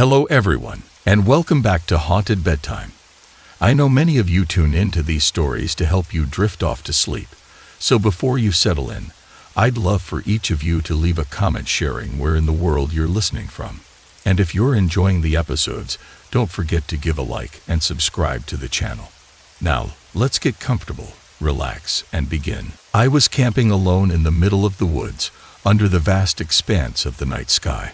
Hello everyone, and welcome back to Haunted Bedtime. I know many of you tune into these stories to help you drift off to sleep, so before you settle in, I'd love for each of you to leave a comment sharing where in the world you're listening from. And if you're enjoying the episodes, don't forget to give a like and subscribe to the channel. Now, let's get comfortable, relax, and begin. I was camping alone in the middle of the woods, under the vast expanse of the night sky.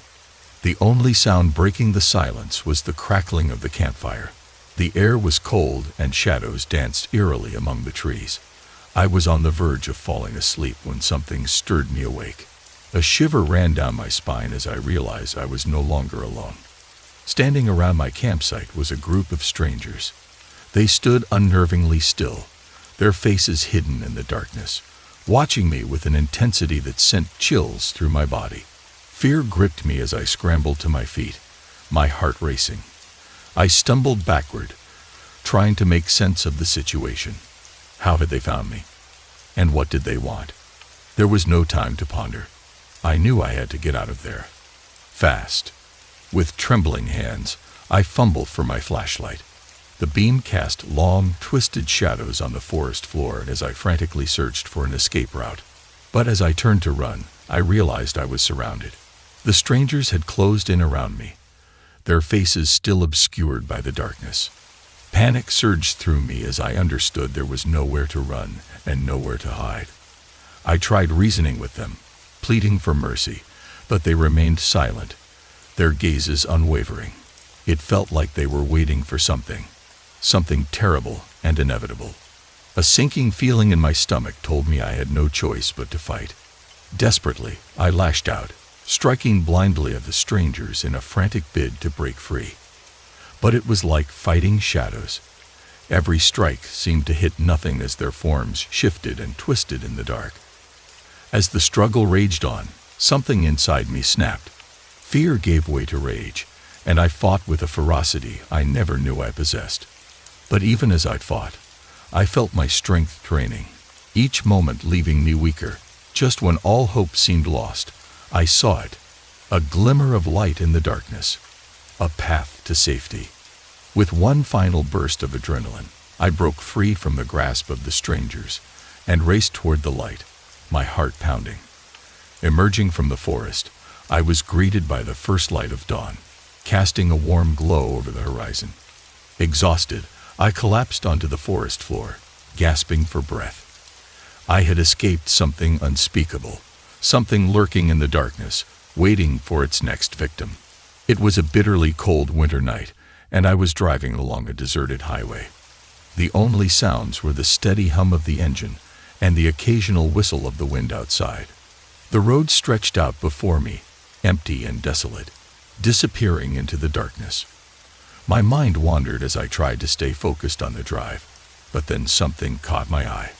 The only sound breaking the silence was the crackling of the campfire. The air was cold and shadows danced eerily among the trees. I was on the verge of falling asleep when something stirred me awake. A shiver ran down my spine as I realized I was no longer alone. Standing around my campsite was a group of strangers. They stood unnervingly still, their faces hidden in the darkness, watching me with an intensity that sent chills through my body. Fear gripped me as I scrambled to my feet, my heart racing. I stumbled backward, trying to make sense of the situation. How had they found me? And what did they want? There was no time to ponder. I knew I had to get out of there. Fast. With trembling hands, I fumbled for my flashlight. The beam cast long, twisted shadows on the forest floor as I frantically searched for an escape route. But as I turned to run, I realized I was surrounded. The strangers had closed in around me, their faces still obscured by the darkness. Panic surged through me as I understood there was nowhere to run and nowhere to hide. I tried reasoning with them, pleading for mercy, but they remained silent, their gazes unwavering. It felt like they were waiting for something terrible and inevitable. A sinking feeling in my stomach told me I had no choice but to fight. Desperately, I lashed out, striking blindly at the strangers in a frantic bid to break free. But it was like fighting shadows. Every strike seemed to hit nothing as their forms shifted and twisted in the dark. As the struggle raged on, something inside me snapped. Fear gave way to rage, and I fought with a ferocity I never knew I possessed. But even as I fought, I felt my strength draining, each moment leaving me weaker. Just when all hope seemed lost, I saw it, a glimmer of light in the darkness, a path to safety. With one final burst of adrenaline, I broke free from the grasp of the strangers and raced toward the light, my heart pounding. Emerging from the forest, I was greeted by the first light of dawn, casting a warm glow over the horizon. Exhausted, I collapsed onto the forest floor, gasping for breath. I had escaped something unspeakable, something lurking in the darkness, waiting for its next victim. It was a bitterly cold winter night, and I was driving along a deserted highway. The only sounds were the steady hum of the engine and the occasional whistle of the wind outside. The road stretched out before me, empty and desolate, disappearing into the darkness. My mind wandered as I tried to stay focused on the drive, but then something caught my eye.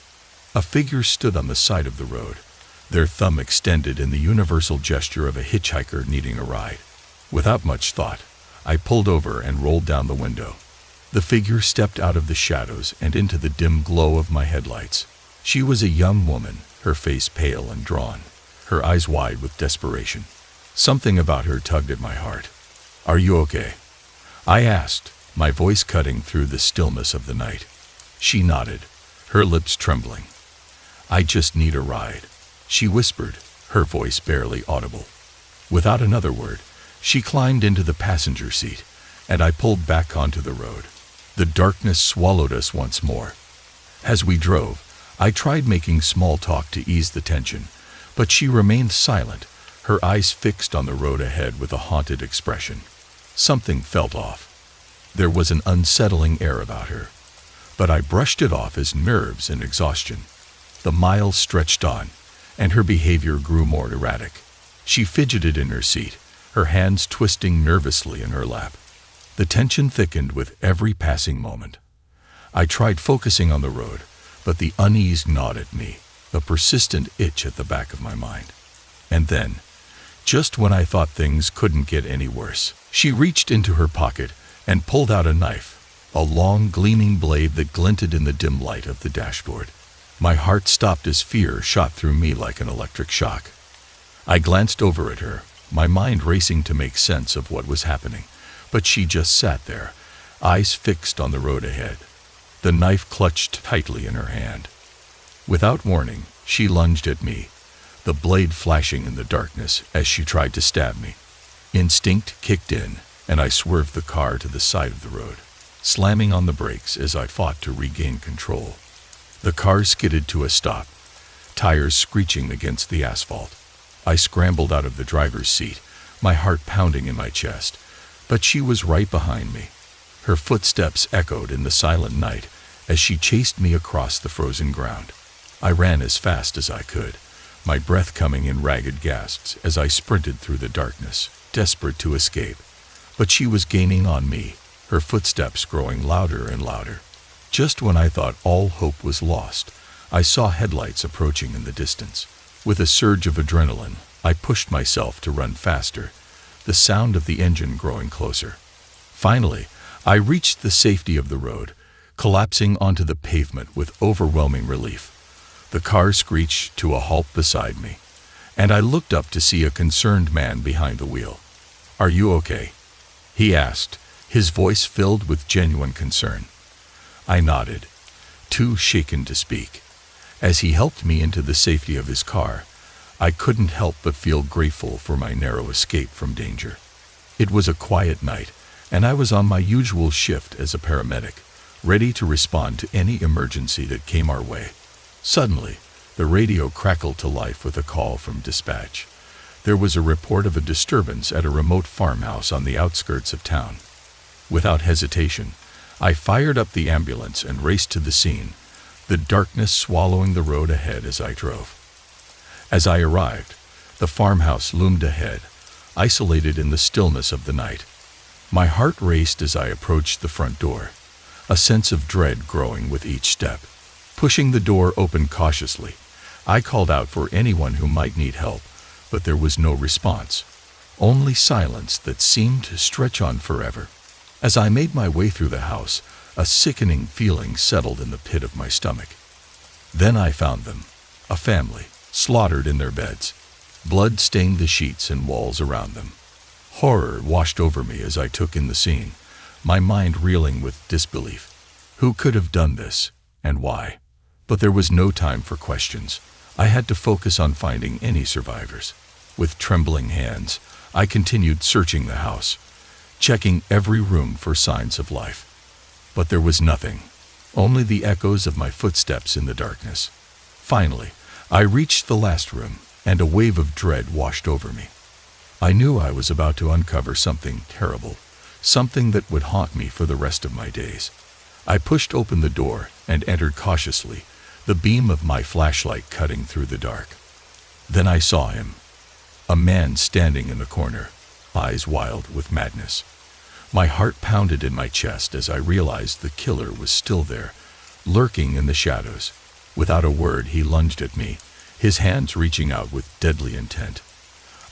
A figure stood on the side of the road, their thumb extended in the universal gesture of a hitchhiker needing a ride. Without much thought, I pulled over and rolled down the window. The figure stepped out of the shadows and into the dim glow of my headlights. She was a young woman, her face pale and drawn, her eyes wide with desperation. Something about her tugged at my heart. "Are you okay?" I asked, my voice cutting through the stillness of the night. She nodded, her lips trembling. "I just need a ride," she whispered, her voice barely audible. Without another word, she climbed into the passenger seat, and I pulled back onto the road. The darkness swallowed us once more. As we drove, I tried making small talk to ease the tension, but she remained silent, her eyes fixed on the road ahead with a haunted expression. Something felt off. There was an unsettling air about her, but I brushed it off as nerves and exhaustion. The miles stretched on, and her behavior grew more erratic. She fidgeted in her seat, her hands twisting nervously in her lap. The tension thickened with every passing moment. I tried focusing on the road, but the unease gnawed at me, a persistent itch at the back of my mind. And then, just when I thought things couldn't get any worse, she reached into her pocket and pulled out a knife, a long, gleaming blade that glinted in the dim light of the dashboard. My heart stopped as fear shot through me like an electric shock. I glanced over at her, my mind racing to make sense of what was happening. But she just sat there, eyes fixed on the road ahead, the knife clutched tightly in her hand. Without warning, she lunged at me, the blade flashing in the darkness as she tried to stab me. Instinct kicked in, and I swerved the car to the side of the road, slamming on the brakes as I fought to regain control. The car skidded to a stop, tires screeching against the asphalt. I scrambled out of the driver's seat, my heart pounding in my chest, but she was right behind me. Her footsteps echoed in the silent night as she chased me across the frozen ground. I ran as fast as I could, my breath coming in ragged gasps as I sprinted through the darkness, desperate to escape. But she was gaining on me, her footsteps growing louder and louder. Just when I thought all hope was lost, I saw headlights approaching in the distance. With a surge of adrenaline, I pushed myself to run faster, the sound of the engine growing closer. Finally, I reached the safety of the road, collapsing onto the pavement with overwhelming relief. The car screeched to a halt beside me, and I looked up to see a concerned man behind the wheel. "Are you okay?" he asked, his voice filled with genuine concern. I nodded, too shaken to speak. As he helped me into the safety of his car, I couldn't help but feel grateful for my narrow escape from danger. It was a quiet night, and I was on my usual shift as a paramedic, ready to respond to any emergency that came our way. Suddenly, the radio crackled to life with a call from dispatch. There was a report of a disturbance at a remote farmhouse on the outskirts of town. Without hesitation, I fired up the ambulance and raced to the scene, the darkness swallowing the road ahead as I drove. As I arrived, the farmhouse loomed ahead, isolated in the stillness of the night. My heart raced as I approached the front door, a sense of dread growing with each step. Pushing the door open cautiously, I called out for anyone who might need help, but there was no response, only silence that seemed to stretch on forever. As I made my way through the house, a sickening feeling settled in the pit of my stomach. Then I found them, a family, slaughtered in their beds. Blood stained the sheets and walls around them. Horror washed over me as I took in the scene, my mind reeling with disbelief. Who could have done this, and why? But there was no time for questions. I had to focus on finding any survivors. With trembling hands, I continued searching the house, checking every room for signs of life. But there was nothing, only the echoes of my footsteps in the darkness. Finally, I reached the last room, and a wave of dread washed over me. I knew I was about to uncover something terrible, something that would haunt me for the rest of my days. I pushed open the door and entered cautiously, the beam of my flashlight cutting through the dark. Then I saw him, a man standing in the corner, eyes wild with madness. My heart pounded in my chest as I realized the killer was still there, lurking in the shadows. Without a word, he lunged at me, his hands reaching out with deadly intent.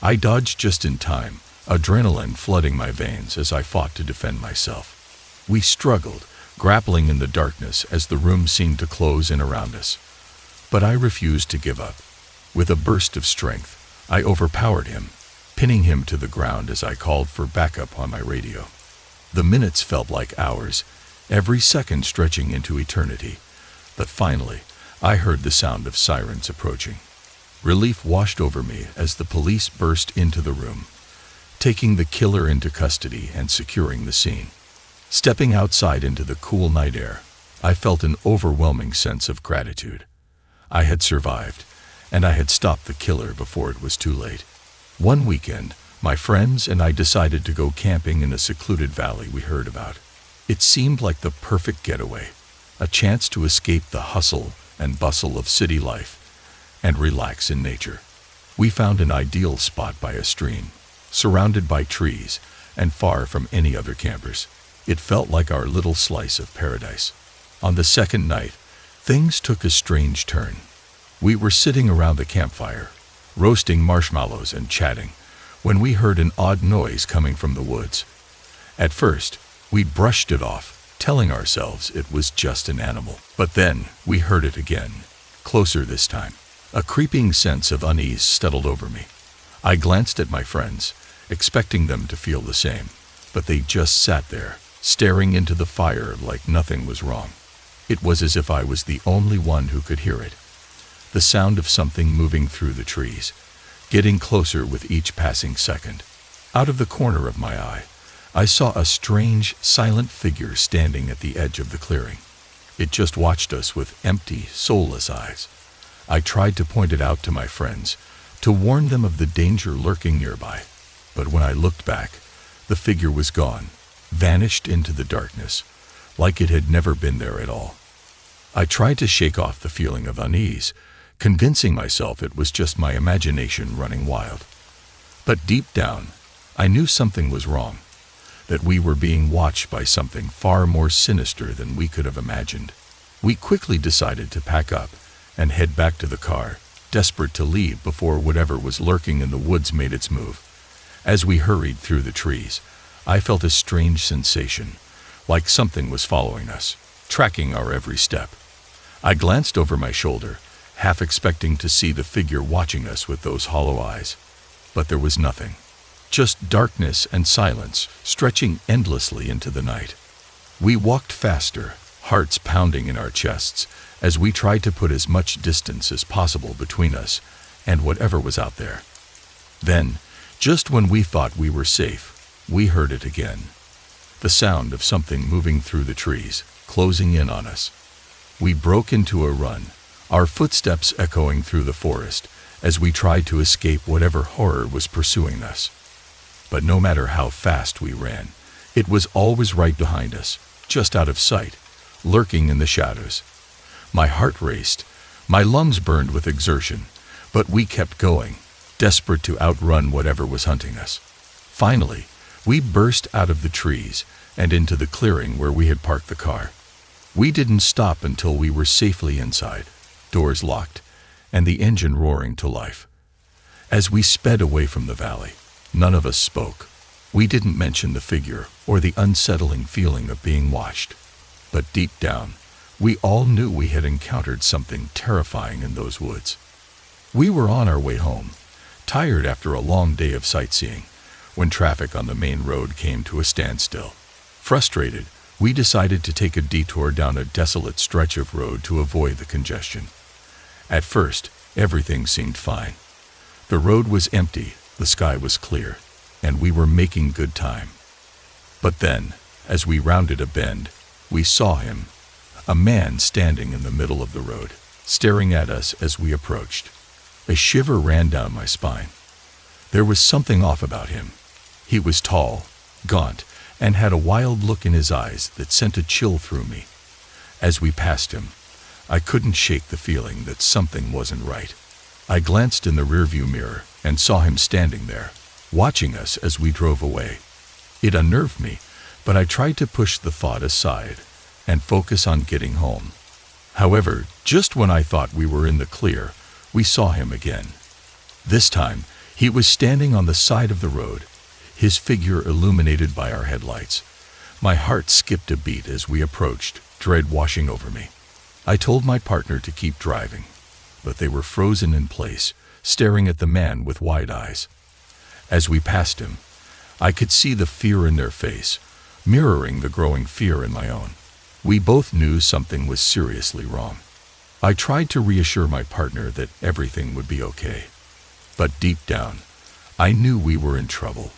I dodged just in time, adrenaline flooding my veins as I fought to defend myself. We struggled, grappling in the darkness as the room seemed to close in around us. But I refused to give up. With a burst of strength, I overpowered him, pinning him to the ground as I called for backup on my radio. The minutes felt like hours, every second stretching into eternity. But finally, I heard the sound of sirens approaching. Relief washed over me as the police burst into the room, taking the killer into custody and securing the scene. Stepping outside into the cool night air, I felt an overwhelming sense of gratitude. I had survived, and I had stopped the killer before it was too late. One weekend, my friends and I decided to go camping in a secluded valley we heard about. It seemed like the perfect getaway, a chance to escape the hustle and bustle of city life and relax in nature. We found an ideal spot by a stream, surrounded by trees and far from any other campers. It felt like our little slice of paradise. On the second night, things took a strange turn. We were sitting around the campfire, roasting marshmallows and chatting, when we heard an odd noise coming from the woods. At first, we brushed it off, telling ourselves it was just an animal. But then, we heard it again, closer this time. A creeping sense of unease settled over me. I glanced at my friends, expecting them to feel the same, but they just sat there, staring into the fire like nothing was wrong. It was as if I was the only one who could hear it. The sound of something moving through the trees, getting closer with each passing second. Out of the corner of my eye, I saw a strange, silent figure standing at the edge of the clearing. It just watched us with empty, soulless eyes. I tried to point it out to my friends, to warn them of the danger lurking nearby. But when I looked back, the figure was gone, vanished into the darkness, like it had never been there at all. I tried to shake off the feeling of unease, convincing myself it was just my imagination running wild. But deep down, I knew something was wrong, that we were being watched by something far more sinister than we could have imagined. We quickly decided to pack up and head back to the car, desperate to leave before whatever was lurking in the woods made its move. As we hurried through the trees, I felt a strange sensation, like something was following us, tracking our every step. I glanced over my shoulder, half expecting to see the figure watching us with those hollow eyes. But there was nothing. Just darkness and silence, stretching endlessly into the night. We walked faster, hearts pounding in our chests, as we tried to put as much distance as possible between us and whatever was out there. Then, just when we thought we were safe, we heard it again. The sound of something moving through the trees, closing in on us. We broke into a run, our footsteps echoing through the forest as we tried to escape whatever horror was pursuing us. But no matter how fast we ran, it was always right behind us, just out of sight, lurking in the shadows. My heart raced, my lungs burned with exertion, but we kept going, desperate to outrun whatever was hunting us. Finally, we burst out of the trees and into the clearing where we had parked the car. We didn't stop until we were safely inside, doors locked, and the engine roaring to life. As we sped away from the valley, none of us spoke. We didn't mention the figure or the unsettling feeling of being watched. But deep down, we all knew we had encountered something terrifying in those woods. We were on our way home, tired after a long day of sightseeing, when traffic on the main road came to a standstill. Frustrated, we decided to take a detour down a desolate stretch of road to avoid the congestion. At first, everything seemed fine. The road was empty, the sky was clear, and we were making good time. But then, as we rounded a bend, we saw him, a man standing in the middle of the road, staring at us as we approached. A shiver ran down my spine. There was something off about him. He was tall, gaunt, and had a wild look in his eyes that sent a chill through me. As we passed him, I couldn't shake the feeling that something wasn't right. I glanced in the rearview mirror and saw him standing there, watching us as we drove away. It unnerved me, but I tried to push the thought aside and focus on getting home. However, just when I thought we were in the clear, we saw him again. This time, he was standing on the side of the road, his figure illuminated by our headlights. My heart skipped a beat as we approached, dread washing over me. I told my partner to keep driving, but they were frozen in place, staring at the man with wide eyes. As we passed him, I could see the fear in their face, mirroring the growing fear in my own. We both knew something was seriously wrong. I tried to reassure my partner that everything would be okay. But deep down, I knew we were in trouble.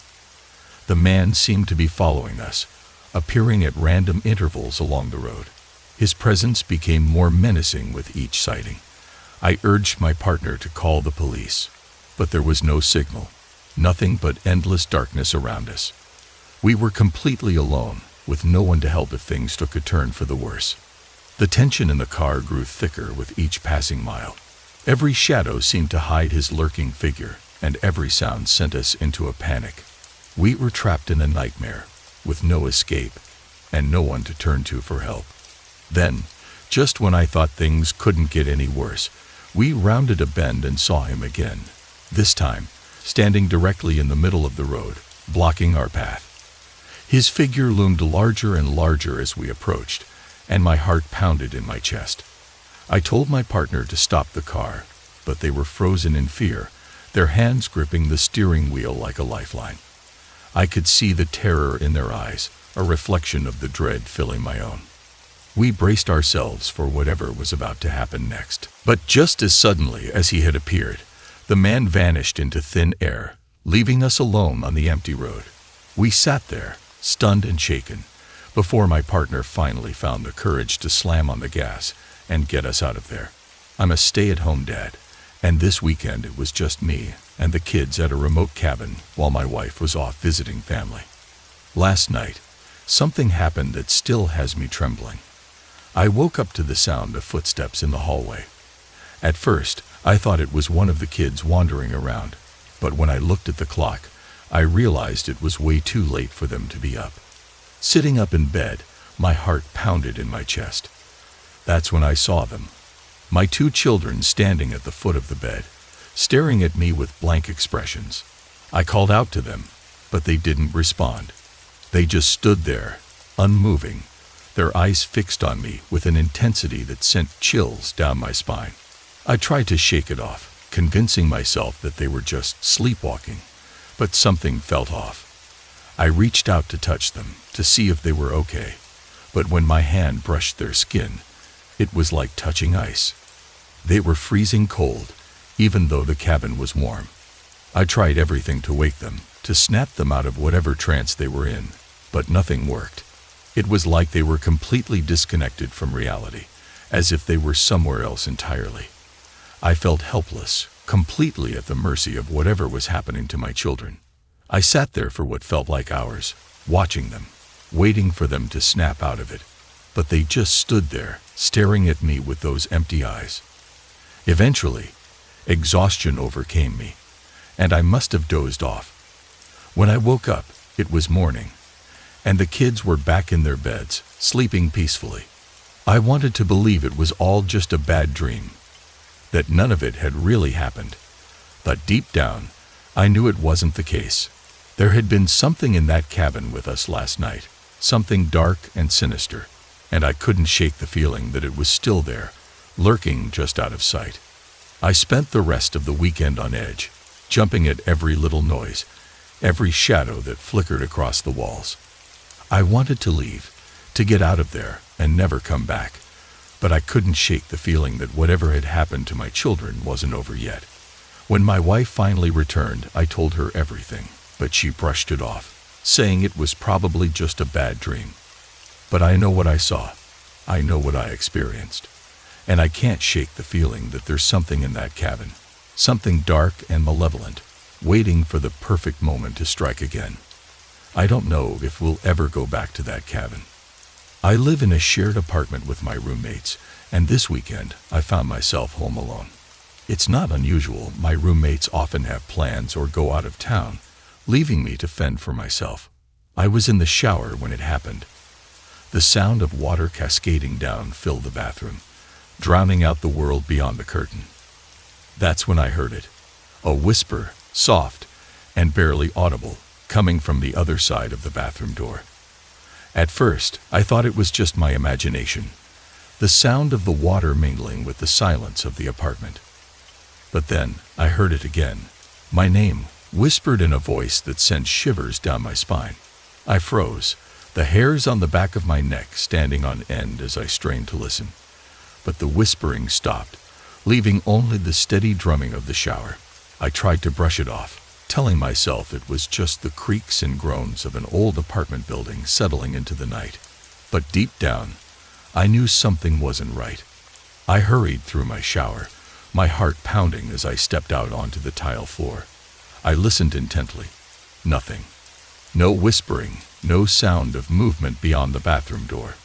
The man seemed to be following us, appearing at random intervals along the road. His presence became more menacing with each sighting. I urged my partner to call the police, but there was no signal, nothing but endless darkness around us. We were completely alone, with no one to help if things took a turn for the worse. The tension in the car grew thicker with each passing mile. Every shadow seemed to hide his lurking figure, and every sound sent us into a panic. We were trapped in a nightmare, with no escape, and no one to turn to for help. Then, just when I thought things couldn't get any worse, we rounded a bend and saw him again, this time standing directly in the middle of the road, blocking our path. His figure loomed larger and larger as we approached, and my heart pounded in my chest. I told my partner to stop the car, but they were frozen in fear, their hands gripping the steering wheel like a lifeline. I could see the terror in their eyes, a reflection of the dread filling my own. We braced ourselves for whatever was about to happen next. But just as suddenly as he had appeared, the man vanished into thin air, leaving us alone on the empty road. We sat there, stunned and shaken, before my partner finally found the courage to slam on the gas and get us out of there. I'm a stay-at-home dad, and this weekend it was just me and the kids at a remote cabin while my wife was off visiting family. Last night, something happened that still has me trembling. I woke up to the sound of footsteps in the hallway. At first, I thought it was one of the kids wandering around, but when I looked at the clock, I realized it was way too late for them to be up. Sitting up in bed, my heart pounded in my chest. That's when I saw them. My two children standing at the foot of the bed, staring at me with blank expressions. I called out to them, but they didn't respond. They just stood there, unmoving, their eyes fixed on me with an intensity that sent chills down my spine. I tried to shake it off, convincing myself that they were just sleepwalking, but something felt off. I reached out to touch them, to see if they were okay, but when my hand brushed their skin, it was like touching ice. They were freezing cold, even though the cabin was warm. I tried everything to wake them, to snap them out of whatever trance they were in, but nothing worked. It was like they were completely disconnected from reality, as if they were somewhere else entirely. I felt helpless, completely at the mercy of whatever was happening to my children. I sat there for what felt like hours, watching them, waiting for them to snap out of it, but they just stood there, staring at me with those empty eyes. Eventually, exhaustion overcame me, and I must have dozed off. When I woke up, it was morning, and the kids were back in their beds, sleeping peacefully. I wanted to believe it was all just a bad dream, that none of it had really happened. But deep down, I knew it wasn't the case. There had been something in that cabin with us last night, something dark and sinister, and I couldn't shake the feeling that it was still there, lurking just out of sight. I spent the rest of the weekend on edge, jumping at every little noise, every shadow that flickered across the walls. I wanted to leave, to get out of there and never come back, but I couldn't shake the feeling that whatever had happened to my children wasn't over yet. When my wife finally returned, I told her everything, but she brushed it off, saying it was probably just a bad dream. But I know what I saw. I know what I experienced. And I can't shake the feeling that there's something in that cabin, something dark and malevolent, waiting for the perfect moment to strike again. I don't know if we'll ever go back to that cabin. I live in a shared apartment with my roommates, and this weekend I found myself home alone. It's not unusual. My roommates often have plans or go out of town, leaving me to fend for myself. I was in the shower when it happened. The sound of water cascading down filled the bathroom, drowning out the world beyond the curtain. That's when I heard it, a whisper, soft and barely audible, coming from the other side of the bathroom door. At first, I thought it was just my imagination, the sound of the water mingling with the silence of the apartment. But then I heard it again, my name, whispered in a voice that sent shivers down my spine. I froze, the hairs on the back of my neck standing on end as I strained to listen. But the whispering stopped, leaving only the steady drumming of the shower. I tried to brush it off, telling myself it was just the creaks and groans of an old apartment building settling into the night. But deep down, I knew something wasn't right. I hurried through my shower, my heart pounding as I stepped out onto the tile floor. I listened intently. Nothing. No whispering, no sound of movement beyond the bathroom door.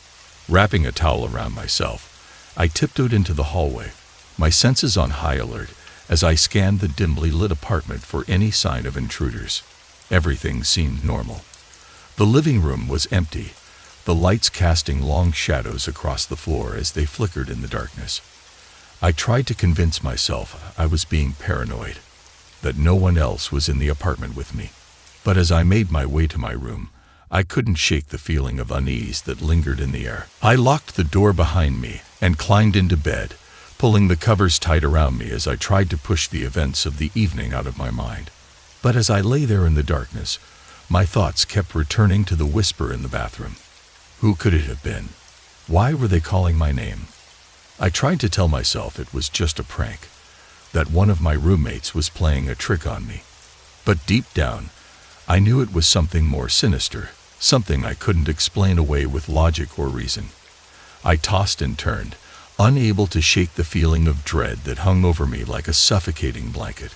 Wrapping a towel around myself, I tiptoed into the hallway, my senses on high alert as I scanned the dimly lit apartment for any sign of intruders. Everything seemed normal. The living room was empty, the lights casting long shadows across the floor as they flickered in the darkness. I tried to convince myself I was being paranoid, that no one else was in the apartment with me. But as I made my way to my room, I couldn't shake the feeling of unease that lingered in the air. I locked the door behind me and climbed into bed, pulling the covers tight around me as I tried to push the events of the evening out of my mind. But as I lay there in the darkness, my thoughts kept returning to the whisper in the bathroom. Who could it have been? Why were they calling my name? I tried to tell myself it was just a prank, that one of my roommates was playing a trick on me. But deep down, I knew it was something more sinister, something I couldn't explain away with logic or reason. I tossed and turned, unable to shake the feeling of dread that hung over me like a suffocating blanket.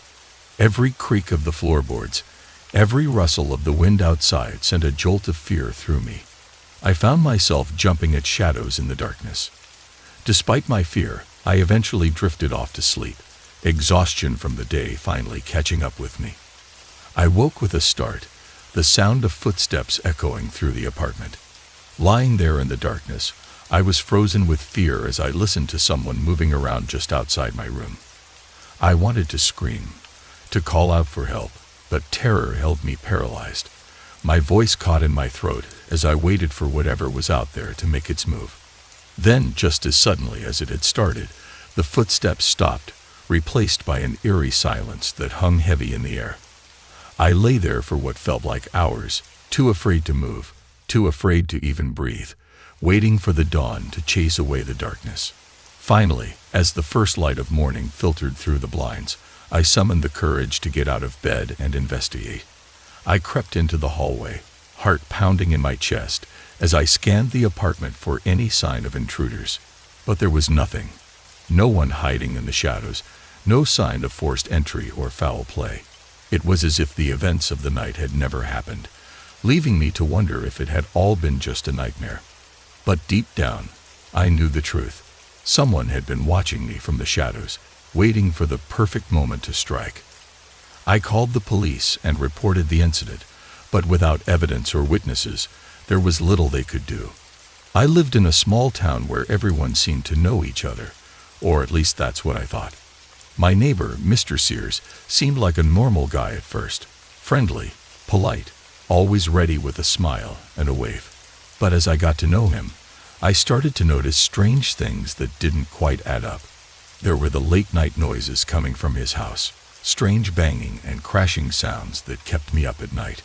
Every creak of the floorboards, every rustle of the wind outside sent a jolt of fear through me. I found myself jumping at shadows in the darkness. Despite my fear, I eventually drifted off to sleep, exhaustion from the day finally catching up with me. I woke with a start, the sound of footsteps echoing through the apartment. Lying there in the darkness, I was frozen with fear as I listened to someone moving around just outside my room. I wanted to scream, to call out for help, but terror held me paralyzed. My voice caught in my throat as I waited for whatever was out there to make its move. Then, just as suddenly as it had started, the footsteps stopped, replaced by an eerie silence that hung heavy in the air. I lay there for what felt like hours, too afraid to move, too afraid to even breathe, waiting for the dawn to chase away the darkness. Finally, as the first light of morning filtered through the blinds, I summoned the courage to get out of bed and investigate. I crept into the hallway, heart pounding in my chest, as I scanned the apartment for any sign of intruders. But there was nothing. No one hiding in the shadows, no sign of forced entry or foul play. It was as if the events of the night had never happened, leaving me to wonder if it had all been just a nightmare. But deep down, I knew the truth. Someone had been watching me from the shadows, waiting for the perfect moment to strike. I called the police and reported the incident, but without evidence or witnesses, there was little they could do. I lived in a small town where everyone seemed to know each other, or at least that's what I thought. My neighbor, Mr. Sears, seemed like a normal guy at first, friendly, polite, always ready with a smile and a wave. But as I got to know him, I started to notice strange things that didn't quite add up. There were the late-night noises coming from his house, strange banging and crashing sounds that kept me up at night.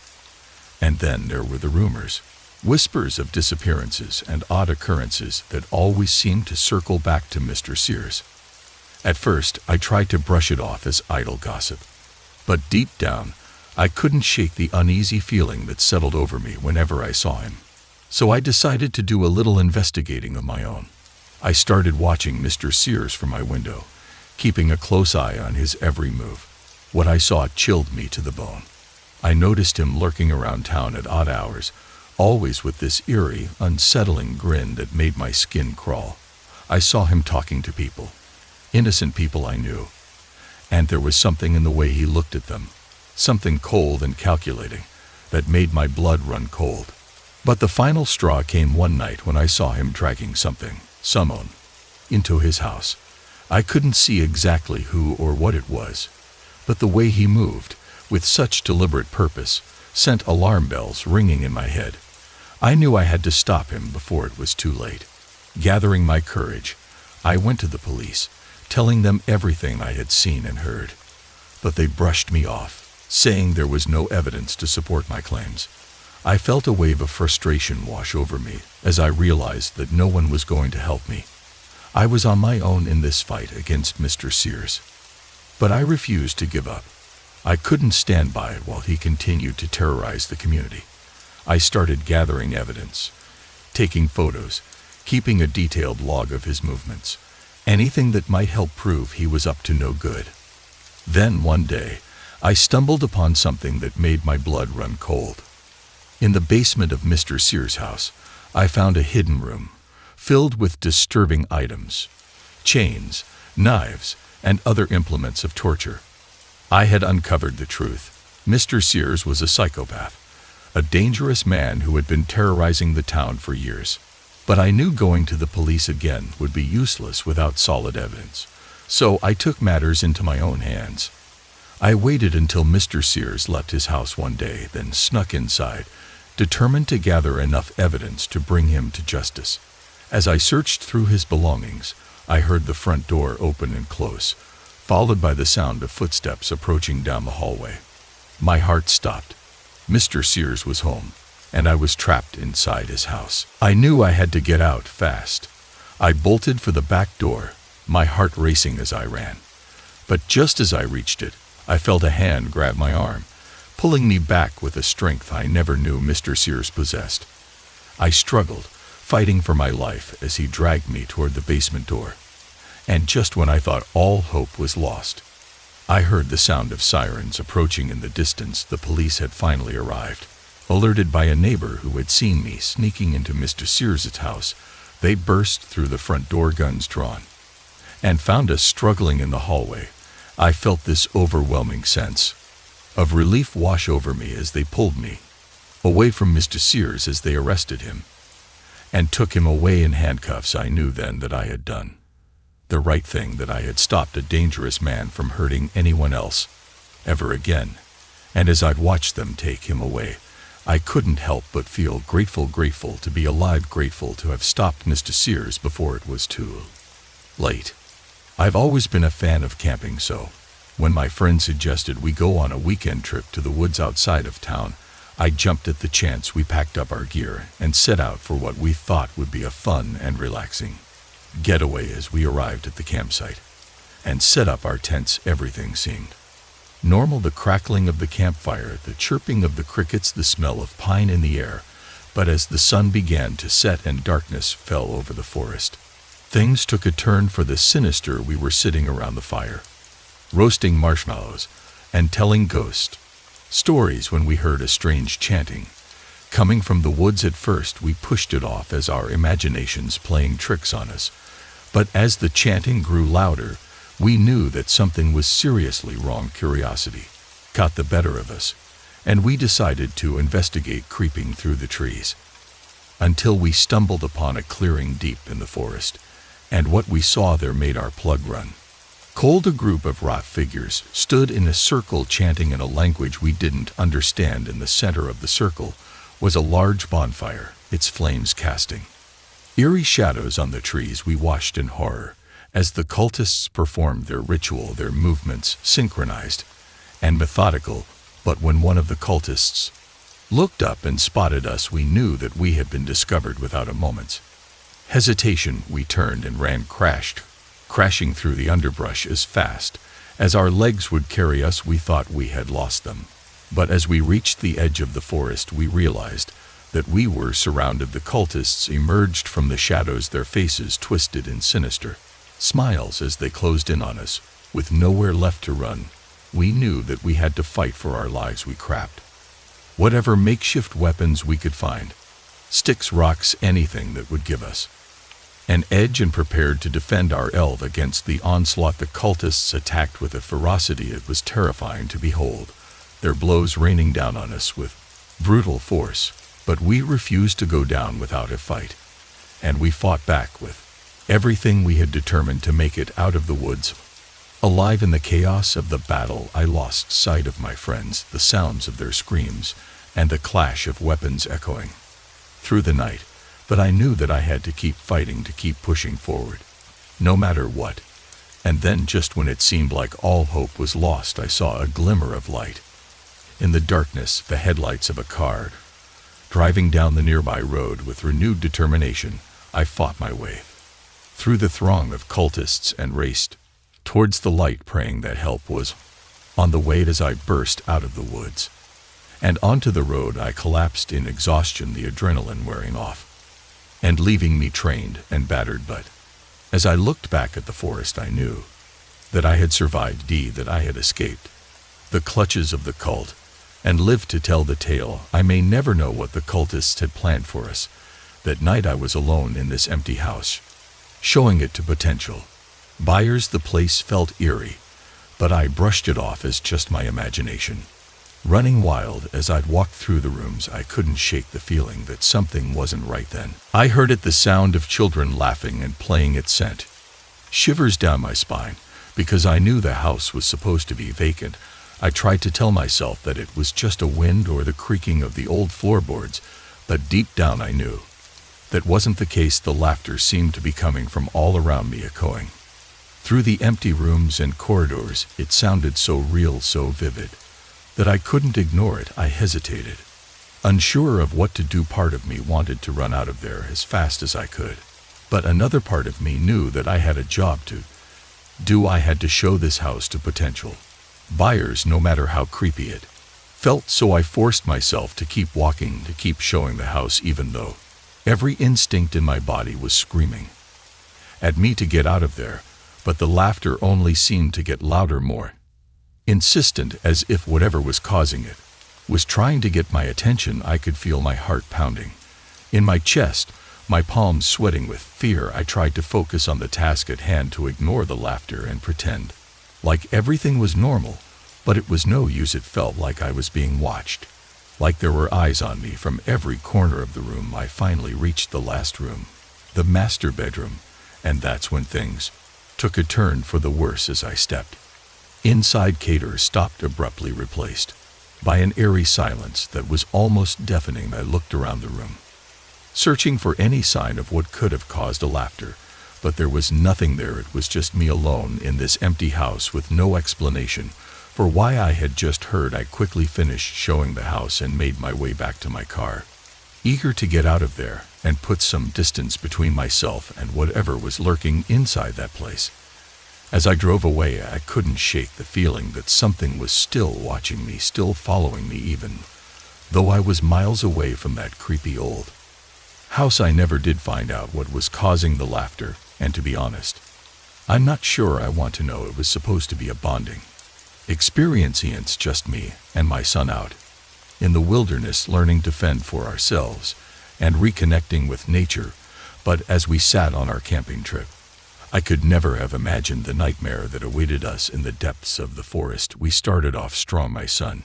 And then there were the rumors, whispers of disappearances and odd occurrences that always seemed to circle back to Mr. Sears. At first, I tried to brush it off as idle gossip, but deep down, I couldn't shake the uneasy feeling that settled over me whenever I saw him. So I decided to do a little investigating of my own. I started watching Mr. Sears from my window, keeping a close eye on his every move. What I saw chilled me to the bone. I noticed him lurking around town at odd hours, always with this eerie, unsettling grin that made my skin crawl. I saw him talking to people, innocent people I knew, and there was something in the way he looked at them, something cold and calculating, that made my blood run cold. But the final straw came one night when I saw him dragging someone, into his house. I couldn't see exactly who or what it was, but the way he moved, with such deliberate purpose, sent alarm bells ringing in my head. I knew I had to stop him before it was too late. Gathering my courage, I went to the police, telling them everything I had seen and heard. But they brushed me off, saying there was no evidence to support my claims. I felt a wave of frustration wash over me as I realized that no one was going to help me. I was on my own in this fight against Mr. Sears. But I refused to give up. I couldn't stand by it while he continued to terrorize the community. I started gathering evidence, taking photos, keeping a detailed log of his movements, anything that might help prove he was up to no good. Then one day, I stumbled upon something that made my blood run cold. In the basement of Mr. Sears' house, I found a hidden room, filled with disturbing items, chains, knives, and other implements of torture. I had uncovered the truth. Mr. Sears was a psychopath, a dangerous man who had been terrorizing the town for years. But I knew going to the police again would be useless without solid evidence, so I took matters into my own hands. I waited until Mr. Sears left his house one day, then snuck inside, determined to gather enough evidence to bring him to justice. As I searched through his belongings, I heard the front door open and close, followed by the sound of footsteps approaching down the hallway. My heart stopped. Mr. Sears was home, and I was trapped inside his house. I knew I had to get out fast. I bolted for the back door, my heart racing as I ran. But just as I reached it, I felt a hand grab my arm, pulling me back with a strength I never knew Mr. Sears possessed. I struggled, fighting for my life as he dragged me toward the basement door. And just when I thought all hope was lost, I heard the sound of sirens approaching in the distance. The police had finally arrived. Alerted by a neighbor who had seen me sneaking into Mr. Sears' house, they burst through the front door, guns drawn, and found us struggling in the hallway. I felt this overwhelming sense of relief wash over me as they pulled me away from Mr. Sears as they arrested him and took him away in handcuffs. I knew then that I had done the right thing, that I had stopped a dangerous man from hurting anyone else ever again. And as I'd watched them take him away, I couldn't help but feel grateful to be alive, grateful to have stopped Mr. Sears before it was too late. I've always been a fan of camping, so when my friend suggested we go on a weekend trip to the woods outside of town, I jumped at the chance. We packed up our gear and set out for what we thought would be a fun and relaxing getaway. As we arrived at the campsite and set up our tents, everything seemed normal. The crackling of the campfire, the chirping of the crickets, the smell of pine in the air. But as the sun began to set and darkness fell over the forest, things took a turn for the sinister. We were sitting around the fire, roasting marshmallows and telling ghost stories when we heard a strange chanting coming from the woods. At first we pushed it off as our imaginations playing tricks on us, but as the chanting grew louder, we knew that something was seriously wrong. Curiosity got the better of us, and we decided to investigate, creeping through the trees until we stumbled upon a clearing deep in the forest, and what we saw there made our blood run cold. A group of rock figures stood in a circle chanting in a language we didn't understand. In the center of the circle was a large bonfire, its flames casting eerie shadows on the trees. We watched in horror as the cultists performed their ritual, their movements synchronized and methodical. But when one of the cultists looked up and spotted us, we knew that we had been discovered. Without a moment's hesitation, we turned and ran, crashing through the underbrush as fast as our legs would carry us. We thought we had lost them, but as we reached the edge of the forest, we realized that we were surrounded. The cultists emerged from the shadows, their faces twisted in sinister smiles as they closed in on us. With nowhere left to run, we knew that we had to fight for our lives. We grabbed whatever makeshift weapons we could find, sticks, rocks, anything that would give us an edge, and prepared to defend our elf against the onslaught. The cultists attacked with a ferocity it was terrifying to behold, their blows raining down on us with brutal force. But we refused to go down without a fight, and we fought back with everything we had, determined to make it out of the woods alive. In the chaos of the battle, I lost sight of my friends, the sounds of their screams and the clash of weapons echoing through the night. But I knew that I had to keep fighting, to keep pushing forward, no matter what. And then, just when it seemed like all hope was lost, I saw a glimmer of light in the darkness, the headlights of a car driving down the nearby road. With renewed determination, I fought my way through the throng of cultists and raced towards the light, praying that help was on the way. As I burst out of the woods and onto the road, I collapsed in exhaustion, the adrenaline wearing off and leaving me trained and battered. But as I looked back at the forest, I knew that I had survived, that I had escaped the clutches of the cult and lived to tell the tale. I may never know what the cultists had planned for us. That night I was alone in this empty house, showing it to potential buyers. The place felt eerie, but I brushed it off as just my imagination running wild. As I'd walked through the rooms, I couldn't shake the feeling that something wasn't right. Then I heard it, the sound of children laughing and playing. It sent shivers down my spine, because I knew the house was supposed to be vacant. I tried to tell myself that it was just a wind or the creaking of the old floorboards, but deep down I knew That wasn't the case. The laughter seemed to be coming from all around me, echoing through the empty rooms and corridors. It sounded so real, so vivid, that I couldn't ignore it. I hesitated, unsure of what to do. Part of me wanted to run out of there as fast as I could, but another part of me knew that I had a job to do. I had to show this house to potential buyers, no matter how creepy it felt. So I forced myself to keep walking, to keep showing the house, even though every instinct in my body was screaming at me to get out of there. But the laughter only seemed to get louder, more insistent, as if whatever was causing it was trying to get my attention. I could feel my heart pounding in my chest, my palms sweating with fear. I tried to focus on the task at hand, to ignore the laughter and pretend like everything was normal, but it was no use. It felt like I was being watched, like there were eyes on me from every corner of the room. I finally reached the last room, the master bedroom, and that's when things took a turn for the worse. As I stepped inside, Cater stopped abruptly, replaced by an eerie silence that was almost deafening. I looked around the room, searching for any sign of what could have caused a laughter, but there was nothing there. It was just me alone in this empty house, with no explanation for why I had just heard. I quickly finished showing the house and made my way back to my car, eager to get out of there and put some distance between myself and whatever was lurking inside that place. As I drove away, I couldn't shake the feeling that something was still watching me, still following me, even though I was miles away from that creepy old house. I never did find out what was causing the laughter, and to be honest, I'm not sure I want to know. It was supposed to be a bonding experience, just me and my son out in the wilderness, learning to fend for ourselves and reconnecting with nature. But as we sat on our camping trip, I could never have imagined the nightmare that awaited us in the depths of the forest. We started off strong, my son,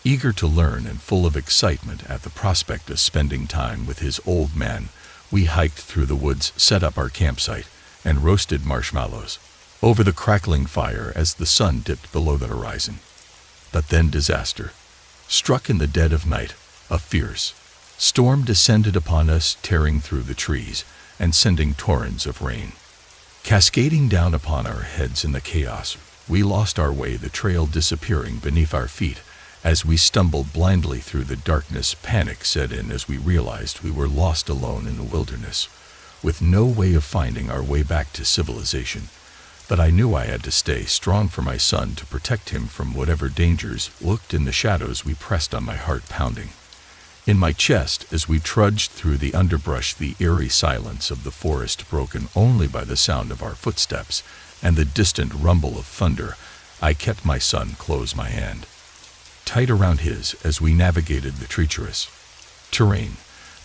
eager to learn and full of excitement at the prospect of spending time with his old man. We hiked through the woods, set up our campsite, and roasted marshmallows over the crackling fire as the sun dipped below the horizon. But then disaster struck in the dead of night. A fierce storm descended upon us, tearing through the trees and sending torrents of rain cascading down upon our heads. In the chaos, we lost our way, the trail disappearing beneath our feet as we stumbled blindly through the darkness. Panic set in as we realized we were lost, alone in the wilderness, with no way of finding our way back to civilization. But I knew I had to stay strong for my son, to protect him from whatever dangers lurked in the shadows. We pressed on, my heart pounding in my chest as we trudged through the underbrush, the eerie silence of the forest broken only by the sound of our footsteps and the distant rumble of thunder. I kept my son close, my hand tight around his, as we navigated the treacherous terrain.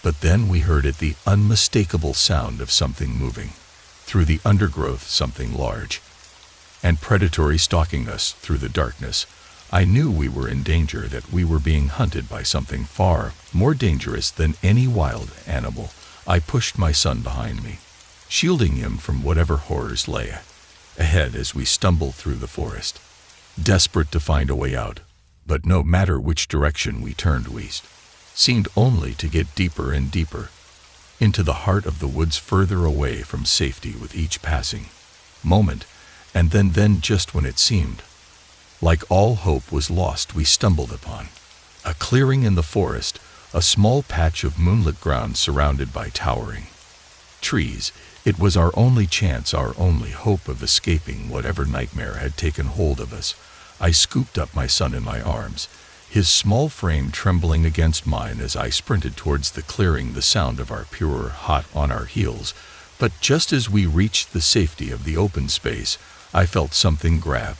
But then we heard it, the unmistakable sound of something moving through the undergrowth, something large and predatory stalking us through the darkness. I knew we were in danger, that we were being hunted by something far more dangerous than any wild animal. I pushed my son behind me, shielding him from whatever horrors lay ahead as we stumbled through the forest, desperate to find a way out. But no matter which direction we turned, we seemed only to get deeper and deeper into the heart of the woods, further away from safety with each passing moment. And then just when it seemed like all hope was lost, we stumbled upon a clearing in the forest, a small patch of moonlit ground surrounded by towering trees. It was our only chance, our only hope of escaping whatever nightmare had taken hold of us. I scooped up my son in my arms, his small frame trembling against mine as I sprinted towards the clearing, the sound of our purer hot on our heels. But just as we reached the safety of the open space, I felt something grab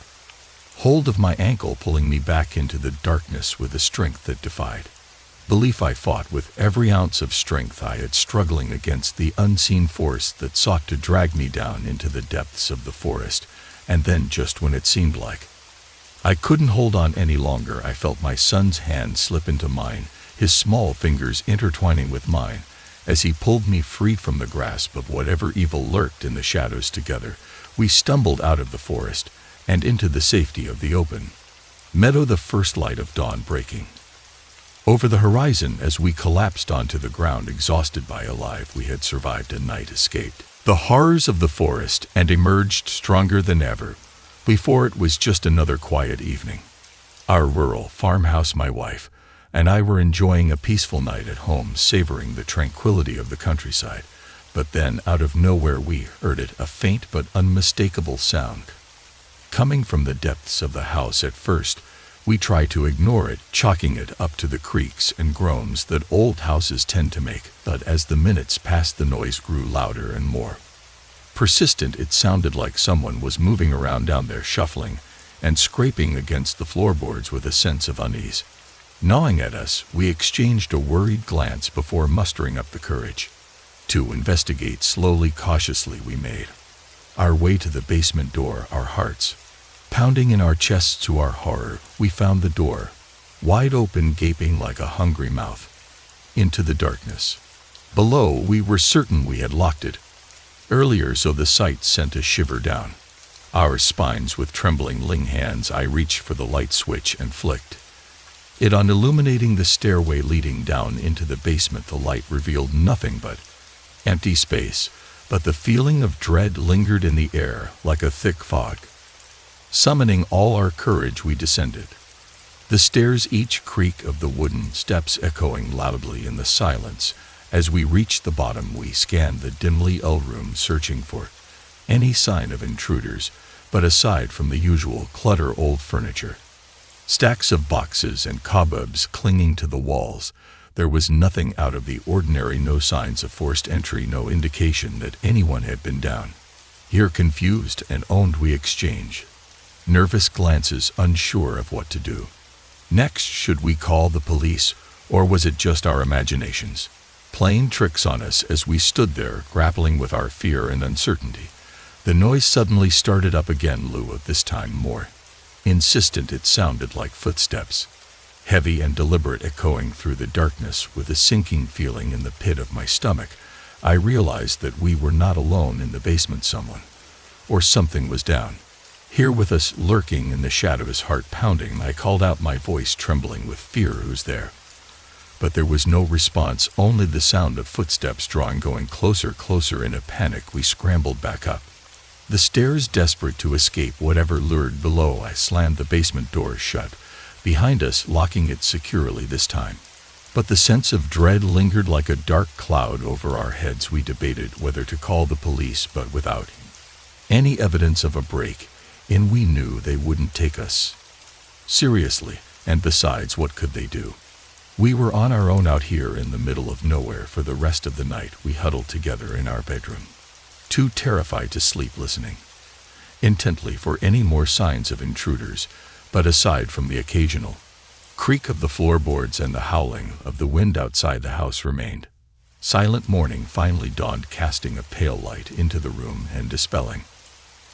hold of my ankle, pulling me back into the darkness with a strength that defied belief. I fought with every ounce of strength I had, struggling against the unseen force that sought to drag me down into the depths of the forest. And then, just when it seemed like I couldn't hold on any longer, I felt my son's hand slip into mine, his small fingers intertwining with mine as he pulled me free from the grasp of whatever evil lurked in the shadows. Together, we stumbled out of the forest and into the safety of the open meadow, the first light of dawn breaking over the horizon as we collapsed onto the ground, exhausted by alive. We had survived a night, escaped the horrors of the forest, and emerged stronger than ever. Before it was just another quiet evening. Our rural farmhouse, my wife and I were enjoying a peaceful night at home, savoring the tranquility of the countryside. But then, out of nowhere, we heard it, a faint but unmistakable sound. Coming from the depths of the house. At first, we tried to ignore it, chalking it up to the creaks and groans that old houses tend to make. But as the minutes passed, the noise grew louder and more persistent. It sounded like someone was moving around down there, shuffling and scraping against the floorboards with a sense of unease. Gnawing at us, we exchanged a worried glance before mustering up the courage to investigate. Slowly, cautiously, we made our way to the basement door, our hearts pounding in our chests. To our horror, we found the door wide open, gaping like a hungry mouth into the darkness below. We were certain we had locked it earlier, so the sight sent a shiver down our spines. With trembling hands, I reached for the light switch and flicked it on, illuminating the stairway leading down into the basement. The light revealed nothing but empty space, but the feeling of dread lingered in the air like a thick fog. Summoning all our courage, we descended the stairs, each creak of the wooden steps echoing loudly in the silence. As we reached the bottom, we scanned the dimly lit room, searching for any sign of intruders, but aside from the usual clutter, old furniture, stacks of boxes and cobwebs clinging to the walls, there was nothing out of the ordinary. No signs of forced entry, no indication that anyone had been down here. Confused and owned, we exchanged nervous glances, unsure of what to do next. Should we call the police, or was it just our imaginations playing tricks on us? As we stood there, grappling with our fear and uncertainty, the noise suddenly started up again, Lou, this time more insistent. It sounded like footsteps, heavy and deliberate, echoing through the darkness. With a sinking feeling in the pit of my stomach, I realized that we were not alone in the basement. Someone or something was down here with us, lurking in the shadows. Heart pounding, I called out, my voice trembling with fear, "Who's there?" But there was no response, only the sound of footsteps drawing, going closer. In a panic, we scrambled back up the stairs, desperate to escape whatever lured below. I slammed the basement door shut behind us, locking it securely this time. But the sense of dread lingered like a dark cloud over our heads. We debated whether to call the police, but without any evidence of a break-in, we knew they wouldn't take us seriously. And besides, what could they do? We were on our own out here in the middle of nowhere. For the rest of the night, we huddled together in our bedroom, too terrified to sleep, listening intently for any more signs of intruders. But aside from the occasional creak of the floorboards and the howling of the wind outside, the house remained silent. Morning finally dawned, casting a pale light into the room and dispelling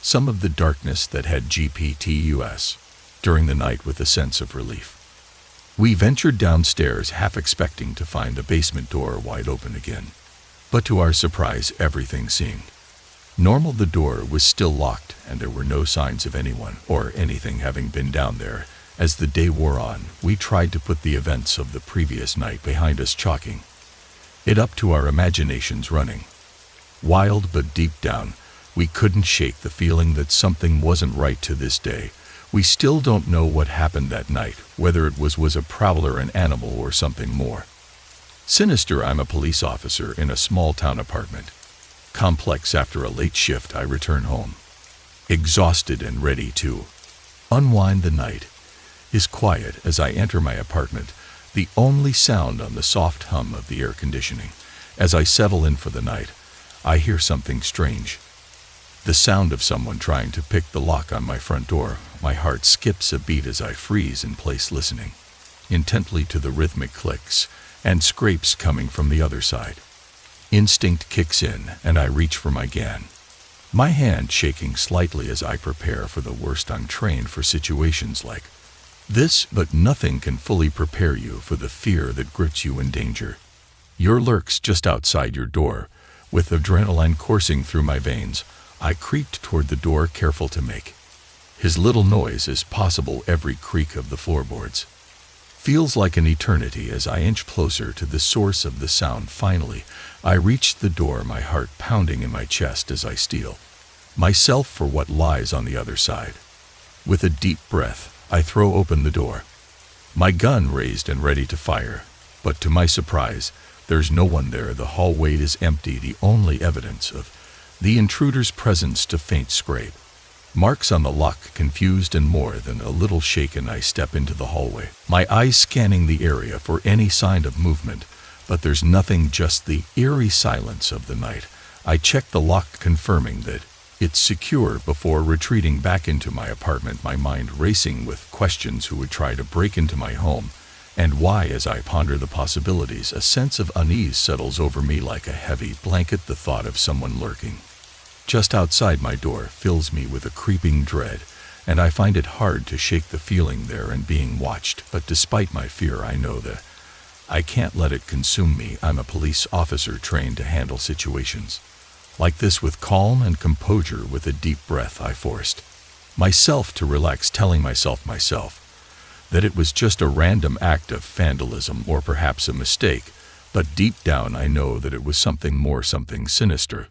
some of the darkness that had gripped us during the night. With a sense of relief, we ventured downstairs, half expecting to find the basement door wide open again. But to our surprise, everything seemed normal. The door was still locked, and there were no signs of anyone or anything having been down there. As the day wore on, we tried to put the events of the previous night behind us, chalking it up to our imaginations running wild. But deep down, we couldn't shake the feeling that something wasn't right. To this day, we still don't know what happened that night, whether it was a prowler, an animal, or something more sinister. I'm a police officer in a small-town apartment complex. After a late shift, I return home, exhausted and ready to unwind. The night is quiet as I enter my apartment, the only sound on the soft hum of the air conditioning. As I settle in for the night, I hear something strange. The sound of someone trying to pick the lock on my front door. My heart skips a beat as I freeze in place, listening intently to the rhythmic clicks and scrapes coming from the other side. Instinct kicks in, and I reach for my gun, my hand shaking slightly as I prepare for the worst. I'm trained for situations like this, but nothing can fully prepare you for the fear that grips you in danger. Your lurks just outside your door. With adrenaline coursing through my veins, I creeped toward the door, careful to make as little noise as possible. Every creak of the floorboards Feels like an eternity as I inch closer to the source of the sound. Finally, I reach the door, my heart pounding in my chest as I steel myself for what lies on the other side. With a deep breath, I throw open the door, my gun raised and ready to fire. But to my surprise, there's no one there. The hallway is empty, the only evidence of the intruder's presence to faint scrape. Marks on the lock. Confused and more than a little shaken, I step into the hallway, my eyes scanning the area for any sign of movement, but there's nothing, just the eerie silence of the night. I check the lock, confirming that it's secure before retreating back into my apartment, my mind racing with questions. Who would try to break into my home, and why? As I ponder the possibilities, a sense of unease settles over me like a heavy blanket. The thought of someone lurking just outside my door fills me with a creeping dread, and I find it hard to shake the feeling there and being watched. But despite my fear, I know that I can't let it consume me. I'm a police officer trained to handle situations like this with calm and composure. With a deep breath, I forced myself to relax, telling myself that it was just a random act of vandalism, or perhaps a mistake. But deep down I know that it was something more, something sinister,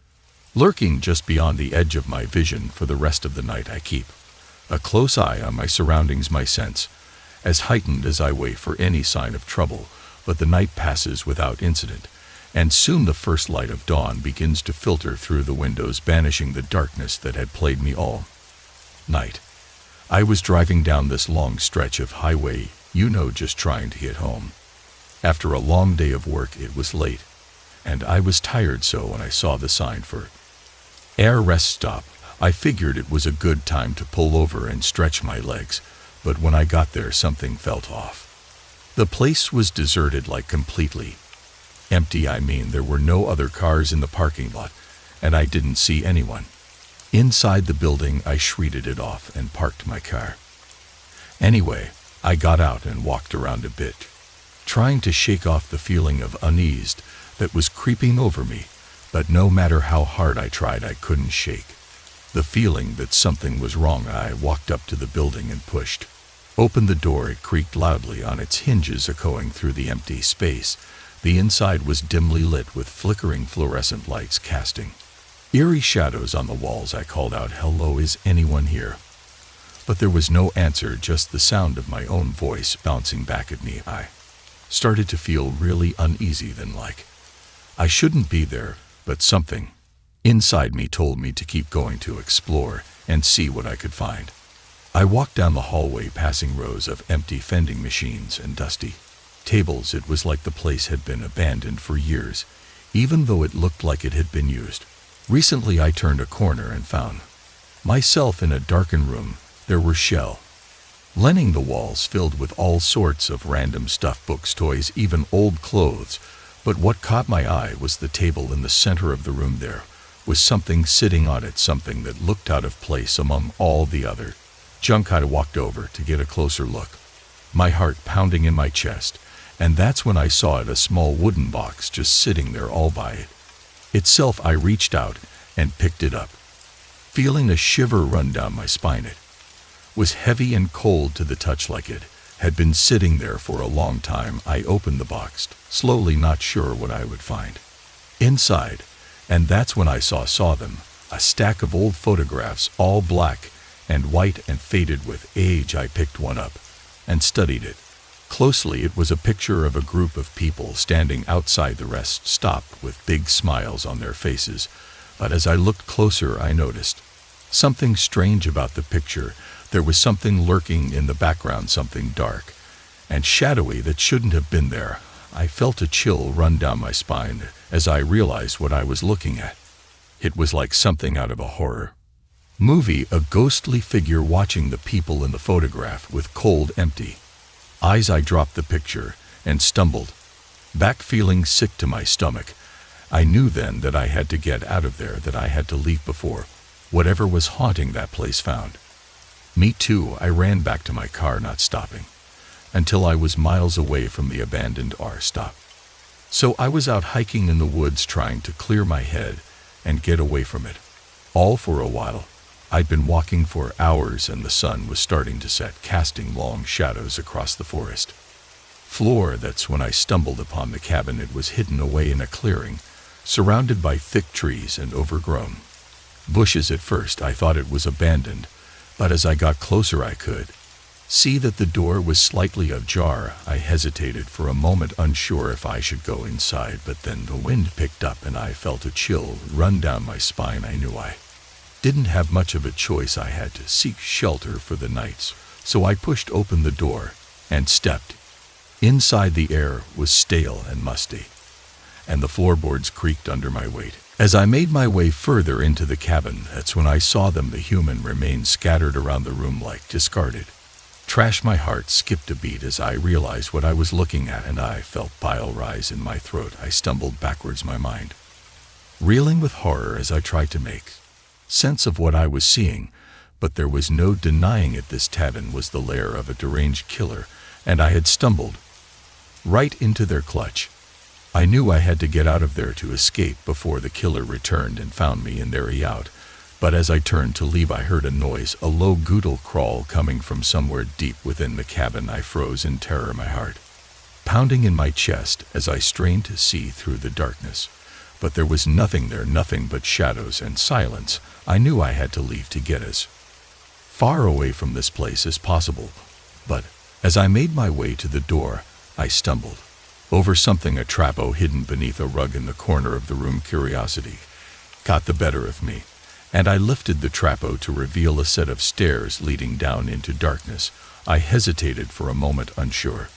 lurking just beyond the edge of my vision. For the rest of the night I keep a close eye on my surroundings, my sense as heightened as I wait for any sign of trouble. But the night passes without incident, and soon the first light of dawn begins to filter through the windows, banishing the darkness that had plagued me all night. I was driving down this long stretch of highway, just trying to get home. After a long day of work, it was late, and I was tired, so when I saw the sign for air rest stop, I figured it was a good time to pull over and stretch my legs. But when I got there, something felt off. The place was deserted, like completely empty. I mean, there were no other cars in the parking lot, and I didn't see anyone inside the building. I shredded it off and parked my car. Anyway, I got out and walked around a bit, trying to shake off the feeling of unease that was creeping over me. But no matter how hard I tried, I couldn't shake the feeling that something was wrong. I walked up to the building and pushed open the door. It creaked loudly on its hinges, echoing through the empty space. The inside was dimly lit with flickering fluorescent lights casting eerie shadows on the walls. I called out, "Hello, is anyone here?" But there was no answer, just the sound of my own voice bouncing back at me. I started to feel really uneasy, then like I shouldn't be there, but something inside me told me to keep going, to explore and see what I could find. I walked down the hallway, passing rows of empty vending machines and dusty tables. It was like the place had been abandoned for years, even though it looked like it had been used recently. I turned a corner and found myself in a darkened room. There were shelves lining the walls, filled with all sorts of random stuff, books, toys, even old clothes. But what caught my eye was the table in the center of the room. There was something sitting on it, something that looked out of place among all the other junk. I walked over to get a closer look, my heart pounding in my chest, and that's when I saw it, a small wooden box just sitting there all by itself. I reached out and picked it up, feeling a shiver run down my spine. It was heavy and cold to the touch, like it had been sitting there for a long time. I opened the box slowly, not sure what I would find inside, and that's when I saw them, a stack of old photographs, all black and white and faded with age. I picked one up and studied it closely. It was a picture of a group of people standing outside the rest stop with big smiles on their faces. But as I looked closer, I noticed something strange about the picture. There was something lurking in the background, something dark and shadowy that shouldn't have been there. I felt a chill run down my spine as I realized what I was looking at. It was like something out of a horror movie, a ghostly figure watching the people in the photograph with cold, empty eyes. I dropped the picture and stumbled back, feeling sick to my stomach. I knew then that I had to get out of there, that I had to leave before whatever was haunting that place found me too. I ran back to my car, not stopping until I was miles away from the abandoned R stop. So I was out hiking in the woods, trying to clear my head and get away from it all for a while. I'd been walking for hours, and the sun was starting to set, casting long shadows across the forest. floor. That's when I stumbled upon the cabin. It was hidden away in a clearing, surrounded by thick trees and overgrown bushes. At first I thought it was abandoned, but as I got closer I could see that the door was slightly ajar. I hesitated for a moment, unsure if I should go inside, but then the wind picked up and I felt a chill run down my spine. I knew I didn't have much of a choice. I had to seek shelter for the nights, so I pushed open the door and stepped inside. The air was stale and musty, and the floorboards creaked under my weight. As I made my way further into the cabin, that's when I saw them. The human remains scattered around the room like discarded trash. My heart skipped a beat as I realized what I was looking at, and I felt bile rise in my throat. I stumbled backwards, my mind reeling with horror as I tried to make sense of what I was seeing. But there was no denying it. This cabin was the lair of a deranged killer, and I had stumbled right into their clutch. I knew I had to get out of there to escape before the killer returned and found me in their out. But as I turned to leave, I heard a noise, a low guttural crawl coming from somewhere deep within the cabin. I froze in terror, my heart pounding in my chest as I strained to see through the darkness. But there was nothing there, nothing but shadows and silence. I knew I had to leave to get as far away from this place as possible. But as I made my way to the door, I stumbled over something, a trapdoor hidden beneath a rug in the corner of the room. Curiosity got the better of me, and I lifted the trapdoor to reveal a set of stairs leading down into darkness. I hesitated for a moment, unsure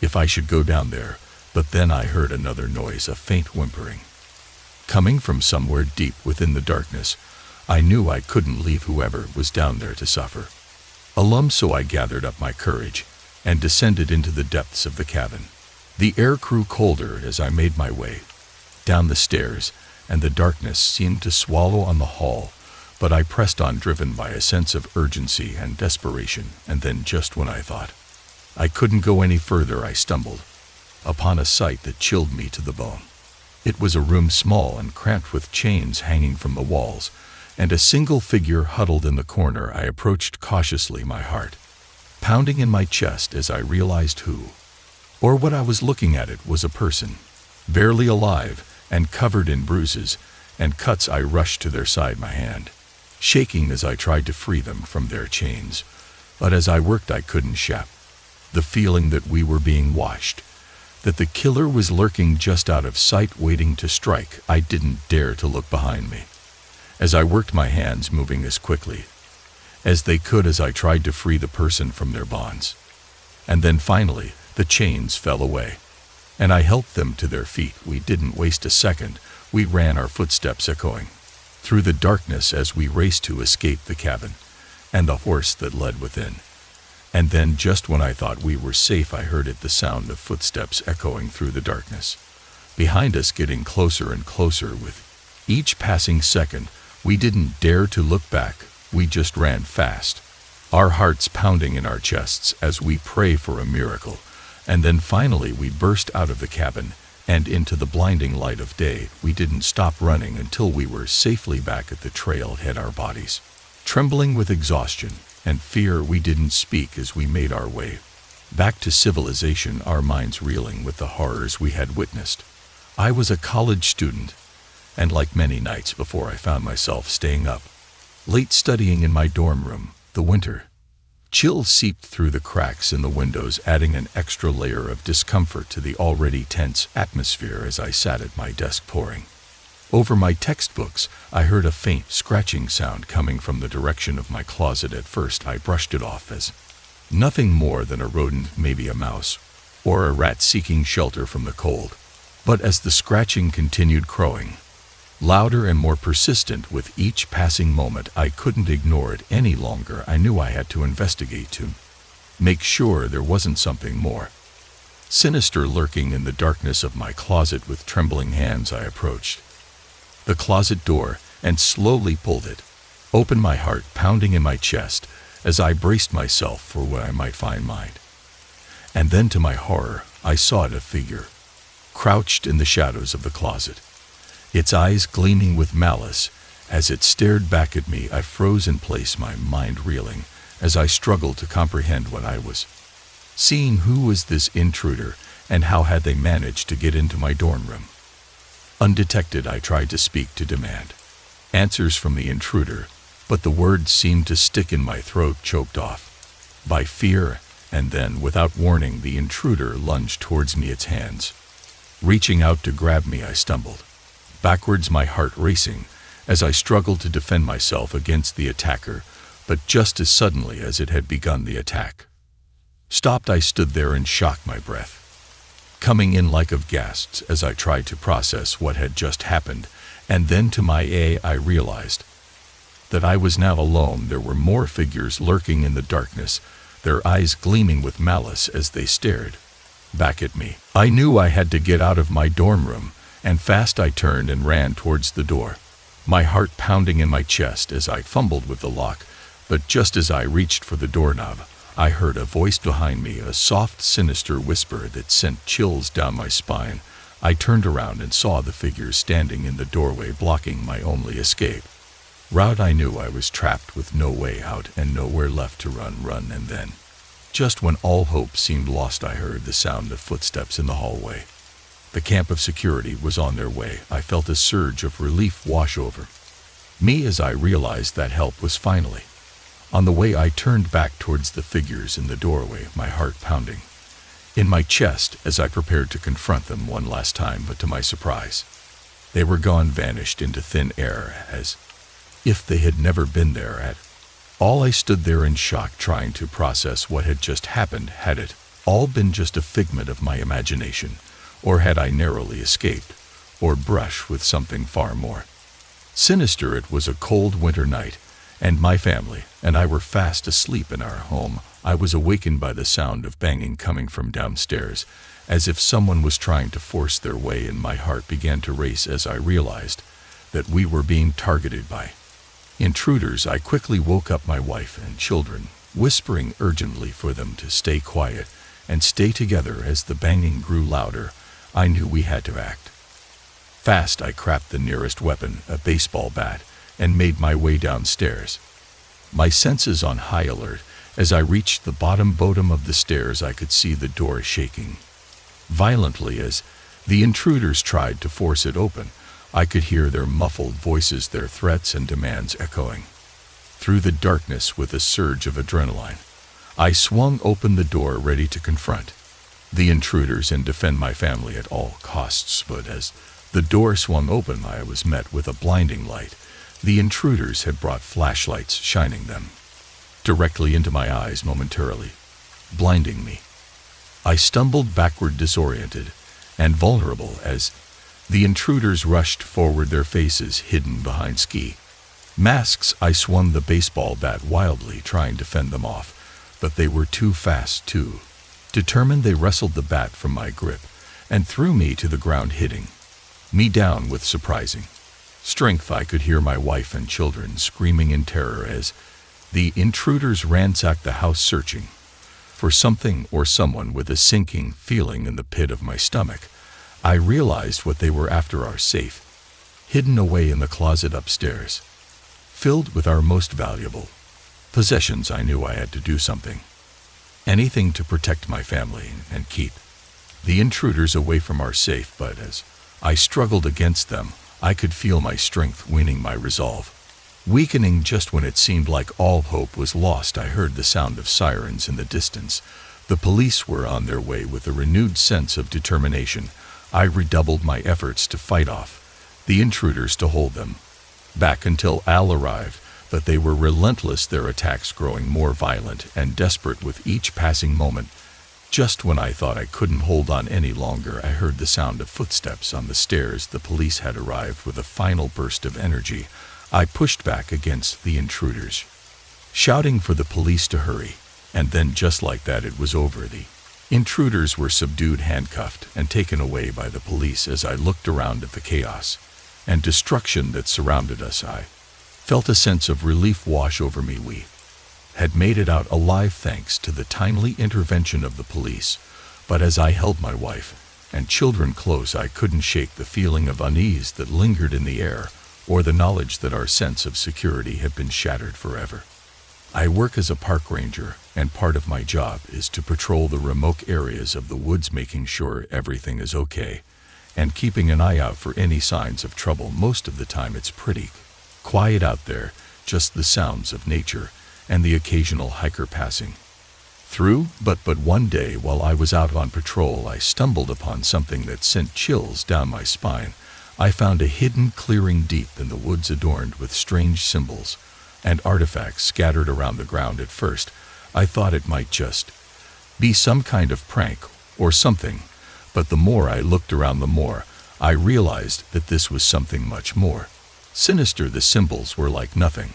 if I should go down there, but then I heard another noise, a faint whimpering coming from somewhere deep within the darkness. I knew I couldn't leave whoever was down there to suffer alone, so I gathered up my courage and descended into the depths of the cabin. The air grew colder as I made my way down the stairs, and the darkness seemed to swallow on the hall, but I pressed on, driven by a sense of urgency and desperation. And then, just when I thought I couldn't go any further, I stumbled upon a sight that chilled me to the bone. It was a room small and cramped, with chains hanging from the walls, and a single figure huddled in the corner. I approached cautiously, my heart pounding in my chest as I realized who or what I was looking at. It was a person, barely alive and covered in bruises and cuts. I rushed to their side, my hand shaking as I tried to free them from their chains. But as I worked, I couldn't shake the feeling that we were being watched, that the killer was lurking just out of sight, waiting to strike. I didn't dare to look behind me as I worked, my hands moving as quickly as they could as I tried to free the person from their bonds. And then finally, the chains fell away, and I helped them to their feet. We didn't waste a second. We ran, our footsteps echoing through the darkness as we raced to escape the cabin and the horse that led within. And then, just when I thought we were safe, I heard it, the sound of footsteps echoing through the darkness behind us, getting closer and closer with each passing second. We didn't dare to look back. We just ran fast, our hearts pounding in our chests as we pray for a miracle. And then finally we burst out of the cabin and into the blinding light of day. We didn't stop running until we were safely back at the trailhead, our bodies trembling with exhaustion and fear. We didn't speak as we made our way back to civilization, our minds reeling with the horrors we had witnessed. I was a college student, and like many nights before, I found myself staying up late studying in my dorm room. The winter chill seeped through the cracks in the windows, adding an extra layer of discomfort to the already tense atmosphere. As I sat at my desk poring over my textbooks, I heard a faint scratching sound coming from the direction of my closet. At first I brushed it off as nothing more than a rodent, maybe a mouse or a rat seeking shelter from the cold. But as the scratching continued, growing louder and more persistent with each passing moment, I couldn't ignore it any longer. I knew I had to investigate, to make sure there wasn't something more sinister lurking in the darkness of my closet. With trembling hands, I approached the closet door and slowly pulled it open, my heart pounding in my chest as I braced myself for what I might find. And then, to my horror, I saw it, a figure crouched in the shadows of the closet, its eyes gleaming with malice as it stared back at me. I froze in place, my mind reeling as I struggled to comprehend what I was seeing who was this intruder and how had they managed to get into my dorm room. Undetected, I tried to speak to demand answers from the intruder, but the words seemed to stick in my throat, choked off by fear, and then, without warning, the intruder lunged towards me, its hands reaching out to grab me. I stumbled backwards, my heart racing, as I struggled to defend myself against the attacker, but just as suddenly as it had begun, the attack stopped. I stood there in shock, my breath coming in like of gasps as I tried to process what had just happened, and then to my I realized that I was now alone. There were more figures lurking in the darkness, their eyes gleaming with malice as they stared back at me. I knew I had to get out of my dorm room, and fast I turned and ran towards the door, my heart pounding in my chest as I fumbled with the lock. But just as I reached for the doorknob, I heard a voice behind me, a soft, sinister whisper that sent chills down my spine. I turned around and saw the figures standing in the doorway, blocking my only escape route. I knew I was trapped with no way out and nowhere left to run. And then, just when all hope seemed lost, I heard the sound of footsteps in the hallway. The camp of security was on their way. I felt a surge of relief wash over me as I realized that help was finally on the way. I turned back towards the figures in the doorway, my heart pounding in my chest as I prepared to confront them one last time. But to my surprise, they were gone, vanished into thin air as if they had never been there at all. I stood there in shock, trying to process what had just happened. Had it all been just a figment of my imagination, or had I narrowly escaped, or brushed with something far more sinister? It was a cold winter night, and my family and I were fast asleep in our home. I was awakened by the sound of banging coming from downstairs, as if someone was trying to force their way in. My heart began to race as I realized that we were being targeted by intruders. I quickly woke up my wife and children, whispering urgently for them to stay quiet and stay together. As the banging grew louder, I knew we had to act fast. I grabbed the nearest weapon, a baseball bat, and made my way downstairs, my senses on high alert. As I reached the bottom of the stairs, I could see the door shaking violently as the intruders tried to force it open. I could hear their muffled voices, their threats and demands echoing through the darkness. With a surge of adrenaline, I swung open the door, ready to confront the intruders and defend my family at all costs. But as the door swung open, I was met with a blinding light. The intruders had brought flashlights, shining them directly into my eyes, momentarily blinding me. I stumbled backward, disoriented and vulnerable, as the intruders rushed forward, their faces hidden behind ski masks. I swung the baseball bat wildly, trying to fend them off, but they were too fast, too determined. They wrestled the bat from my grip and threw me to the ground, hitting me down with surprising strength. I could hear my wife and children screaming in terror as the intruders ransacked the house, searching for something or someone. With a sinking feeling in the pit of my stomach, I realized what they were after: our safe, hidden away in the closet upstairs, filled with our most valuable possessions. I knew I had to do something, anything, to protect my family and keep the intruders away from our safe. But as I struggled against them, I could feel my strength waning, my resolve weakening. Just when it seemed like all hope was lost, I heard the sound of sirens in the distance. The police were on their way. With a renewed sense of determination, I redoubled my efforts to fight off the intruders, to hold them back until Al arrived. But they were relentless, their attacks growing more violent and desperate with each passing moment. Just when I thought I couldn't hold on any longer, I heard the sound of footsteps on the stairs. The police had arrived. With a final burst of energy, I pushed back against the intruders, shouting for the police to hurry. And then, just like that, it was over. The intruders were subdued, handcuffed, and taken away by the police. As I looked around at the chaos and destruction that surrounded us, I felt a sense of relief wash over me. We had made it out alive thanks to the timely intervention of the police. But as I held my wife and children close, I couldn't shake the feeling of unease that lingered in the air, or the knowledge that our sense of security had been shattered forever. I work as a park ranger, and part of my job is to patrol the remote areas of the woods, making sure everything is okay, and keeping an eye out for any signs of trouble. Most of the time it's pretty quiet out there, just the sounds of nature and the occasional hiker passing through. But one day while I was out on patrol, I stumbled upon something that sent chills down my spine. I found a hidden clearing deep in the woods adorned with strange symbols and artifacts scattered around the ground. At first, I thought it might just be some kind of prank or something, but the more I looked around, the more I realized that this was something much more sinister. The symbols were like nothing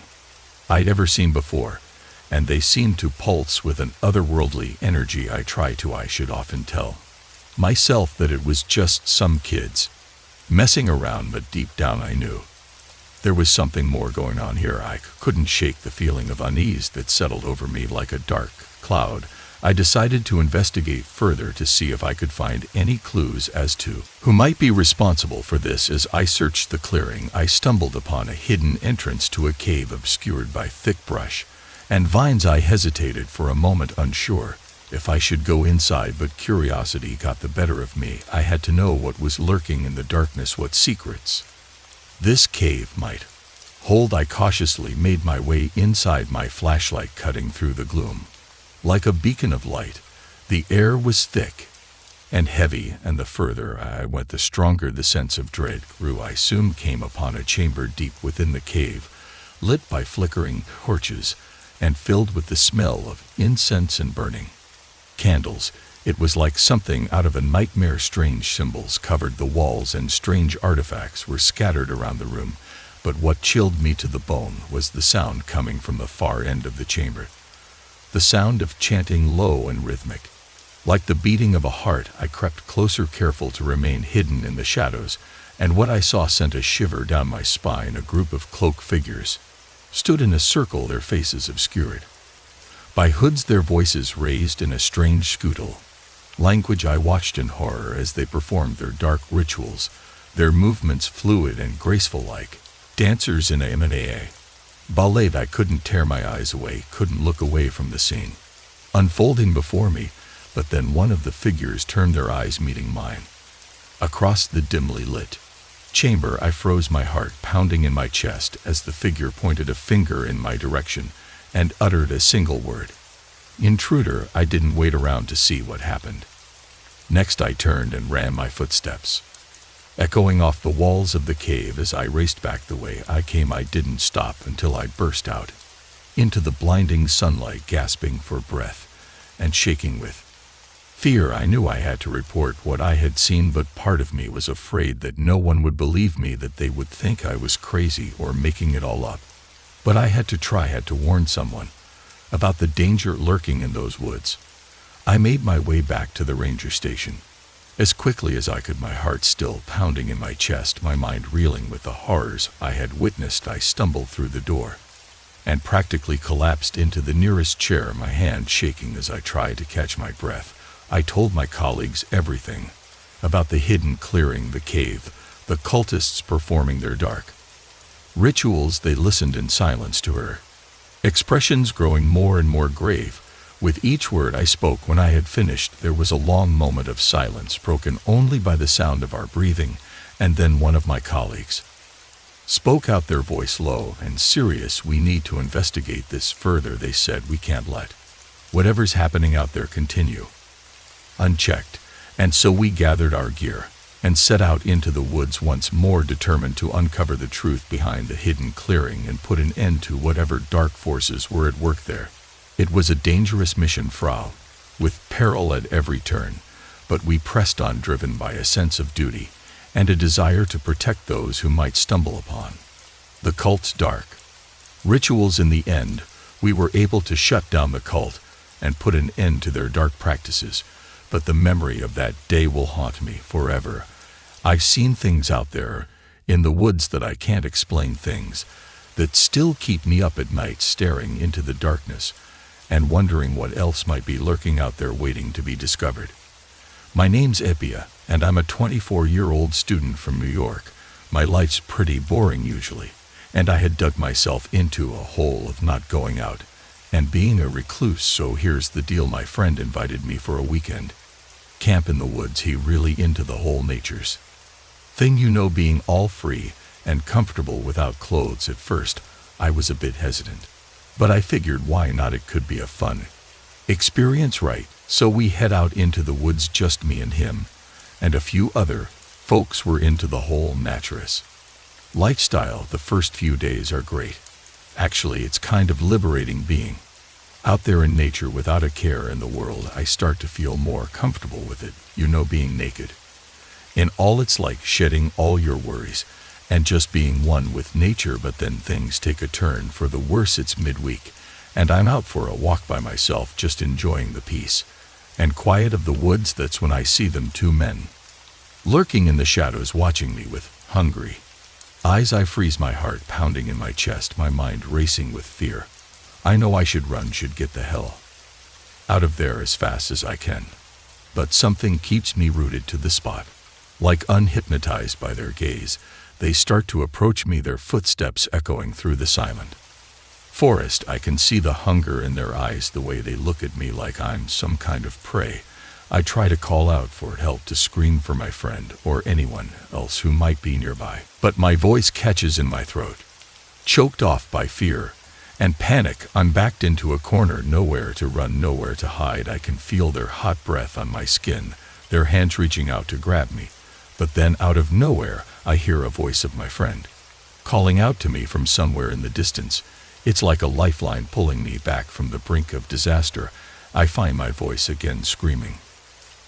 I'd ever seen before, and they seemed to pulse with an otherworldly energy. I should often tell myself that it was just some kids messing around, but deep down I knew there was something more going on here. I couldn't shake the feeling of unease that settled over me like a dark cloud. I decided to investigate further to see if I could find any clues as to who might be responsible for this. As I searched the clearing, I stumbled upon a hidden entrance to a cave obscured by thick brush and vines. I hesitated for a moment, unsure if I should go inside, but curiosity got the better of me. I had to know what was lurking in the darkness, what secrets this cave might hold. I cautiously made my way inside, my flashlight cutting through the gloom like a beacon of light. The air was thick and heavy, and the further I went, the stronger the sense of dread grew. I soon came upon a chamber deep within the cave, lit by flickering torches and filled with the smell of incense and burning candles. It was like something out of a nightmare. Strange symbols covered the walls and strange artifacts were scattered around the room, but what chilled me to the bone was the sound coming from the far end of the chamber. The sound of chanting, low and rhythmic, like the beating of a heart. I crept closer, careful to remain hidden in the shadows, and what I saw sent a shiver down my spine. A group of cloaked figures stood in a circle, their faces obscured by hoods, their voices raised in a strange scutal language. I watched in horror as they performed their dark rituals, their movements fluid and graceful like dancers in a ballet. I couldn't tear my eyes away, couldn't look away from the scene unfolding before me. But then one of the figures turned, their eyes meeting mine. Across the dimly lit chamber, I froze, my heart pounding in my chest as the figure pointed a finger in my direction and uttered a single word: intruder. I didn't wait around to see what happened. Next I turned and ran, my footsteps echoing off the walls of the cave. As I raced back the way I came, I didn't stop until I burst out into the blinding sunlight, gasping for breath and shaking with fear. I knew I had to report what I had seen, but part of me was afraid that no one would believe me, that they would think I was crazy or making it all up. But I had to warn someone about the danger lurking in those woods. I made my way back to the ranger station as quickly as I could, my heart still pounding in my chest, my mind reeling with the horrors I had witnessed. I stumbled through the door and practically collapsed into the nearest chair, my hand shaking as I tried to catch my breath. I told my colleagues everything about the hidden clearing, the cave, the cultists performing their dark rituals. They listened in silence to her expressions growing more and more grave with each word I spoke. When I had finished, there was a long moment of silence, broken only by the sound of our breathing, and then one of my colleagues spoke out, their voice low and serious. We need to investigate this further, they said. We can't let whatever's happening out there continue unchecked. And so we gathered our gear and set out into the woods once more, determined to uncover the truth behind the hidden clearing and put an end to whatever dark forces were at work there. It was a dangerous mission, Frau, with peril at every turn, but we pressed on, driven by a sense of duty and a desire to protect those who might stumble upon the cult's dark rituals. In the end, we were able to shut down the cult and put an end to their dark practices, but the memory of that day will haunt me forever. I've seen things out there in the woods that I can't explain, things that still keep me up at night, staring into the darkness and wondering what else might be lurking out there waiting to be discovered. My name's Epia, and I'm a 24-year-old student from New York. My life's pretty boring usually, and I had dug myself into a hole of not going out And being a recluse, so here's the deal, my friend invited me for a weekend camp in the woods. He really into the whole nature's thing, being all free and comfortable without clothes. At first, I was a bit hesitant, but I figured why not, it could be a fun experience, right? So we head out into the woods, just me and him, and a few other folks were into the whole naturist lifestyle. The first few days are great. Actually, it's kind of liberating being out there in nature without a care in the world. I start to feel more comfortable with it, being naked in all it's like, shedding all your worries and just being one with nature. But then things take a turn for the worse. It's midweek, and I'm out for a walk by myself, just enjoying the peace and quiet of the woods. That's when I see them, two men lurking in the shadows, watching me with hungry eyes. I freeze, my heart pounding in my chest, my mind racing with fear. I know I should run, should get the hell out of there as fast as I can. But something keeps me rooted to the spot. Like unhypnotized by their gaze, they start to approach me, their footsteps echoing through the silent forest. I can see the hunger in their eyes, the way they look at me like I'm some kind of prey. I try to call out for help, to scream for my friend or anyone else who might be nearby, but my voice catches in my throat, choked off by fear and panic. I'm backed into a corner, nowhere to run, nowhere to hide. I can feel their hot breath on my skin, their hands reaching out to grab me. But then out of nowhere, I hear a voice of my friend calling out to me from somewhere in the distance. It's like a lifeline pulling me back from the brink of disaster. I find my voice again, screaming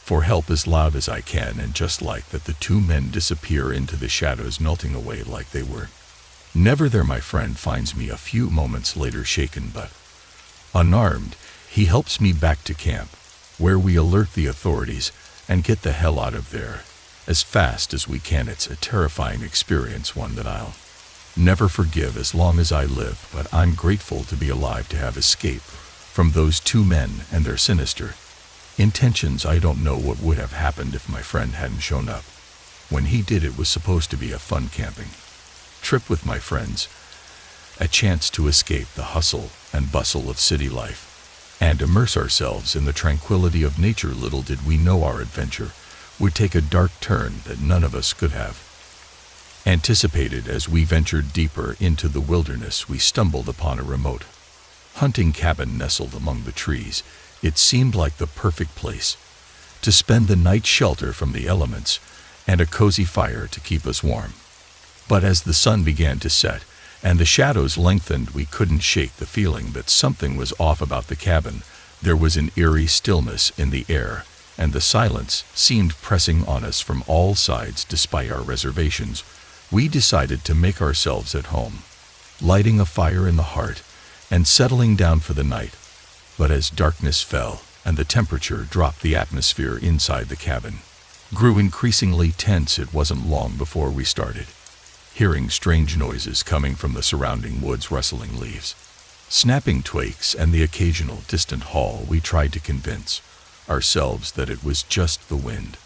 for help as loud as I can, and just like that, the two men disappear into the shadows, melting away like they were never there. My friend finds me a few moments later, shaken but unarmed. He helps me back to camp, where we alert the authorities and get the hell out of there as fast as we can. It's a terrifying experience, one that I'll never forgive as long as I live, but I'm grateful to be alive to have escaped from those two men and their sinister intentions. I don't know what would have happened if my friend hadn't shown up when he did. It was supposed to be a fun camping trip with my friends, a chance to escape the hustle and bustle of city life and immerse ourselves in the tranquility of nature. Little did we know our adventure would take a dark turn that none of us could have anticipated. As we ventured deeper into the wilderness, we stumbled upon a remote hunting cabin nestled among the trees. It seemed like the perfect place to spend the night, shelter from the elements and a cozy fire to keep us warm. But as the sun began to set and the shadows lengthened, we couldn't shake the feeling that something was off about the cabin. There was an eerie stillness in the air, and the silence seemed pressing on us from all sides. Despite our reservations, we decided to make ourselves at home, lighting a fire in the heart and settling down for the night. But as darkness fell and the temperature dropped, the atmosphere inside the cabin grew increasingly tense. It wasn't long before we started hearing strange noises coming from the surrounding woods, rustling leaves, snapping twigs, and the occasional distant howl. We tried to convince ourselves that it was just the wind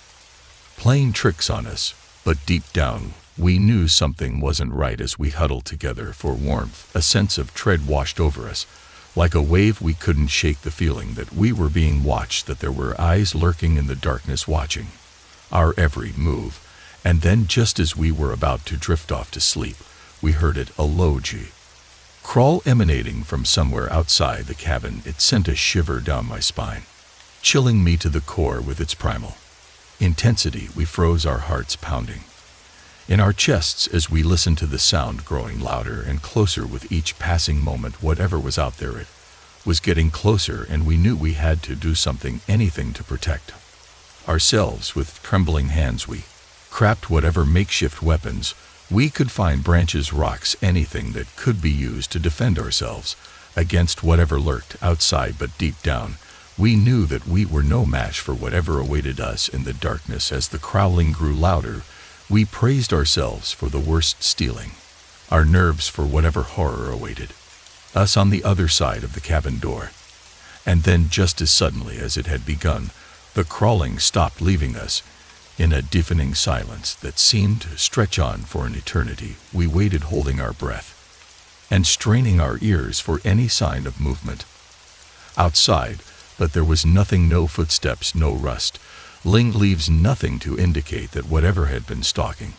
playing tricks on us, but deep down we knew something wasn't right. As we huddled together for warmth, a sense of dread washed over us. Like a wave, we couldn't shake the feeling that we were being watched, that there were eyes lurking in the darkness watching our every move. And then, just as we were about to drift off to sleep, we heard it, a low crawl emanating from somewhere outside the cabin. It sent a shiver down my spine, chilling me to the core with its primal intensity. We froze, our hearts pounding in our chests as we listened to the sound growing louder and closer with each passing moment. Whatever was out there, it was getting closer, and we knew we had to do something, anything to protect ourselves. With trembling hands, we cracked whatever makeshift weapons we could find, branches, rocks, anything that could be used to defend ourselves against whatever lurked outside. But deep down, we knew that we were no match for whatever awaited us in the darkness. As the growling grew louder, we praised ourselves for the worst, steeling our nerves for whatever horror awaited us on the other side of the cabin door. And then, just as suddenly as it had begun, the crawling stopped, leaving us in a deafening silence that seemed to stretch on for an eternity. We waited, holding our breath and straining our ears for any sign of movement. outside, but there was nothing, no footsteps, no rust. Ling leaves nothing to indicate that whatever had been stalking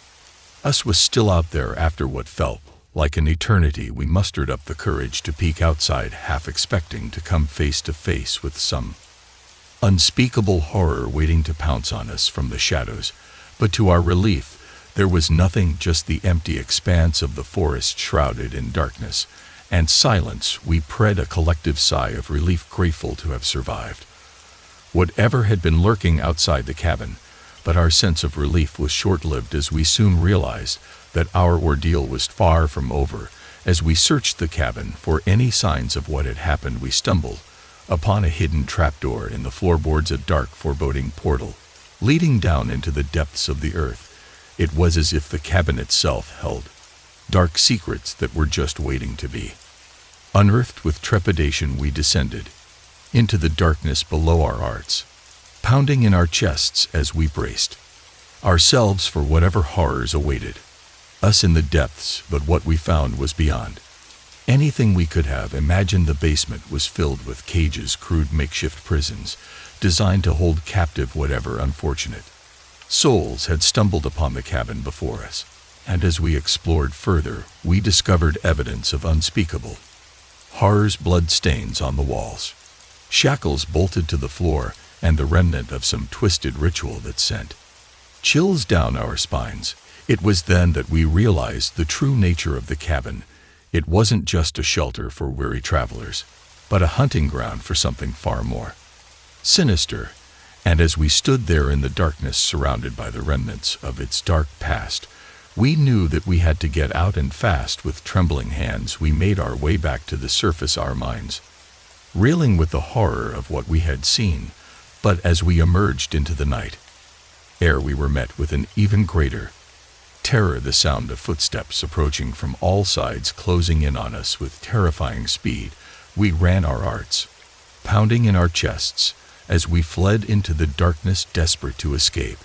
us was still out there. After what felt like an eternity, we mustered up the courage to peek outside, half expecting to come face to face with some unspeakable horror waiting to pounce on us from the shadows. But to our relief, there was nothing, just the empty expanse of the forest shrouded in darkness and silence. We breathed a collective sigh of relief, grateful to have survived whatever had been lurking outside the cabin. But our sense of relief was short-lived, as we soon realized that our ordeal was far from over. As we searched the cabin for any signs of what had happened, we stumbled upon a hidden trapdoor in the floorboards, a dark, foreboding portal leading down into the depths of the earth. It was as if the cabin itself held dark secrets that were just waiting to be unearthed. With trepidation, we descended into the darkness below, our hearts pounding in our chests as we braced ourselves for whatever horrors awaited us in the depths. But what we found was beyond anything we could have imagined. The basement was filled with cages, crude makeshift prisons designed to hold captive whatever unfortunate souls had stumbled upon the cabin before us. And as we explored further, we discovered evidence of unspeakable horrors: blood stains on the walls, shackles bolted to the floor, and the remnant of some twisted ritual that sent chills down our spines. It was then that we realized the true nature of the cabin. It wasn't just a shelter for weary travelers, but a hunting ground for something far more sinister. And as we stood there in the darkness, surrounded by the remnants of its dark past, we knew that we had to get out, and fast. With trembling hands, we made our way back to the surface, our minds reeling with the horror of what we had seen. But as we emerged into the night air, we were met with an even greater terror: the sound of footsteps approaching from all sides, closing in on us with terrifying speed. We ran, our hearts pounding in our chests, as we fled into the darkness, desperate to escape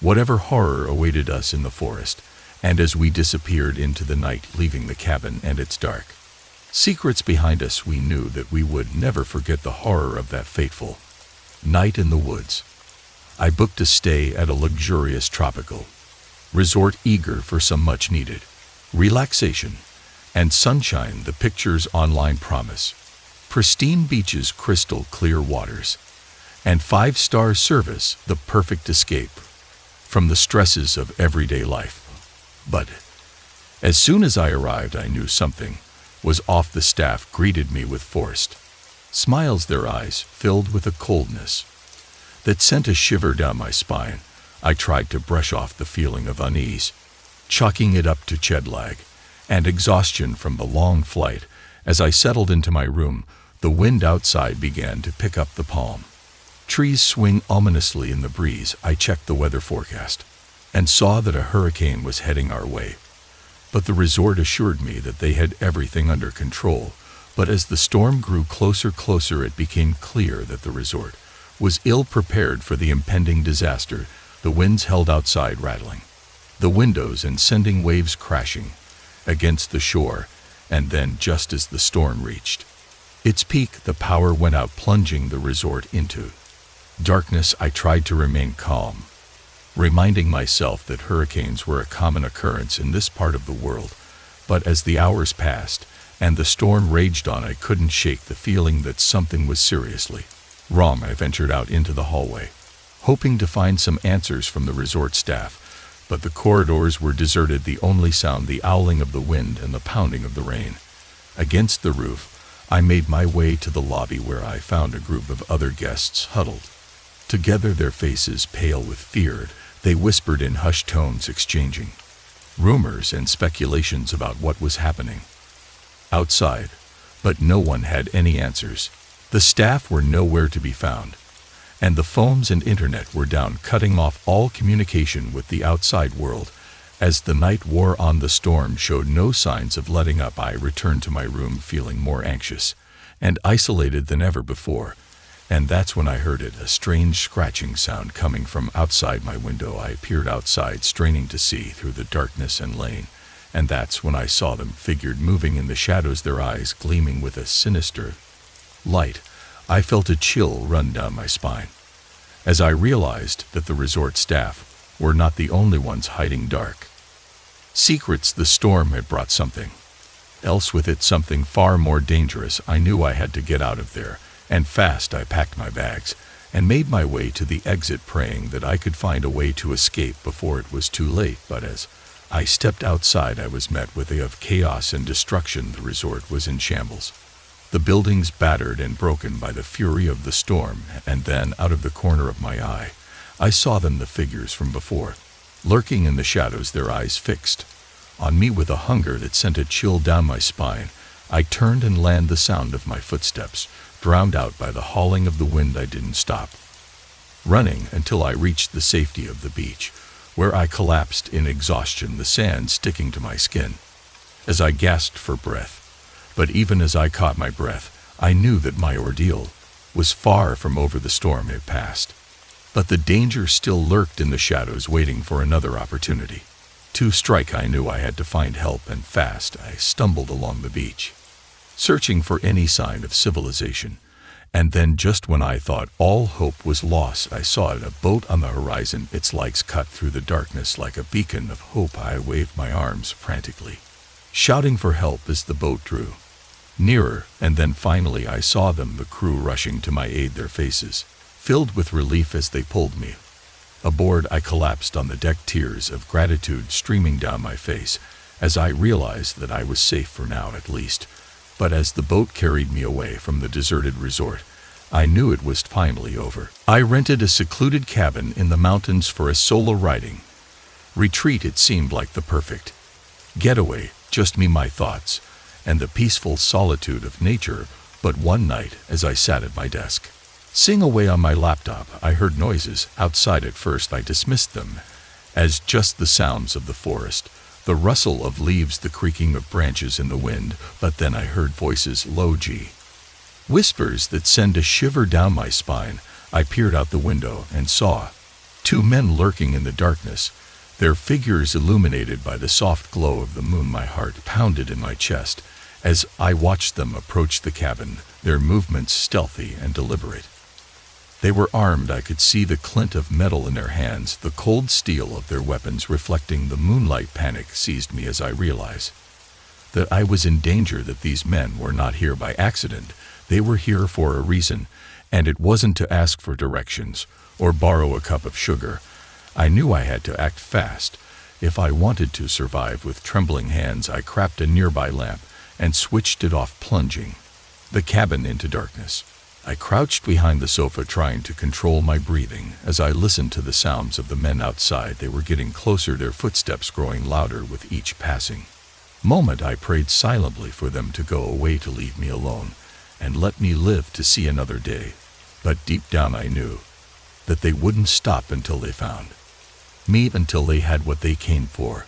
whatever horror awaited us in the forest. And as we disappeared into the night, leaving the cabin and its dark secrets behind us, we knew that we would never forget the horror of that fateful night in the woods. I booked a stay at a luxurious tropical resort, eager for some much-needed relaxation and sunshine. The pictures online promise pristine beaches, crystal clear waters, and 5-star service, the perfect escape from the stresses of everyday life. But as soon as I arrived, I knew something was off. The staff greeted me with forced smiles, their eyes filled with a coldness that sent a shiver down my spine. I tried to brush off the feeling of unease, chalking it up to jet lag and exhaustion from the long flight. As I settled into my room, the wind outside began to pick up. The palm trees swing ominously in the breeze. I checked the weather forecast and saw that a hurricane was heading our way. But the resort assured me that they had everything under control. But as the storm grew closer, it became clear that the resort was ill prepared for the impending disaster. The winds held outside, rattling the windows and sending waves crashing against the shore. And then, just as the storm reached its peak, the power went out, plunging the resort into darkness. I tried to remain calm, reminding myself that hurricanes were a common occurrence in this part of the world. But as the hours passed and the storm raged on, I couldn't shake the feeling that something was seriously wrong. I ventured out into the hallway, hoping to find some answers from the resort staff. But the corridors were deserted, the only sound the howling of the wind and the pounding of the rain against the roof. I made my way to the lobby, where I found a group of other guests huddled together, their faces pale with fear. They whispered in hushed tones, exchanging rumors and speculations about what was happening outside. But no one had any answers. The staff were nowhere to be found, and the phones and internet were down, cutting off all communication with the outside world. As the night wore on, the storm showed no signs of letting up. I returned to my room, feeling more anxious and isolated than ever before. And that's when I heard it, a strange scratching sound coming from outside my window. I peered outside, straining to see through the darkness and lane. And that's when I saw them, figured moving in the shadows, their eyes gleaming with a sinister light. I felt a chill run down my spine, as I realized that the resort staff were not the only ones hiding dark secrets. The storm had brought something else with it, something far more dangerous. I knew I had to get out of there, and fast. I packed my bags and made my way to the exit, praying that I could find a way to escape before it was too late. But as I stepped outside, I was met with a of chaos and destruction. The resort was in shambles, the buildings battered and broken by the fury of the storm, and then, out of the corner of my eye, I saw them, the figures from before, lurking in the shadows, their eyes fixed on me with a hunger that sent a chill down my spine. I turned and landed, the sound of my footsteps drowned out by the howling of the wind. I didn't stop running until I reached the safety of the beach, where I collapsed in exhaustion, the sand sticking to my skin as I gasped for breath. But even as I caught my breath, I knew that my ordeal was far from over. The storm had passed, but the danger still lurked in the shadows, waiting for another opportunity to strike. I knew I had to find help, and fast. I stumbled along the beach, searching for any sign of civilization. And then, just when I thought all hope was lost, I saw a boat on the horizon, its lights cut through the darkness like a beacon of hope. I waved my arms frantically, shouting for help as the boat drew nearer, and then finally I saw them, the crew rushing to my aid, their faces filled with relief as they pulled me aboard. I collapsed on the deck, tears of gratitude streaming down my face as I realized that I was safe for now, at least. But as the boat carried me away from the deserted resort, I knew it was finally over. I rented a secluded cabin in the mountains for a solo riding retreat. It seemed like the perfect getaway, just me, my thoughts, and the peaceful solitude of nature. But one night, as I sat at my desk, singing away on my laptop, I heard noises outside. At first I dismissed them as just the sounds of the forest, the rustle of leaves, the creaking of branches in the wind. But then I heard voices, low G whispers that sent a shiver down my spine. I peered out the window and saw two men lurking in the darkness, their figures illuminated by the soft glow of the moon. My heart pounded in my chest as I watched them approach the cabin, their movements stealthy and deliberate. They were armed. I could see the glint of metal in their hands, the cold steel of their weapons reflecting the moonlight. Panic seized me as I realized that I was in danger, that these men were not here by accident. They were here for a reason, and it wasn't to ask for directions or borrow a cup of sugar. I knew I had to act fast if I wanted to survive. With trembling hands, I grabbed a nearby lamp and switched it off, plunging the cabin into darkness. I crouched behind the sofa, trying to control my breathing as I listened to the sounds of the men outside. They were getting closer, their footsteps growing louder with each passing moment. I prayed silently for them to go away, to leave me alone and let me live to see another day. But deep down I knew that they wouldn't stop until they found me, until they had what they came for.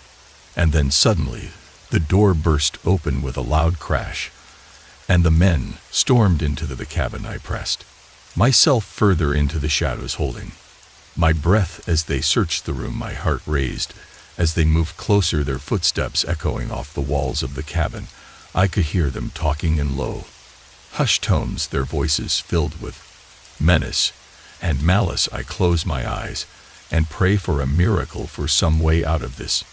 And then suddenly, the door burst open with a loud crash, and the men stormed into the cabin. I pressed myself further into the shadows, holding my breath as they searched the room. My heart raced as they moved closer, their footsteps echoing off the walls of the cabin. I could hear them talking in low, hushed tones, their voices filled with menace and malice. I close my eyes and pray for a miracle, for some way out of this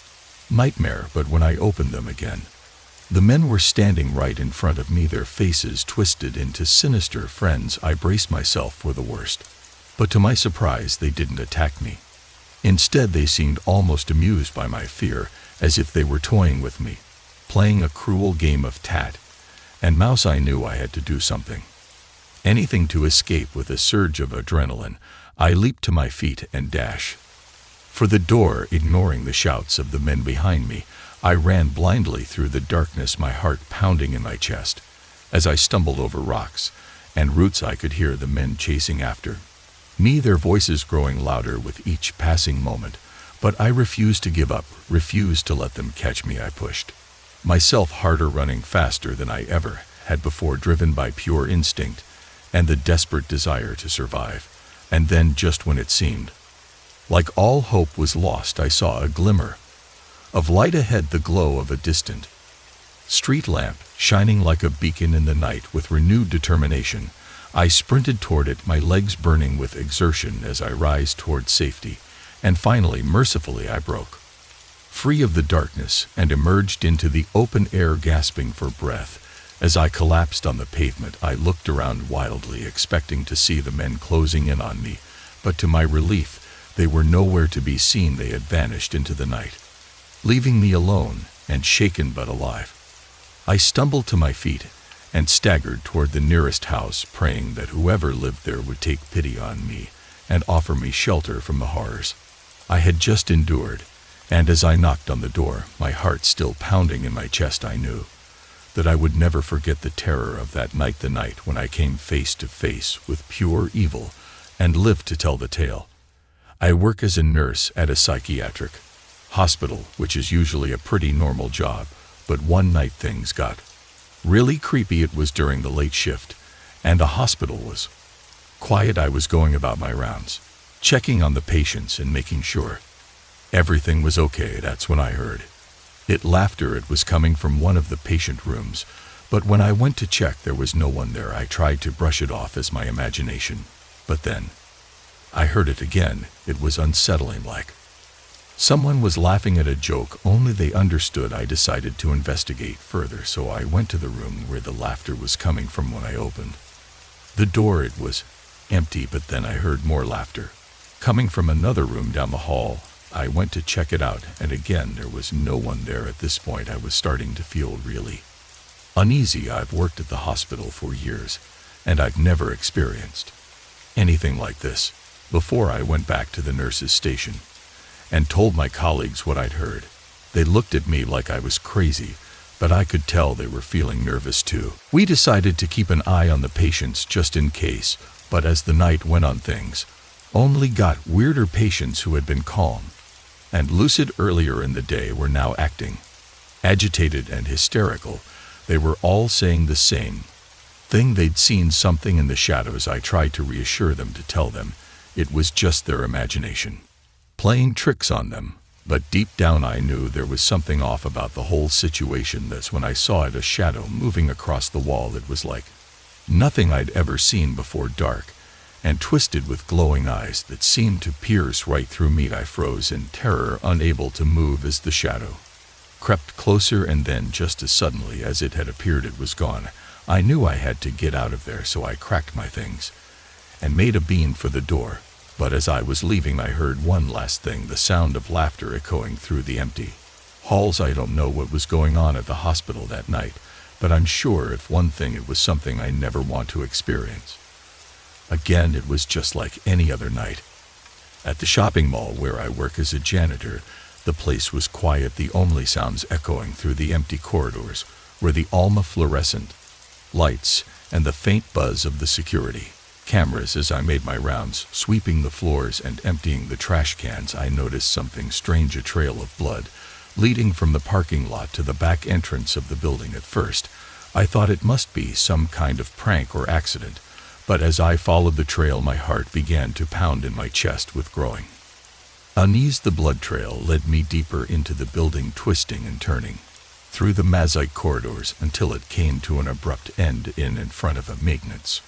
nightmare. But when I opened them again, the men were standing right in front of me, their faces twisted into sinister friends. I braced myself for the worst, but to my surprise, they didn't attack me. Instead, they seemed almost amused by my fear, as if they were toying with me, playing a cruel game of cat and mouse. I knew I had to do something, anything to escape. With a surge of adrenaline, I leaped to my feet and dashed for the door, ignoring the shouts of the men behind me. I ran blindly through the darkness, my heart pounding in my chest. As I stumbled over rocks and roots, I could hear the men chasing after me, their voices growing louder with each passing moment. But I refused to give up, refused to let them catch me. I pushed myself harder, running faster than I ever had before, driven by pure instinct and the desperate desire to survive. And then, just when it seemed like all hope was lost, I saw a glimmer of light ahead, the glow of a distant street lamp shining like a beacon in the night. With renewed determination, I sprinted toward it, my legs burning with exertion as I rised toward safety, and finally, mercifully, I broke free of the darkness and emerged into the open air, gasping for breath. As I collapsed on the pavement, I looked around wildly, expecting to see the men closing in on me, but to my relief, they were nowhere to be seen. They had vanished into the night, leaving me alone and shaken but alive. I stumbled to my feet and staggered toward the nearest house, praying that whoever lived there would take pity on me and offer me shelter from the horrors I had just endured. And as I knocked on the door, my heart still pounding in my chest, I knew that I would never forget the terror of that night, the night when I came face to face with pure evil and lived to tell the tale. I work as a nurse at a psychiatric hospital, which is usually a pretty normal job, but one night things got really creepy. It was during the late shift, and the hospital was quiet. I was going about my rounds, checking on the patients and making sure everything was okay. That's when I heard laughter. It was coming from one of the patient rooms, but when I went to check, there was no one there. I tried to brush it off as my imagination, but then I heard it again. It was unsettling, like someone was laughing at a joke, only they understood. I decided to investigate further, so I went to the room where the laughter was coming from. When I opened the door, it was empty, but then I heard more laughter coming from another room down the hall. I went to check it out, and again there was no one there. At this point, I was starting to feel really uneasy. I've worked at the hospital for years, and I've never experienced anything like this before. I went back to the nurse's station and told my colleagues what I'd heard. They looked at me like I was crazy, but I could tell they were feeling nervous too. We decided to keep an eye on the patients just in case, but as the night went on, things only got weirder. Patients who had been calm and lucid earlier in the day were now acting agitated and hysterical. They were all saying the same thing. They'd seen something in the shadows. I tried to reassure them, to tell them it was just their imagination playing tricks on them, but deep down I knew there was something off about the whole situation. That's when I saw it, a shadow moving across the wall. It was like nothing I'd ever seen before, dark and twisted with glowing eyes that seemed to pierce right through me. I froze in terror, unable to move as the shadow crept closer, and then just as suddenly as it had appeared, it was gone. I knew I had to get out of there, so I cracked my things and made a bean for the door. But as I was leaving, I heard one last thing, the sound of laughter echoing through the empty halls. I don't know what was going on at the hospital that night, but I'm sure if one thing, it was something I never want to experience again. It was just like any other night. At the shopping mall where I work as a janitor, the place was quiet. The only sounds echoing through the empty corridors were the Alma fluorescent lights and the faint buzz of the security cameras. As I made my rounds, sweeping the floors and emptying the trash cans, I noticed something strange, a trail of blood leading from the parking lot to the back entrance of the building. At first, I thought it must be some kind of prank or accident, but as I followed the trail, my heart began to pound in my chest with growing unease. The blood trail led me deeper into the building, twisting and turning through the mosaic corridors until it came to an abrupt end in front of a maintenance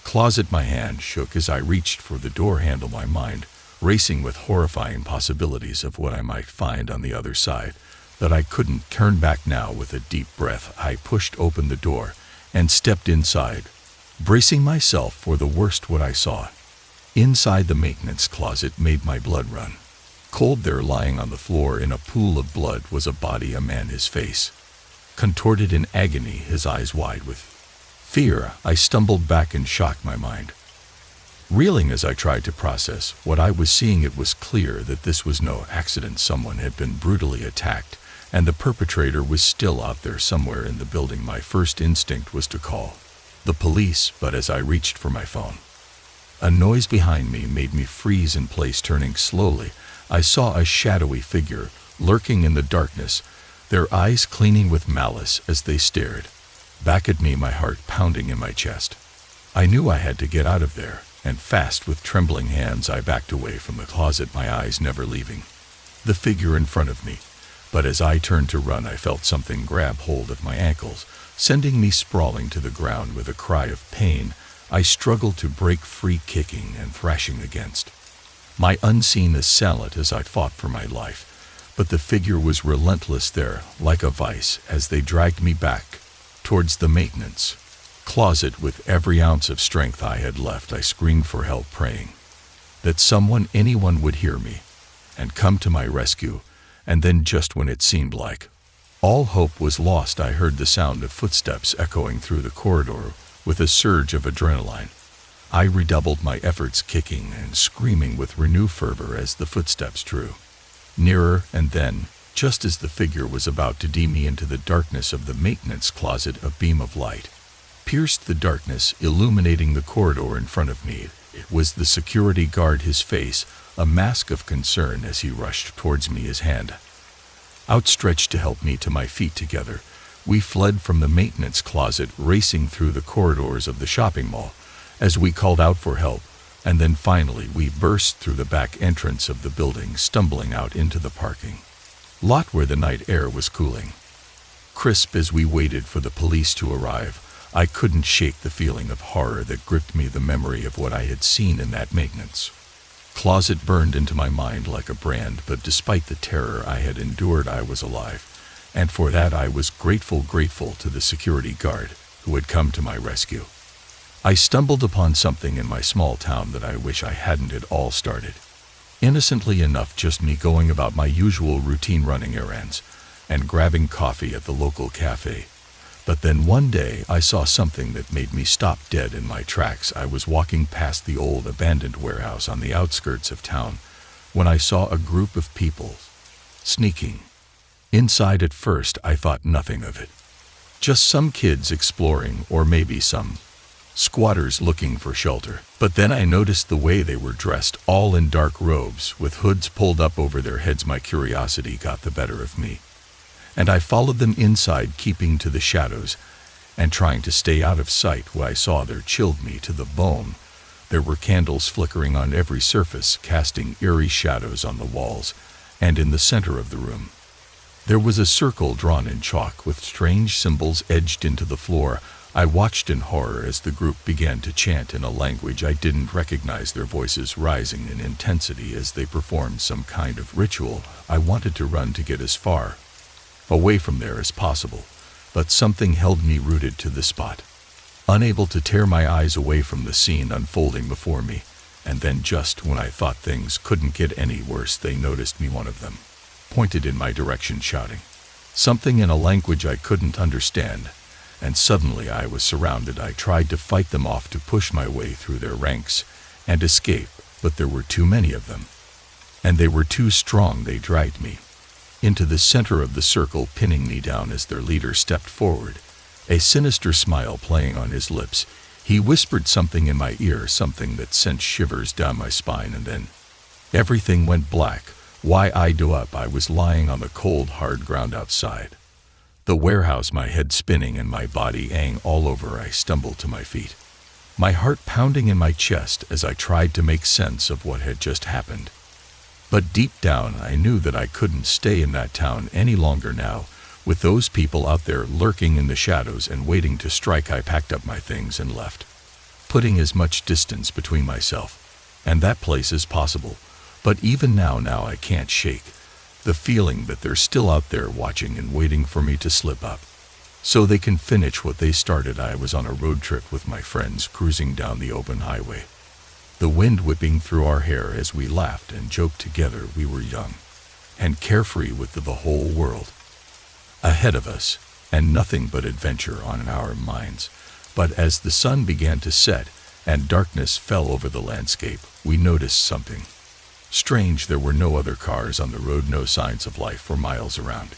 closet. My hand shook as I reached for the door handle, my mind racing with horrifying possibilities of what I might find on the other side. That I couldn't turn back now. With a deep breath, I pushed open the door and stepped inside, bracing myself for the worst. What I saw inside the maintenance closet made my blood run cold. There, lying on the floor in a pool of blood, was a body, a man, his face contorted in agony, his eyes wide with fear. I stumbled back in shock, my mind reeling as I tried to process what I was seeing. It was clear that this was no accident. Someone had been brutally attacked, and the perpetrator was still out there somewhere in the building. My first instinct was to call the police, but as I reached for my phone, a noise behind me made me freeze in place. Turning slowly, I saw a shadowy figure lurking in the darkness, their eyes gleaming with malice as they stared back at me, my heart pounding in my chest. I knew I had to get out of there, and fast. With trembling hands, I backed away from the closet, my eyes never leaving the figure in front of me. But as I turned to run, I felt something grab hold of my ankles, sending me sprawling to the ground. With a cry of pain, I struggled to break free, kicking and thrashing against my unseen assailant as I fought for my life, but the figure was relentless there, like a vice, as they dragged me back towards the maintenance closet. With every ounce of strength I had left, I screamed for help, praying that anyone would hear me and come to my rescue. And then, just when it seemed like all hope was lost, I heard the sound of footsteps echoing through the corridor. With a surge of adrenaline, I redoubled my efforts, kicking and screaming with renewed fervor as the footsteps drew nearer. And then, just as the figure was about to lead me into the darkness of the maintenance closet, a beam of light pierced the darkness, illuminating the corridor in front of me. It was the security guard, his face a mask of concern as he rushed towards me, his hand outstretched to help me to my feet. Together, we fled from the maintenance closet, racing through the corridors of the shopping mall as we called out for help. And then finally we burst through the back entrance of the building, stumbling out into the parking lot where the night air was cooling crisp. As we waited for the police to arrive, I couldn't shake the feeling of horror that gripped me. The memory of what I had seen in that maintenance closet burned into my mind like a brand, but despite the terror I had endured, I was alive, and for that I was grateful to the security guard who had come to my rescue. I stumbled upon something in my small town that I wish I hadn't. It all started innocently enough, just me going about my usual routine, running errands and grabbing coffee at the local cafe. But then one day I saw something that made me stop dead in my tracks. I was walking past the old abandoned warehouse on the outskirts of town when I saw a group of people sneaking inside. At first I thought nothing of it, just some kids exploring, or maybe some squatters looking for shelter. But then I noticed the way they were dressed, all in dark robes with hoods pulled up over their heads. My curiosity got the better of me, and I followed them inside, keeping to the shadows and trying to stay out of sight. What I saw there chilled me to the bone. There were candles flickering on every surface, casting eerie shadows on the walls, and in the center of the room there was a circle drawn in chalk with strange symbols etched into the floor. I watched in horror as the group began to chant in a language I didn't recognize, their voices rising in intensity as they performed some kind of ritual. I wanted to run to get as far away from there as possible, but something held me rooted to the spot, unable to tear my eyes away from the scene unfolding before me. And then, just when I thought things couldn't get any worse, they noticed me. One of them pointed in my direction, shouting something in a language I couldn't understand, and suddenly I was surrounded. I tried to fight them off, to push my way through their ranks and escape, but there were too many of them, and they were too strong. They dragged me into the center of the circle, pinning me down as their leader stepped forward, a sinister smile playing on his lips. He whispered something in my ear, something that sent shivers down my spine, and then everything went black. Why, I'd up. I was lying on the cold, hard ground outside the warehouse, my head spinning and my body aching all over. I stumbled to my feet, my heart pounding in my chest as I tried to make sense of what had just happened. But deep down I knew that I couldn't stay in that town any longer now, with those people out there lurking in the shadows and waiting to strike. I packed up my things and left, putting as much distance between myself and that place as possible. But even now I can't shake the feeling that they're still out there watching and waiting for me to slip up so they can finish what they started. I was on a road trip with my friends, cruising down the open highway, the wind whipping through our hair as we laughed and joked together. We were young and carefree, with the whole world ahead of us and nothing but adventure on our minds. But as the sun began to set and darkness fell over the landscape, we noticed something strange. There were no other cars on the road, no signs of life for miles around.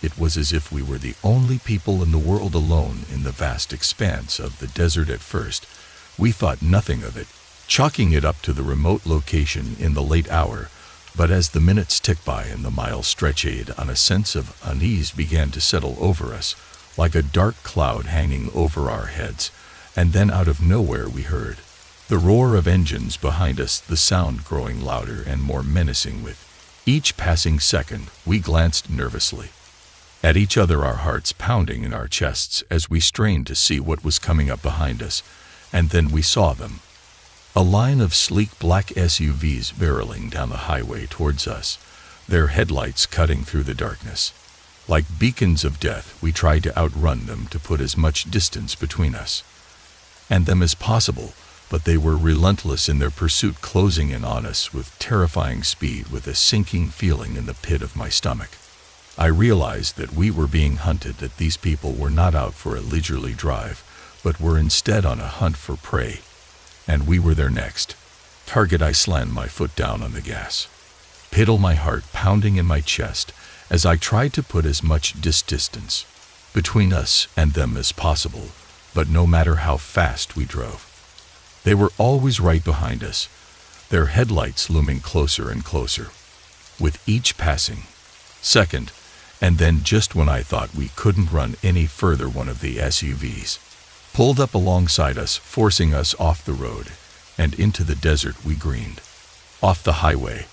It was as if we were the only people in the world, alone in the vast expanse of the desert. At first, we thought nothing of it, chalking it up to the remote location in the late hour. But as the minutes ticked by and the miles stretched on, a sense of unease began to settle over us, like a dark cloud hanging over our heads. And then out of nowhere we heard the roar of engines behind us, the sound growing louder and more menacing with each passing second. We glanced nervously at each other, our hearts pounding in our chests as we strained to see what was coming up behind us. And then we saw them. A line of sleek black SUVs barreling down the highway towards us, their headlights cutting through the darkness. Like beacons of death, we tried to outrun them to put as much distance between us and them as possible, but they were relentless in their pursuit, closing in on us with terrifying speed, with a sinking feeling in the pit of my stomach. I realized that we were being hunted, that these people were not out for a leisurely drive, but were instead on a hunt for prey. And we were their next target. I slammed my foot down on the gas, pedal, my heart pounding in my chest as I tried to put as much distance between us and them as possible. But no matter how fast we drove, they were always right behind us, their headlights looming closer and closer with each passing second. And then, just when I thought we couldn't run any further, one of the SUVs pulled up alongside us, forcing us off the road and into the desert. We greened off the highway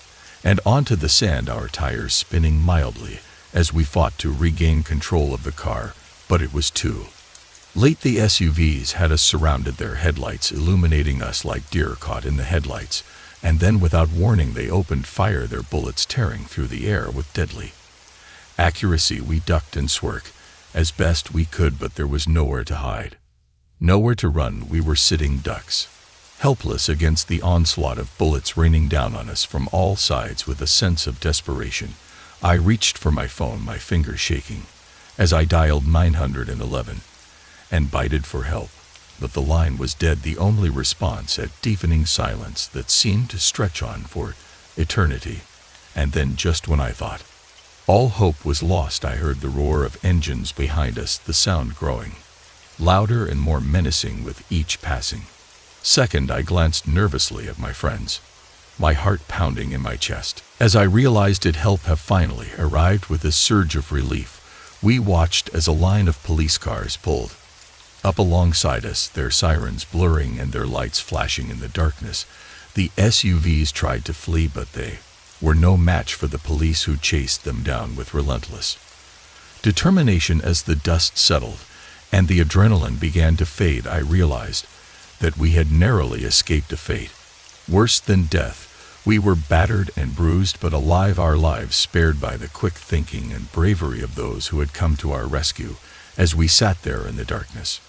and onto the sand, our tires spinning mildly as we fought to regain control of the car. But it was too late. The SUVs had us surrounded, their headlights illuminating us like deer caught in the headlights. And then, without warning, they opened fire, their bullets tearing through the air with deadly accuracy. We ducked and swerved as best we could, but there was nowhere to hide, nowhere to run. We were sitting ducks, helpless against the onslaught of bullets raining down on us from all sides. With a sense of desperation, I reached for my phone, my fingers shaking as I dialed 911 and bided for help. But the line was dead, the only response a deafening silence that seemed to stretch on for eternity. And then, just when I thought all hope was lost, I heard the roar of engines behind us, the sound growing louder and more menacing with each passing second. I glanced nervously at my friends, my heart pounding in my chest as I realized it help have finally arrived. With a surge of relief, we watched as a line of police cars pulled up alongside us, their sirens blurring and their lights flashing in the darkness. The SUVs tried to flee, but they were no match for the police, who chased them down with relentless determination. As the dust settled and the adrenaline began to fade, I realized that we had narrowly escaped a fate worse than death. We were battered and bruised, but alive, our lives spared by the quick thinking and bravery of those who had come to our rescue. As we sat there in the darkness,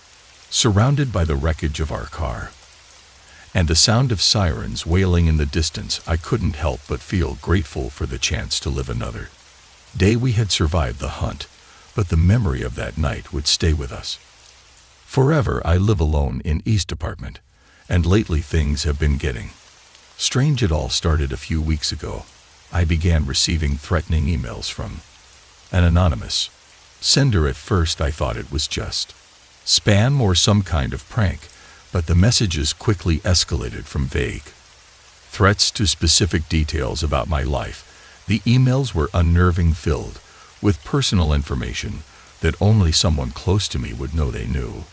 surrounded by the wreckage of our car and the sound of sirens wailing in the distance, I couldn't help but feel grateful for the chance to live another day. We had survived the hunt, but the memory of that night would stay with us forever. I live alone in East Apartment, and lately things have been getting strange. It all started a few weeks ago. I began receiving threatening emails from an anonymous sender. At first I thought it was just spam or some kind of prank, but the messages quickly escalated from vague threats to specific details about my life. The emails were unnerving, filled with personal information that only someone close to me would know. They knew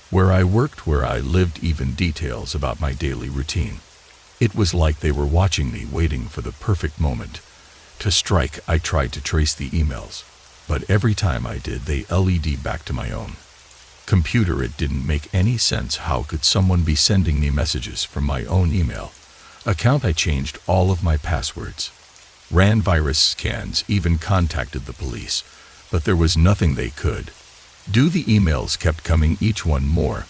where I worked, where I lived, even details about my daily routine. It was like they were watching me, waiting for the perfect moment to strike. I tried to trace the emails, but every time I did, they led back to my own computer. It didn't make any sense. How could someone be sending me messages from my own email account? I changed all of my passwords, ran virus scans, even contacted the police, but there was nothing they could do. The emails kept coming, each one more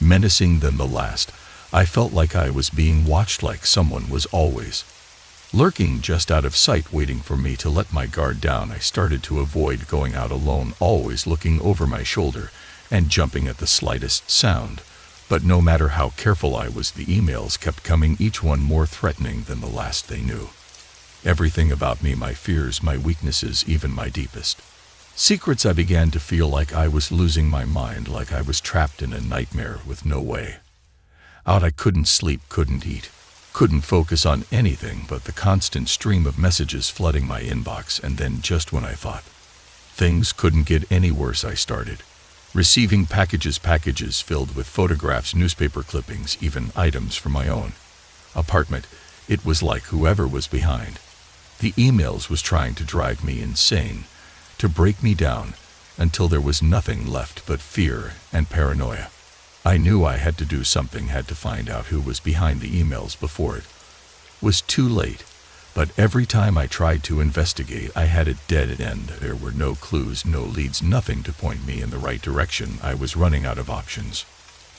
menacing than the last. I felt like I was being watched, like someone was always lurking just out of sight, waiting for me to let my guard down. I started to avoid going out alone, always looking over my shoulder and jumping at the slightest sound. But no matter how careful I was, the emails kept coming, each one more threatening than the last. They knew everything about me, my fears, my weaknesses, even my deepest secrets. I began to feel like I was losing my mind, like I was trapped in a nightmare with no way out. I couldn't sleep, couldn't eat, couldn't focus on anything but the constant stream of messages flooding my inbox. And then, just when I thought things couldn't get any worse, I started receiving packages filled with photographs, newspaper clippings, even items from my own apartment. It was like whoever was behind the emails was trying to drive me insane, to break me down until there was nothing left but fear and paranoia. I knew I had to do something, had to find out who was behind the emails before it was too late. But every time I tried to investigate, I had a dead end. There were no clues, no leads, nothing to point me in the right direction. I was running out of options.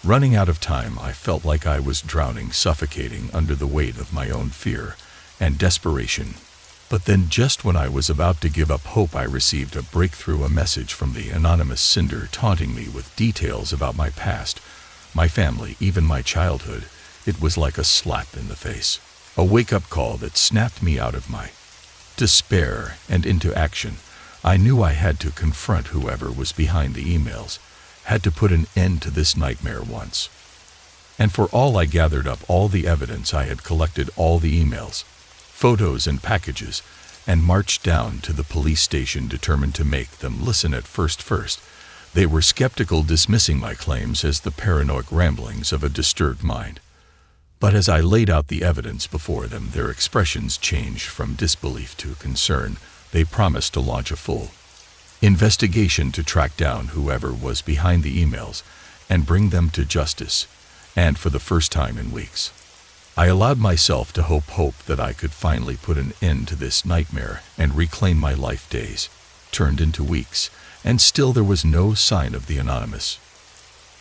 Running out of time. I felt like I was drowning, suffocating under the weight of my own fear and desperation. But then, just when I was about to give up hope, I received a breakthrough, a message from the anonymous sender taunting me with details about my past, my family, even my childhood. It was like a slap in the face. A wake-up call that snapped me out of my despair and into action. I knew I had to confront whoever was behind the emails, had to put an end to this nightmare once and for all. I gathered up all the evidence. I had collected all the emails, photos and packages, and marched down to the police station, determined to make them listen. At first, they were skeptical, dismissing my claims as the paranoid ramblings of a disturbed mind. But as I laid out the evidence before them, their expressions changed from disbelief to concern. They promised to launch a full investigation to track down whoever was behind the emails and bring them to justice. And for the first time in weeks, I allowed myself to hope that I could finally put an end to this nightmare and reclaim my life. Days turned into weeks, and still there was no sign of the anonymous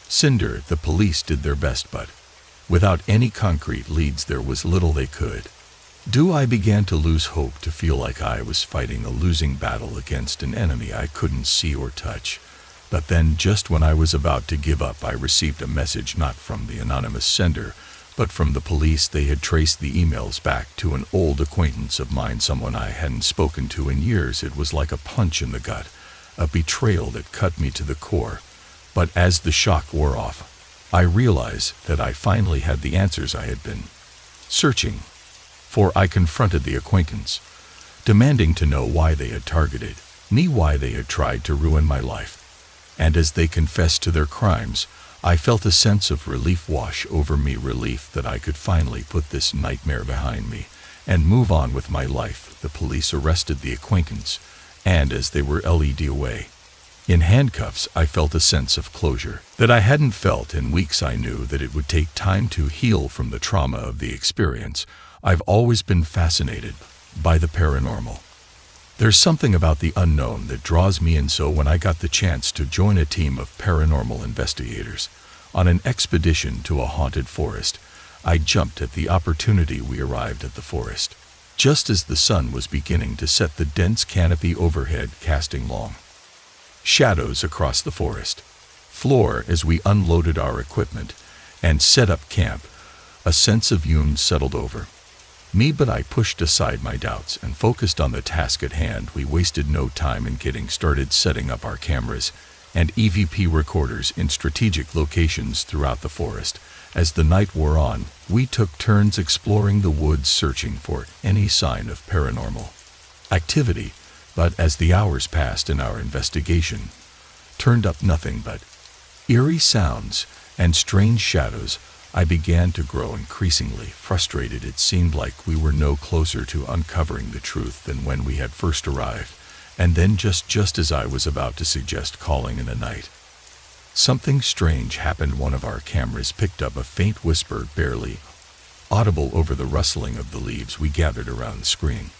sender. The police did their best, but without any concrete leads, there was little they could do. I began to lose hope, to feel like I was fighting a losing battle against an enemy I couldn't see or touch. But then, just when I was about to give up, I received a message, not from the anonymous sender, but from the police. They had traced the emails back to an old acquaintance of mine, someone I hadn't spoken to in years. It was like a punch in the gut, a betrayal that cut me to the core. But as the shock wore off, I realized that I finally had the answers I had been searching for. I confronted the acquaintance, demanding to know why they had targeted me, why they had tried to ruin my life. And as they confessed to their crimes, I felt a sense of relief wash over me, relief that I could finally put this nightmare behind me and move on with my life. The police arrested the acquaintance, and as they were led away in handcuffs, I felt a sense of closure that I hadn't felt in weeks. I knew that it would take time to heal from the trauma of the experience. I've always been fascinated by the paranormal. There's something about the unknown that draws me in, so when I got the chance to join a team of paranormal investigators on an expedition to a haunted forest, I jumped at the opportunity. We arrived at the forest just as the sun was beginning to set, the dense canopy overhead casting long shadows across the forest floor. As we unloaded our equipment and set up camp, a sense of unease settled over me, but I pushed aside my doubts and focused on the task at hand. We wasted no time in getting started, setting up our cameras and EVP recorders in strategic locations throughout the forest. As the night wore on, we took turns exploring the woods, searching for any sign of paranormal activity. But as the hours passed and our investigation turned up nothing but eerie sounds and strange shadows, I began to grow increasingly frustrated. It seemed like we were no closer to uncovering the truth than when we had first arrived. And then, just as I was about to suggest calling in a night, something strange happened. One of our cameras picked up a faint whisper, barely audible over the rustling of the leaves. We gathered around the screen,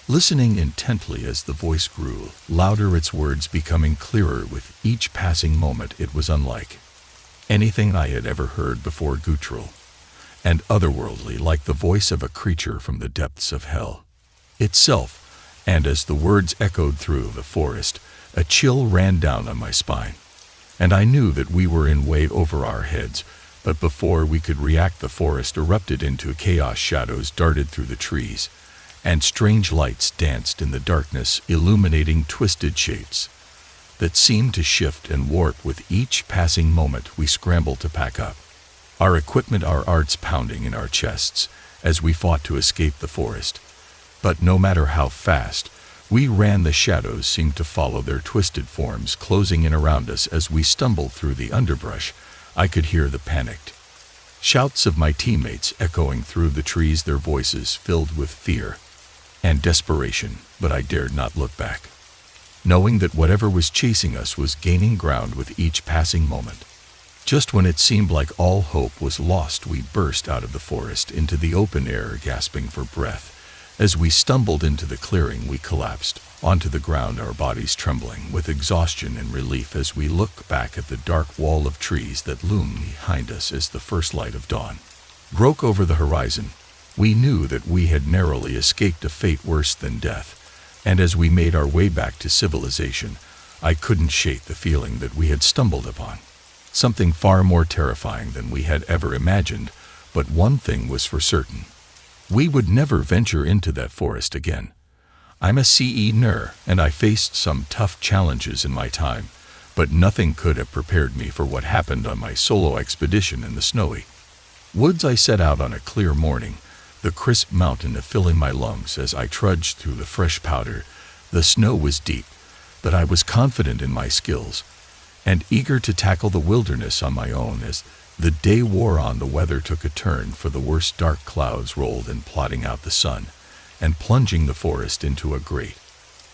listening intently as the voice grew louder, its words becoming clearer with each passing moment. It was unlike anything I had ever heard before, guttural and otherworldly, like the voice of a creature from the depths of hell itself. And as the words echoed through the forest, a chill ran down on my spine, and I knew that we were in way over our heads. But before we could react, the forest erupted into chaos. Shadows darted through the trees, and strange lights danced in the darkness, illuminating twisted shapes that seemed to shift and warp with each passing moment. We scrambled to pack up our equipment, our hearts pounding in our chests as we fought to escape the forest. But no matter how fast we ran, the shadows seemed to follow, their twisted forms closing in around us. As we stumbled through the underbrush, I could hear the panicked shouts of my teammates echoing through the trees, their voices filled with fear and desperation. But I dared not look back, knowing that whatever was chasing us was gaining ground with each passing moment. Just when it seemed like all hope was lost, we burst out of the forest into the open air, gasping for breath. As we stumbled into the clearing, we collapsed onto the ground, our bodies trembling with exhaustion and relief as we looked back at the dark wall of trees that loomed behind us as the first light of dawn broke over the horizon. We knew that we had narrowly escaped a fate worse than death, and as we made our way back to civilization, I couldn't shake the feeling that we had stumbled upon something far more terrifying than we had ever imagined. But one thing was for certain: we would never venture into that forest again. I'm a CE and I faced some tough challenges in my time, but nothing could have prepared me for what happened on my solo expedition in the snowy woods. I set out on a clear morning, the crisp mountain filling my lungs as I trudged through the fresh powder. The snow was deep, but I was confident in my skills and eager to tackle the wilderness on my own. As the day wore on, the weather took a turn for the worse. Dark clouds rolled in, blotting out the sun and plunging the forest into a great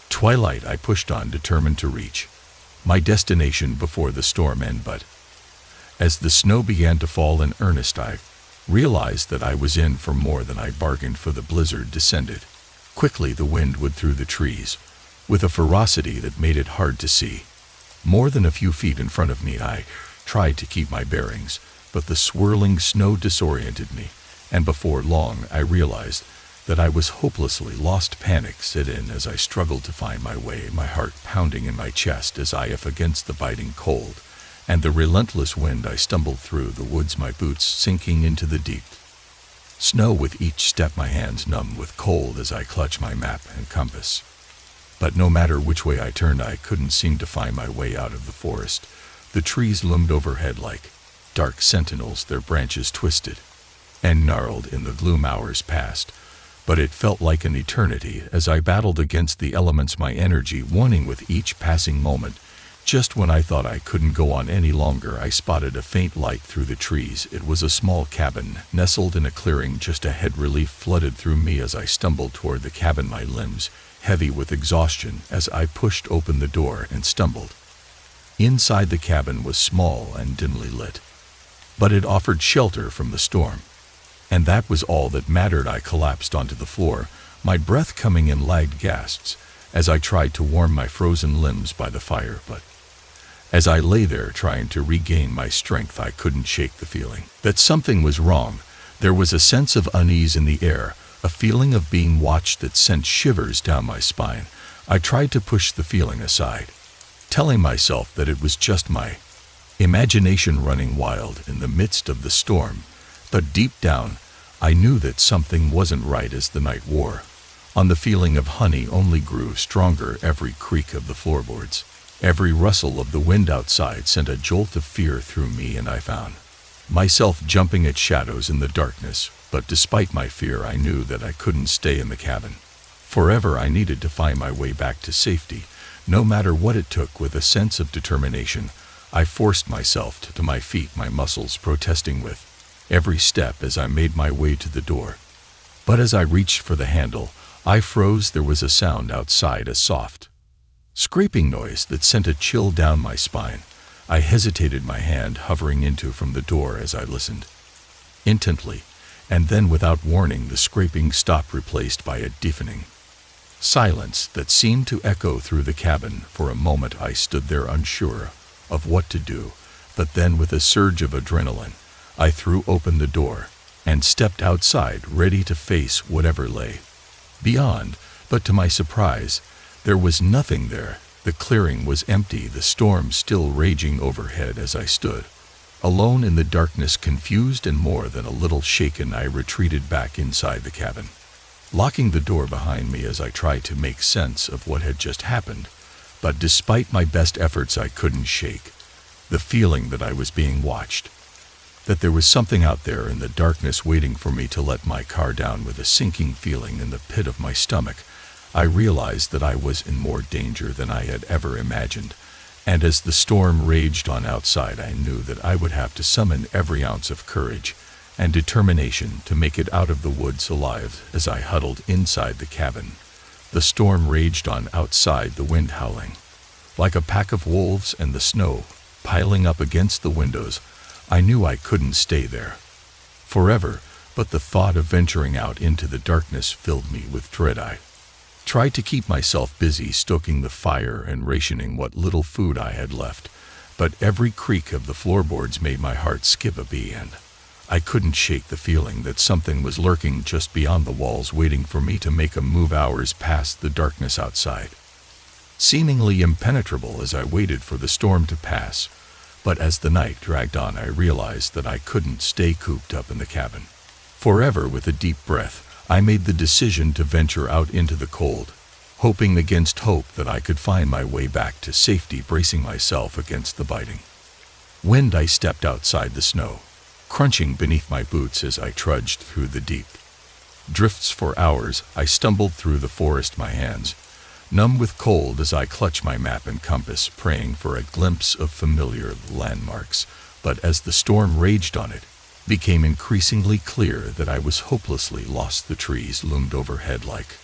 twilight. I pushed on, determined to reach my destination before the storm ended. But as the snow began to fall in earnest, I realized that I was in for more than I bargained for. The blizzard descended quickly, the wind would through the trees with a ferocity that made it hard to see. More than a few feet in front of me, I tried to keep my bearings, but the swirling snow disoriented me, and before long I realized that I was hopelessly lost. Panic set in as I struggled to find my way, my heart pounding in my chest as I up against the biting cold and the relentless wind. I stumbled through the woods, my boots sinking into the deep snow with each step, my hands numb with cold as I clutched my map and compass. But no matter which way I turned, I couldn't seem to find my way out of the forest. The trees loomed overhead like dark sentinels, their branches twisted and gnarled in the gloom. Hours passed, but it felt like an eternity as I battled against the elements, my energy waning with each passing moment. Just when I thought I couldn't go on any longer, I spotted a faint light through the trees. It was a small cabin nestled in a clearing just ahead. Relief flooded through me as I stumbled toward the cabin, my limbs heavy with exhaustion as I pushed open the door and stumbled. Inside, the cabin was small and dimly lit, but it offered shelter from the storm, and that was all that mattered. I collapsed onto the floor, my breath coming in lagged gasps as I tried to warm my frozen limbs by the fire. But as I lay there trying to regain my strength, I couldn't shake the feeling that something was wrong. There was a sense of unease in the air, a feeling of being watched that sent shivers down my spine. I tried to push the feeling aside, telling myself that it was just my imagination running wild in the midst of the storm. But deep down, I knew that something wasn't right. As the night wore on, the feeling of honey only grew stronger. Every creak of the floorboards, every rustle of the wind outside sent a jolt of fear through me, and I found myself jumping at shadows in the darkness. But despite my fear, I knew that I couldn't stay in the cabin forever. I needed to find my way back to safety, no matter what it took. With a sense of determination, I forced myself to my feet, my muscles protesting with every step as I made my way to the door. But as I reached for the handle, I froze. There was a sound outside, a soft, scraping noise that sent a chill down my spine. I hesitated, my hand hovering into from the door as I listened intently, and then without warning the scraping stopped, replaced by a deafening silence that seemed to echo through the cabin. For a moment I stood there unsure of what to do, but then with a surge of adrenaline, I threw open the door and stepped outside, ready to face whatever lay beyond. But to my surprise, there was nothing there. The clearing was empty, the storm still raging overhead. As I stood alone in the darkness, confused and more than a little shaken, I retreated back inside the cabin, locking the door behind me as I tried to make sense of what had just happened. But despite my best efforts, I couldn't shake the feeling that I was being watched, that there was something out there in the darkness waiting for me to let my guard down. With a sinking feeling in the pit of my stomach, I realized that I was in more danger than I had ever imagined, and as the storm raged on outside, I knew that I would have to summon every ounce of courage and determination to make it out of the woods alive. As I huddled inside the cabin, the storm raged on outside, the wind howling like a pack of wolves and the snow piling up against the windows. I knew I couldn't stay there forever, but the thought of venturing out into the darkness filled me with dread. I tried to keep myself busy stoking the fire and rationing what little food I had left, but every creak of the floorboards made my heart skip a beat, and I couldn't shake the feeling that something was lurking just beyond the walls waiting for me to make a move. Hours passed, the darkness outside seemingly impenetrable as I waited for the storm to pass, but as the night dragged on I realized that I couldn't stay cooped up in the cabin forever. With a deep breath, I made the decision to venture out into the cold, hoping against hope that I could find my way back to safety. Bracing myself against the biting wind, I stepped outside. The snow crunching beneath my boots as I trudged through the deep drifts. For hours I stumbled through the forest, my hands numb with cold as I clutched my map and compass, praying for a glimpse of familiar landmarks. But as the storm raged on, it became increasingly clear that I was hopelessly lost. The trees loomed overhead like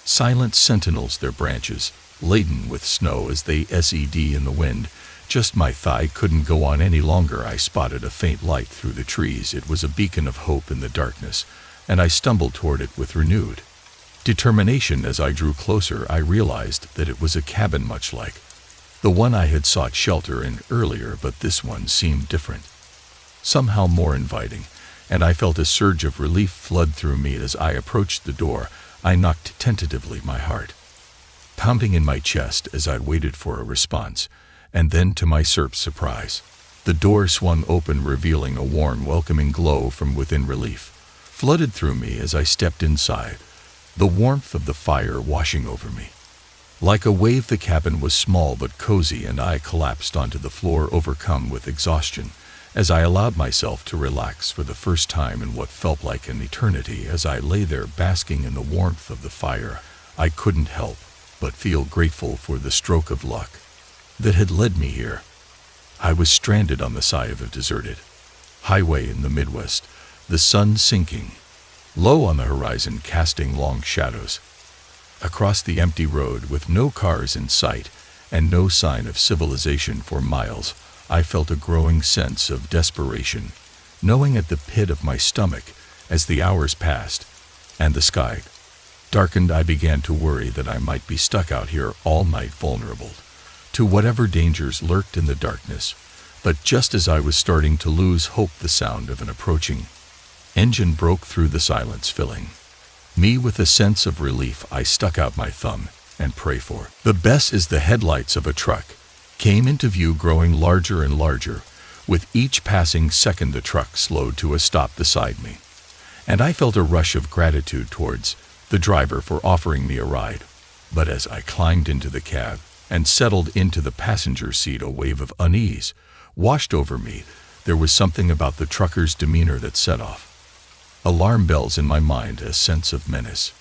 silent sentinels, their branches laden with snow as they sed in the wind. Just my thigh couldn't go on any longer. I spotted a faint light through the trees. It was a beacon of hope in the darkness, and I stumbled toward it with renewed determination. As I drew closer, I realized that it was a cabin much like the one I had sought shelter in earlier, but this one seemed different, somehow more inviting, and I felt a surge of relief flood through me. As I approached the door, I knocked tentatively, my heart pounding in my chest as I waited for a response, and then to my surprise, the door swung open, revealing a warm, welcoming glow from within. Relief flooded through me as I stepped inside, the warmth of the fire washing over me like a wave. The cabin was small but cozy, and I collapsed onto the floor, overcome with exhaustion, as I allowed myself to relax for the first time in what felt like an eternity. As I lay there basking in the warmth of the fire, I couldn't help but feel grateful for the stroke of luck that had led me here. I was stranded on the side of a deserted highway in the Midwest, the sun sinking low on the horizon, casting long shadows across the empty road. With no cars in sight and no sign of civilization for miles, I felt a growing sense of desperation, knowing at the pit of my stomach. As the hours passed and the sky darkened, I began to worry that I might be stuck out here all night, vulnerable to whatever dangers lurked in the darkness. But just as I was starting to lose hope, the sound of an approaching engine broke through the silence, filling me with a sense of relief. I stuck out my thumb and prayed for the best as the headlights of a truck came into view, growing larger and larger. With each passing second, the truck slowed to a stop beside me, and I felt a rush of gratitude towards the driver for offering me a ride. But as I climbed into the cab and settled into the passenger seat, a wave of unease washed over me. There was something about the trucker's demeanor that set off alarm bells in my mind, a sense of menace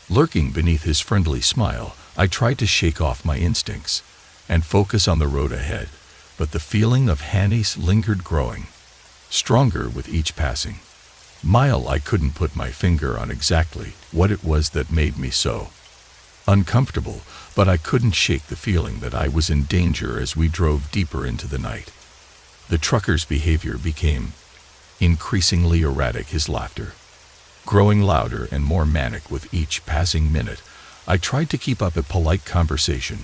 lurking beneath his friendly smile. I tried to shake off my instincts and focus on the road ahead, but the feeling of unease lingered, growing stronger with each passing mile. I couldn't put my finger on exactly what it was that made me so uncomfortable, but I couldn't shake the feeling that I was in danger. As we drove deeper into the night, the trucker's behavior became increasingly erratic, his laughter growing louder and more manic with each passing minute. I tried to keep up a polite conversation,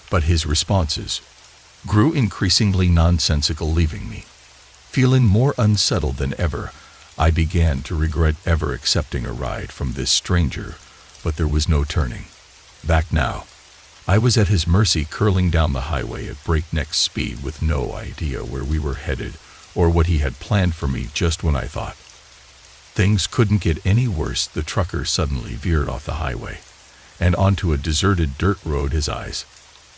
but his responses grew increasingly nonsensical, leaving me feeling more unsettled than ever. I began to regret ever accepting a ride from this stranger, but there was no turning back now. I was at his mercy, curling down the highway at breakneck speed with no idea where we were headed or what he had planned for me. Just when I thought things couldn't get any worse, the trucker suddenly veered off the highway and onto a deserted dirt road, his eyes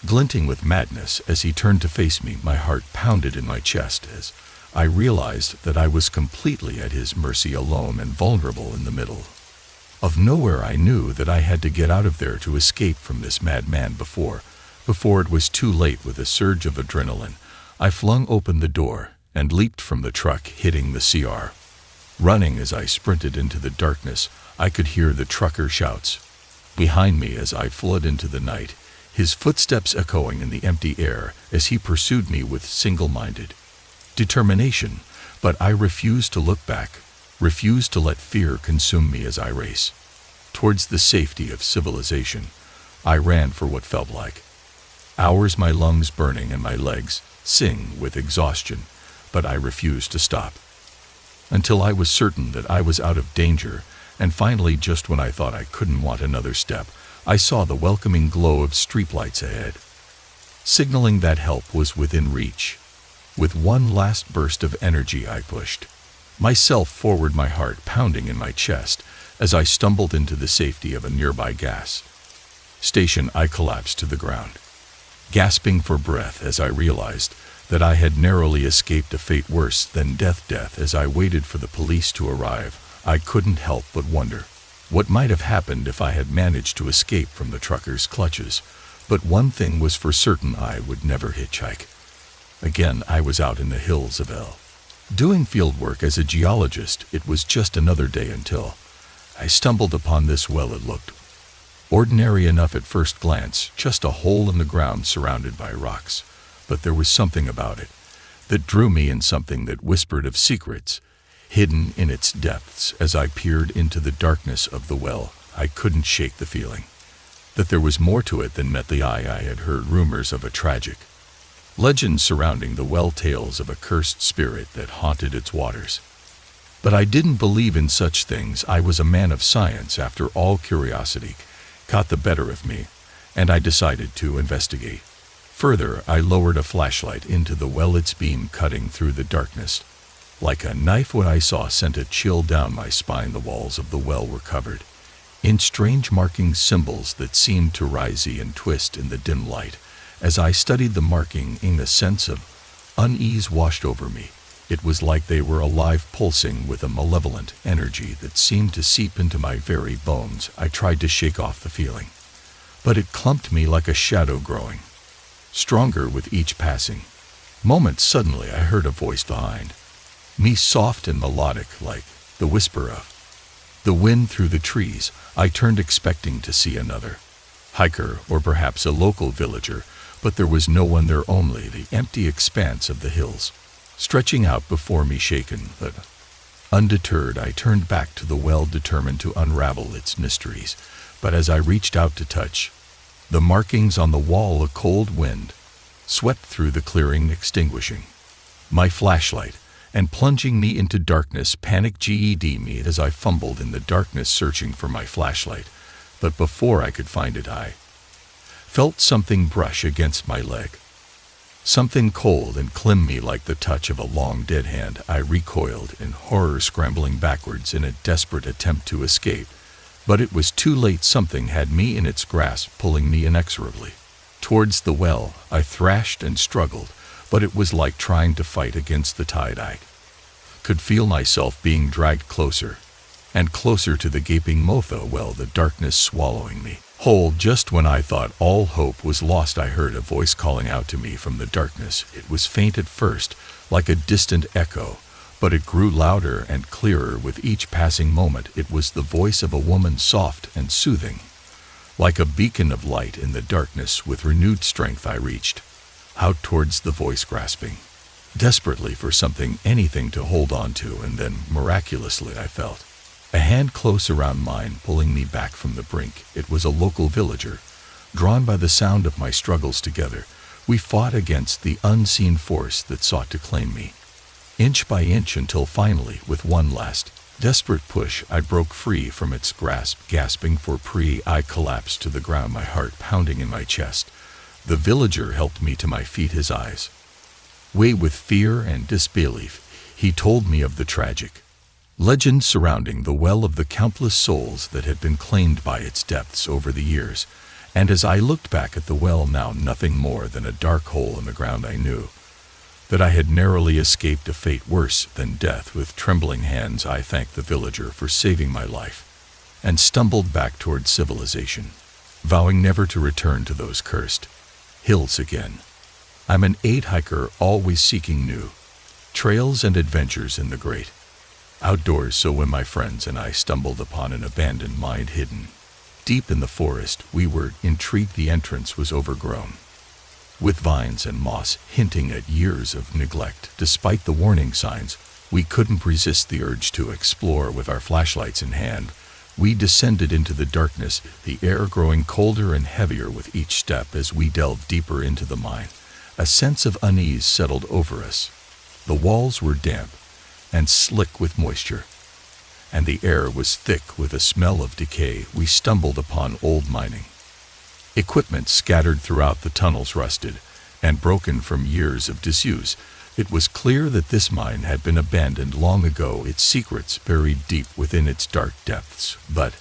glinting with madness as he turned to face me. My heart pounded in my chest as I realized that I was completely at his mercy, alone and vulnerable in the middle of nowhere. I knew that I had to get out of there to escape from this madman before it was too late. With a surge of adrenaline, I flung open the door and leaped from the truck, hitting the CR. Running as I sprinted into the darkness, I could hear the trucker shouts behind me as I fled into the night, his footsteps echoing in the empty air as he pursued me with single-minded determination. But I refused to look back, refused to let fear consume me as I race towards the safety of civilization. I ran for what felt like hours, my lungs burning and my legs sing with exhaustion, but I refused to stop until I was certain that I was out of danger. And finally, just when I thought I couldn't want another step, I saw the welcoming glow of streetlights ahead, signaling that help was within reach. With one last burst of energy, I pushed myself forward, my heart pounding in my chest. As I stumbled into the safety of a nearby gas station, I collapsed to the ground, gasping for breath as I realized that I had narrowly escaped a fate worse than death. As I waited for the police to arrive, I couldn't help but wonder what might have happened if I had managed to escape from the trucker's clutches. But one thing was for certain: I would never hitchhike again. I was out in the hills of doing field work as a geologist. It was just another day until I stumbled upon this well. It looked ordinary enough at first glance, just a hole in the ground surrounded by rocks. But there was something about it that drew me in, something that whispered of secrets hidden in its depths. As I peered into the darkness of the well, I couldn't shake the feeling that there was more to it than met the eye. I had heard rumors of a tragic legend surrounding the well, tales of a cursed spirit that haunted its waters. But I didn't believe in such things. I was a man of science. After all, curiosity caught the better of me, and I decided to investigate further. I lowered a flashlight into the well, its beam cutting through the darkness like a knife. What I saw sent a chill down my spine. The walls of the well were covered in strange markings, symbols that seemed to rise and twist in the dim light. As I studied the marking, a sense of unease washed over me. It was like they were alive, pulsing with a malevolent energy that seemed to seep into my very bones. I tried to shake off the feeling, but it clumped me like a shadow, growing stronger with each passing moment. Suddenly I heard a voice behind me, soft and melodic, like the whisper of the wind through the trees. I turned, expecting to see another hiker or perhaps a local villager, but there was no one there, only the empty expanse of the hills stretching out before me. Shaken but undeterred, I turned back to the well, determined to unravel its mysteries. But as I reached out to touch the markings on the wall, a cold wind swept through the clearing, extinguishing my flashlight and plunging me into darkness. Panic GED me as I fumbled in the darkness, searching for my flashlight. But before I could find it, I felt something brush against my leg, something cold and clammy like the touch of a long dead hand. I recoiled in horror, scrambling backwards in a desperate attempt to escape. But it was too late. Something had me in its grasp, pulling me inexorably towards the well. I thrashed and struggled, but it was like trying to fight against the tide. I could feel myself being dragged closer and closer to the gaping mouth of the well, the darkness swallowing me whole. Just when I thought all hope was lost, I heard a voice calling out to me from the darkness. It was faint at first, like a distant echo, but it grew louder and clearer with each passing moment. It was the voice of a woman, soft and soothing, like a beacon of light in the darkness. With renewed strength, I reached out towards the voice, grasping desperately for something, anything to hold on to. And then, miraculously, I felt a hand close around mine, pulling me back from the brink. It was a local villager. Drawn by the sound of my struggles, together we fought against the unseen force that sought to claim me, inch by inch, until finally, with one last desperate push, I broke free from its grasp. Gasping for I collapsed to the ground, my heart pounding in my chest. The villager helped me to my feet, his eyes wet with fear and disbelief. He told me of the tragic legend surrounding the well, of the countless souls that had been claimed by its depths over the years. And as I looked back at the well, now nothing more than a dark hole in the ground, I knew that I had narrowly escaped a fate worse than death. With trembling hands, I thanked the villager for saving my life and stumbled back toward civilization, vowing never to return to those cursed hills again. I'm an aid hiker, always seeking new trails and adventures in the great outdoors. So when my friends and I stumbled upon an abandoned mine hidden deep in the forest, we were intrigued. The entrance was overgrown with vines and moss, hinting at years of neglect. Despite the warning signs, We couldn't resist the urge to explore with our flashlights in hand. We descended into the darkness, the air growing colder and heavier with each step as we delved deeper into the mine. A sense of unease settled over us. The walls were damp and slick with moisture, and the air was thick with a smell of decay. We stumbled upon old mining equipment scattered throughout the tunnels, rusted and broken from years of disuse. It was clear that this mine had been abandoned long ago, its secrets buried deep within its dark depths. But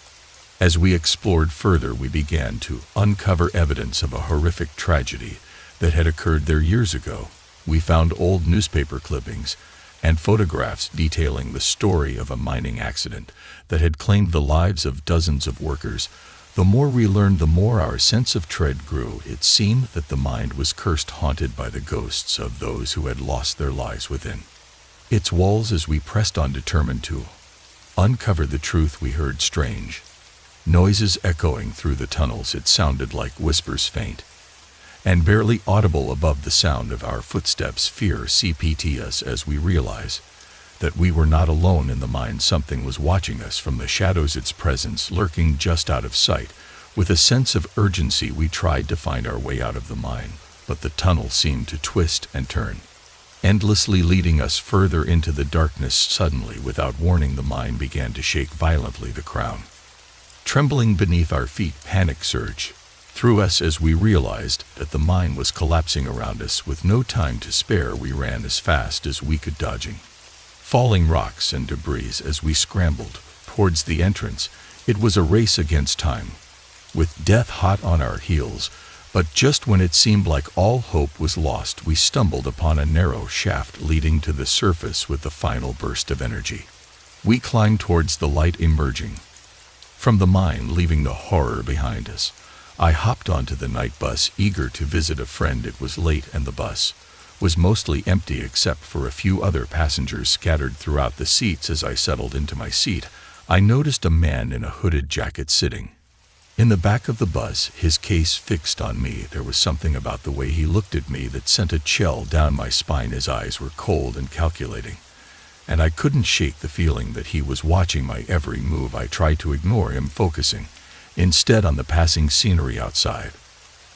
as we explored further, we began to uncover evidence of a horrific tragedy that had occurred there years ago. We found old newspaper clippings and photographs detailing the story of a mining accident that had claimed the lives of dozens of workers. The more we learned, the more our sense of dread grew. It seemed that the mine was cursed, haunted by the ghosts of those who had lost their lives within its walls. As we pressed on, determined to uncover the truth, we heard strange noises echoing through the tunnels. It sounded like whispers, faint and barely audible above the sound of our footsteps. Fear seeped us as we realized that we were not alone in the mine. Something was watching us from the shadows, its presence lurking just out of sight. With a sense of urgency, we tried to find our way out of the mine, but the tunnel seemed to twist and turn, endlessly leading us further into the darkness. Suddenly, without warning, the mine began to shake violently, the ground trembling beneath our feet. Panic surged through us as we realized that the mine was collapsing around us. With no time to spare, we ran as fast as we could, dodging falling rocks and debris as we scrambled towards the entrance. It was a race against time, with death hot on our heels. But just when it seemed like all hope was lost, we stumbled upon a narrow shaft leading to the surface. With the final burst of energy, we climbed towards the light emerging from the mine, leaving the horror behind us. I hopped onto the night bus, eager to visit a friend. It was late, and the bus was mostly empty except for a few other passengers scattered throughout the seats. As I settled into my seat, I noticed a man in a hooded jacket sitting in the back of the bus, his gaze fixed on me. There was something about the way he looked at me that sent a chill down my spine. His eyes were cold and calculating, and I couldn't shake the feeling that he was watching my every move. I tried to ignore him, focusing instead on the passing scenery outside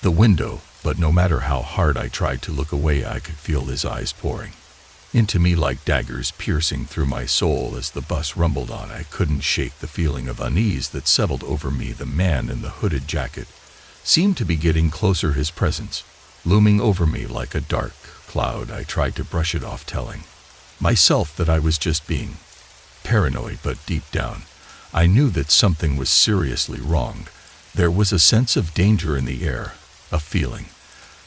the window. But no matter how hard I tried to look away, I could feel his eyes pouring into me like daggers, piercing through my soul. As the bus rumbled on, I couldn't shake the feeling of unease that settled over me. The man in the hooded jacket seemed to be getting closer, his presence looming over me like a dark cloud. I tried to brush it off, telling myself that I was just being paranoid, but deep down, I knew that something was seriously wrong. There was a sense of danger in the air, a feeling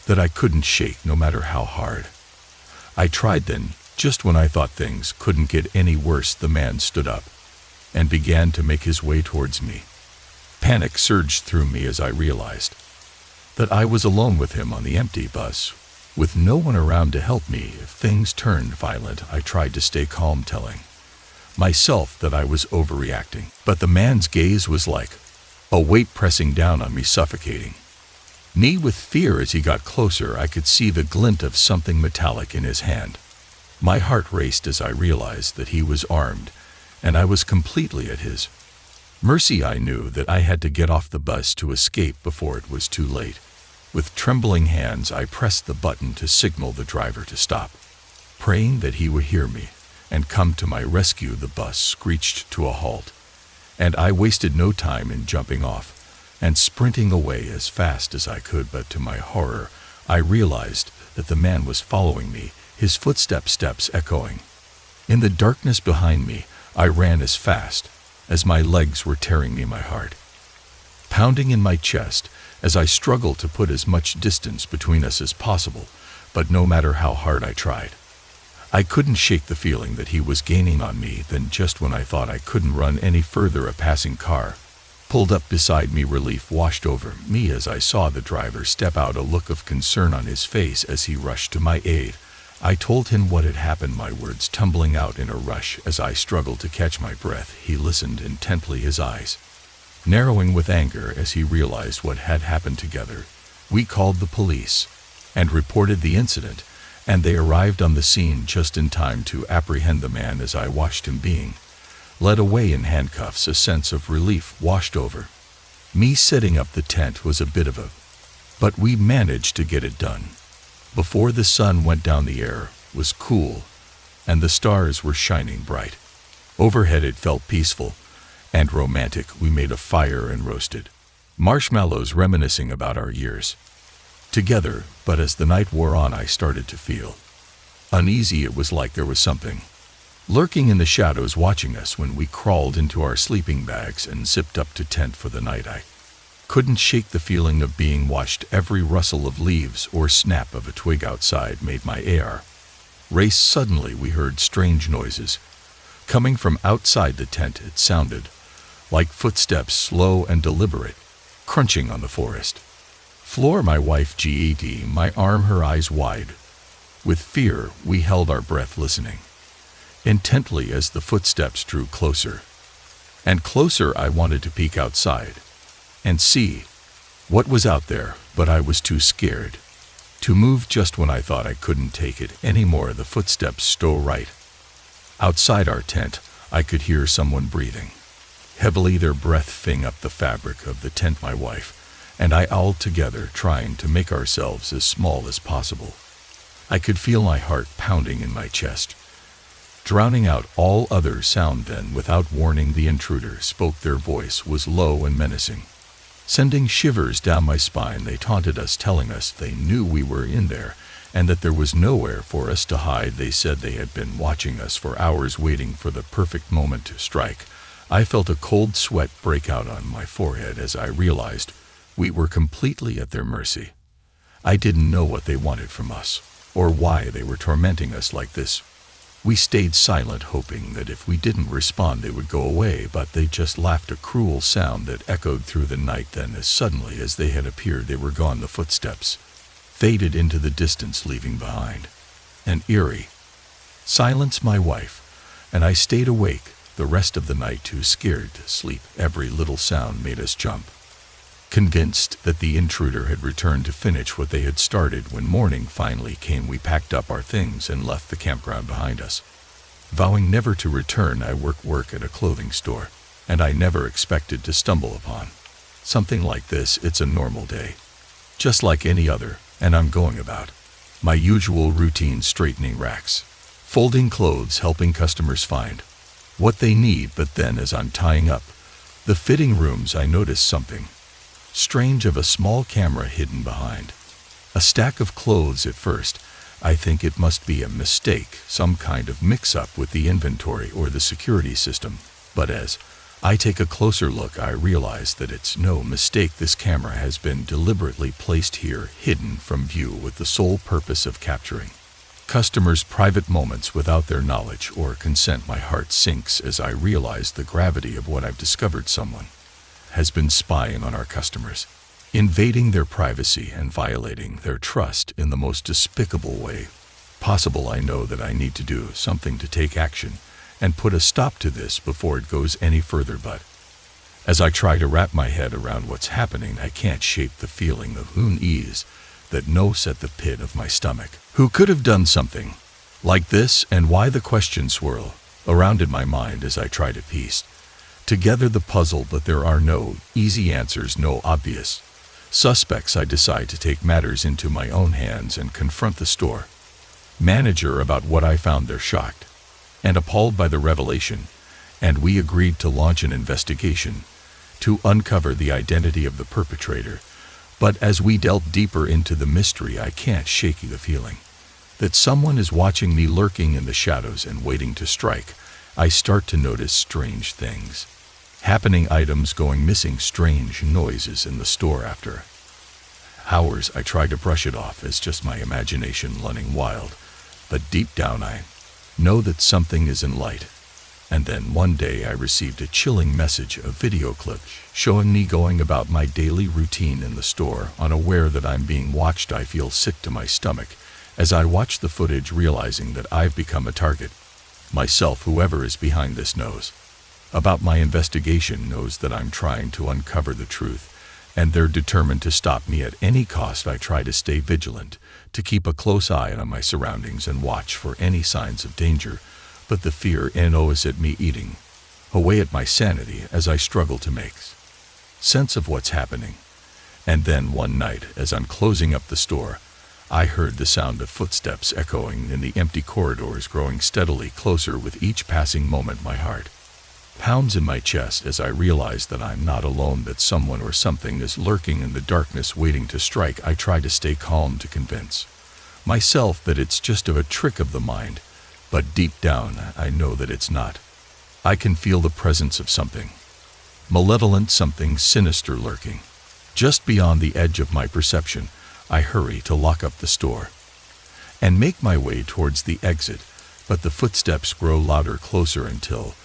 that I couldn't shake no matter how hard I tried. Then, just when I thought things couldn't get any worse, the man stood up and began to make his way towards me. Panic surged through me as I realized that I was alone with him on the empty bus, with no one around to help me if things turned violent. I tried to stay calm, telling myself that I was overreacting, but the man's gaze was like a weight pressing down on me, suffocating me with fear. As he got closer, I could see the glint of something metallic in his hand. My heart raced as I realized that he was armed, and I was completely at his mercy. I knew that I had to get off the bus to escape before it was too late. With trembling hands, I pressed the button to signal the driver to stop, praying that he would hear me and come to my rescue. The bus screeched to a halt, and I wasted no time in jumping off and sprinting away as fast as I could. But to my horror, I realized that the man was following me, his footsteps echoing in the darkness behind me. I ran as fast as my legs were tearing me, my heart pounding in my chest as I struggled to put as much distance between us as possible. But no matter how hard I tried, I couldn't shake the feeling that he was gaining on me. Then, just when I thought I couldn't run any further, a passing car pulled up beside me. Relief washed over me as I saw the driver step out, a look of concern on his face as he rushed to my aid. I told him what had happened, my words tumbling out in a rush as I struggled to catch my breath. He listened intently, his eyes narrowing with anger as he realized what had happened. Together, we called the police and reported the incident. and they arrived on the scene just in time to apprehend the man as I watched him being led away in handcuffs. A sense of relief washed over me. Setting up the tent was a bit of a, but we managed to get it done before the sun went down. The air was cool, and the stars were shining bright overhead. It felt peaceful and romantic. We made a fire and roasted marshmallows, reminiscing about our years together, but as the night wore on, I started to feel uneasy. It was like there was something lurking in the shadows watching us. When we crawled into our sleeping bags and zipped up to tent for the night, I couldn't shake the feeling of being watched. Every rustle of leaves or snap of a twig outside made my AR race. Suddenly we heard strange noises coming from outside the tent. It sounded like footsteps, slow and deliberate, crunching on the forest floor. My wife GAD my arm, her eyes wide with fear. We held our breath, listening intently as the footsteps drew closer and closer. I wanted to peek outside and see what was out there, but I was too scared to move. Just when I thought I couldn't take it anymore, the footsteps stole right outside our tent. I could hear someone breathing heavily, their breath filling up the fabric of the tent. My wife and I all together trying to make ourselves as small as possible. I could feel my heart pounding in my chest, drowning out all other sound. Then, without warning, the intruder spoke. Their voice was low and menacing, sending shivers down my spine. They taunted us, telling us they knew we were in there and that there was nowhere for us to hide. They said they had been watching us for hours, waiting for the perfect moment to strike. I felt a cold sweat break out on my forehead as I realized we were completely at their mercy. I didn't know what they wanted from us or why they were tormenting us like this. We stayed silent, hoping that if we didn't respond they would go away, but they just laughed, a cruel sound that echoed through the night. Then, as suddenly as they had appeared, they were gone. The footsteps faded into the distance, leaving behind an eerie silence. My wife and I stayed awake the rest of the night, too scared to sleep. Every little sound made us jump, convinced that the intruder had returned to finish what they had started. When morning finally came, we packed up our things and left the campground behind us, vowing never to return. I work at a clothing store, and I never expected to stumble upon something like this. It's a normal day, just like any other, and I'm going about my usual routine, straightening racks, folding clothes, helping customers find what they need. But then, as I'm tying up the fitting rooms, I noticed something strange. Of a small camera hidden behind a stack of clothes. At first, I think it must be a mistake, some kind of mix-up with the inventory or the security system. But as I take a closer look, I realize that it's no mistake. This camera has been deliberately placed here, hidden from view, with the sole purpose of capturing customers' private moments without their knowledge or consent. My heart sinks as I realize the gravity of what I've discovered. Someone has been spying on our customers, invading their privacy and violating their trust in the most despicable way possible. I know that I need to do something to take action and put a stop to this before it goes any further, but as I try to wrap my head around what's happening, I can't shake the feeling of unease that gnaws at the pit of my stomach. Who could have done something like this, and why? The questions swirl around in my mind as I try to piece together the puzzle, but there are no easy answers, no obvious suspects. I decide to take matters into my own hands and confront the store manager about what I found. They're shocked and appalled by the revelation, and we agreed to launch an investigation to uncover the identity of the perpetrator. But as we delve deeper into the mystery, I can't shake the feeling that someone is watching me, lurking in the shadows and waiting to strike. I start to notice strange things happening, items going missing, strange noises in the store. After hours, I try to brush it off as just my imagination running wild, but deep down I know that something isn't right. And then one day I received a chilling message, a video clip showing me going about my daily routine in the store, unaware that I'm being watched. I feel sick to my stomach as I watch the footage, realizing that I've become a target myself. Whoever is behind this knows about my investigation, knows that I'm trying to uncover the truth, and they're determined to stop me at any cost. I try to stay vigilant, to keep a close eye on my surroundings and watch for any signs of danger, but the fear gnaws at me, eating away at my sanity as I struggle to make sense of what's happening. And then one night, as I'm closing up the store, I heard the sound of footsteps echoing in the empty corridors, growing steadily closer with each passing moment. My heart pounds in my chest as I realize that I'm not alone, that someone or something is lurking in the darkness waiting to strike. I try to stay calm, to convince myself that it's just a trick of the mind, but deep down I know that it's not. I can feel the presence of something malevolent, something sinister lurking just beyond the edge of my perception. I hurry to lock up the store and make my way towards the exit, but the footsteps grow louder, closer, until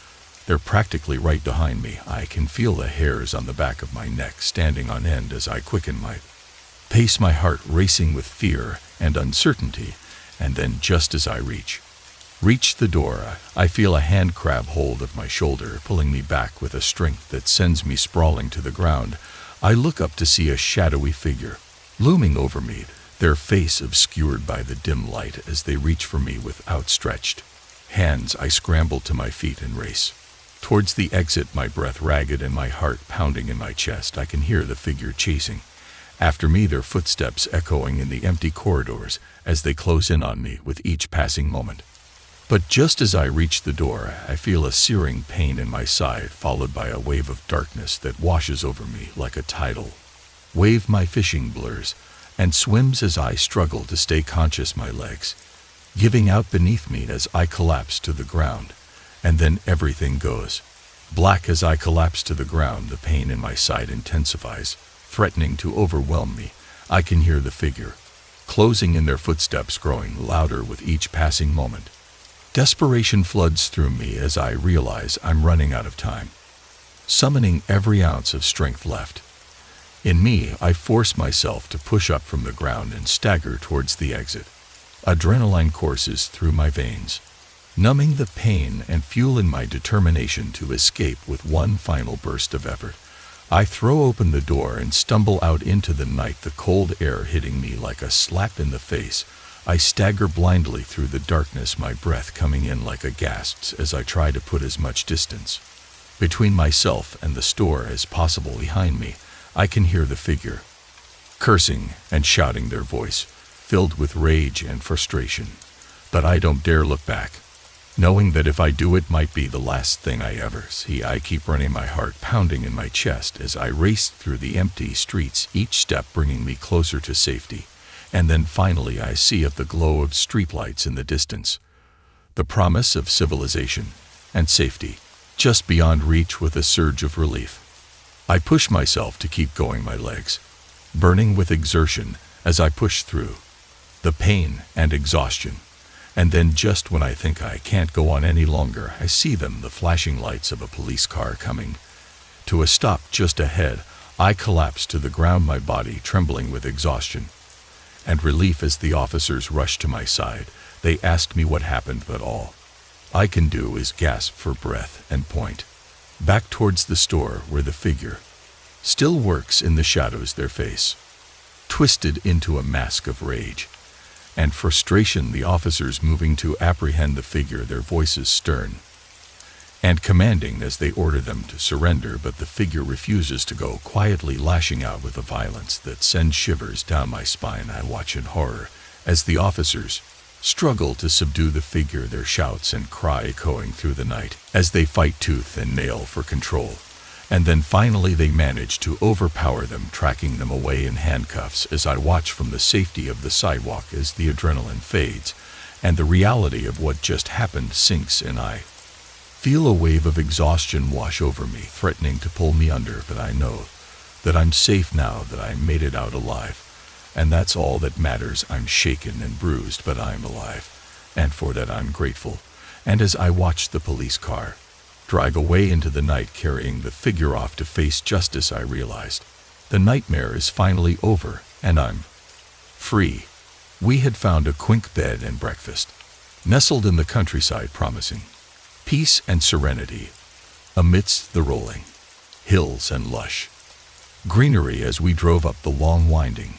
they're practically right behind me. I can feel the hairs on the back of my neck standing on end as I quicken my pace, my heart racing with fear and uncertainty. And then, just as I reach the door, I feel a hand grab hold of my shoulder, pulling me back with a strength that sends me sprawling to the ground. I look up to see a shadowy figure looming over me, their face obscured by the dim light as they reach for me with outstretched hands. I scramble to my feet and race towards the exit, my breath ragged and my heart pounding in my chest. I can hear the figure chasing after me, their footsteps echoing in the empty corridors as they close in on me with each passing moment. But just as I reach the door, I feel a searing pain in my side, followed by a wave of darkness that washes over me like a tidal wave. My fishing blurs and swims as I struggle to stay conscious, my legs giving out beneath me as I collapse to the ground. And then everything goes black as I collapse to the ground. The pain in my side intensifies, threatening to overwhelm me. I can hear the figure closing in, their footsteps growing louder with each passing moment. Desperation floods through me as I realize I'm running out of time. Summoning every ounce of strength left in me, I force myself to push up from the ground and stagger towards the exit. Adrenaline courses through my veins, numbing the pain and fueling my determination to escape. With one final burst of effort, I throw open the door and stumble out into the night, the cold air hitting me like a slap in the face. I stagger blindly through the darkness, my breath coming in like a gasp as I try to put as much distance between myself and the store as possible. Behind me, I can hear the figure cursing and shouting, their voice filled with rage and frustration. But I don't dare look back, knowing that if I do, it might be the last thing I ever see. I keep running, my heart pounding in my chest as I race through the empty streets, each step bringing me closer to safety. And then finally I see the glow of streetlights in the distance, the promise of civilization and safety just beyond reach. With a surge of relief, I push myself to keep going, my legs burning with exertion as I push through the pain and exhaustion. And then, just when I think I can't go on any longer, I see them, the flashing lights of a police car coming to a stop just ahead. I collapse to the ground, my body trembling with exhaustion and relief as the officers rush to my side. They ask me what happened, but all I can do is gasp for breath and point back towards the store where the figure still works in the shadows, their face twisted into a mask of rage and frustration. The officers moving to apprehend the figure, their voices stern and commanding as they order them to surrender, but the figure refuses to go, quietly lashing out with a violence that sends shivers down my spine. I watch in horror as the officers struggle to subdue the figure, their shouts and cry echoing through the night as they fight tooth and nail for control. And then finally they manage to overpower them, tracking them away in handcuffs. As I watch from the safety of the sidewalk as the adrenaline fades and the reality of what just happened sinks in, I feel a wave of exhaustion wash over me, threatening to pull me under. But I know that I'm safe now, that I made it out alive, and that's all that matters. I'm shaken and bruised, but I'm alive, and for that I'm grateful. And as I watch the police car drive away into the night, carrying the figure off to face justice, I realized the nightmare is finally over and I'm free. We had found a quaint bed and breakfast nestled in the countryside, promising peace and serenity amidst the rolling hills and lush Greenery as we drove up the long winding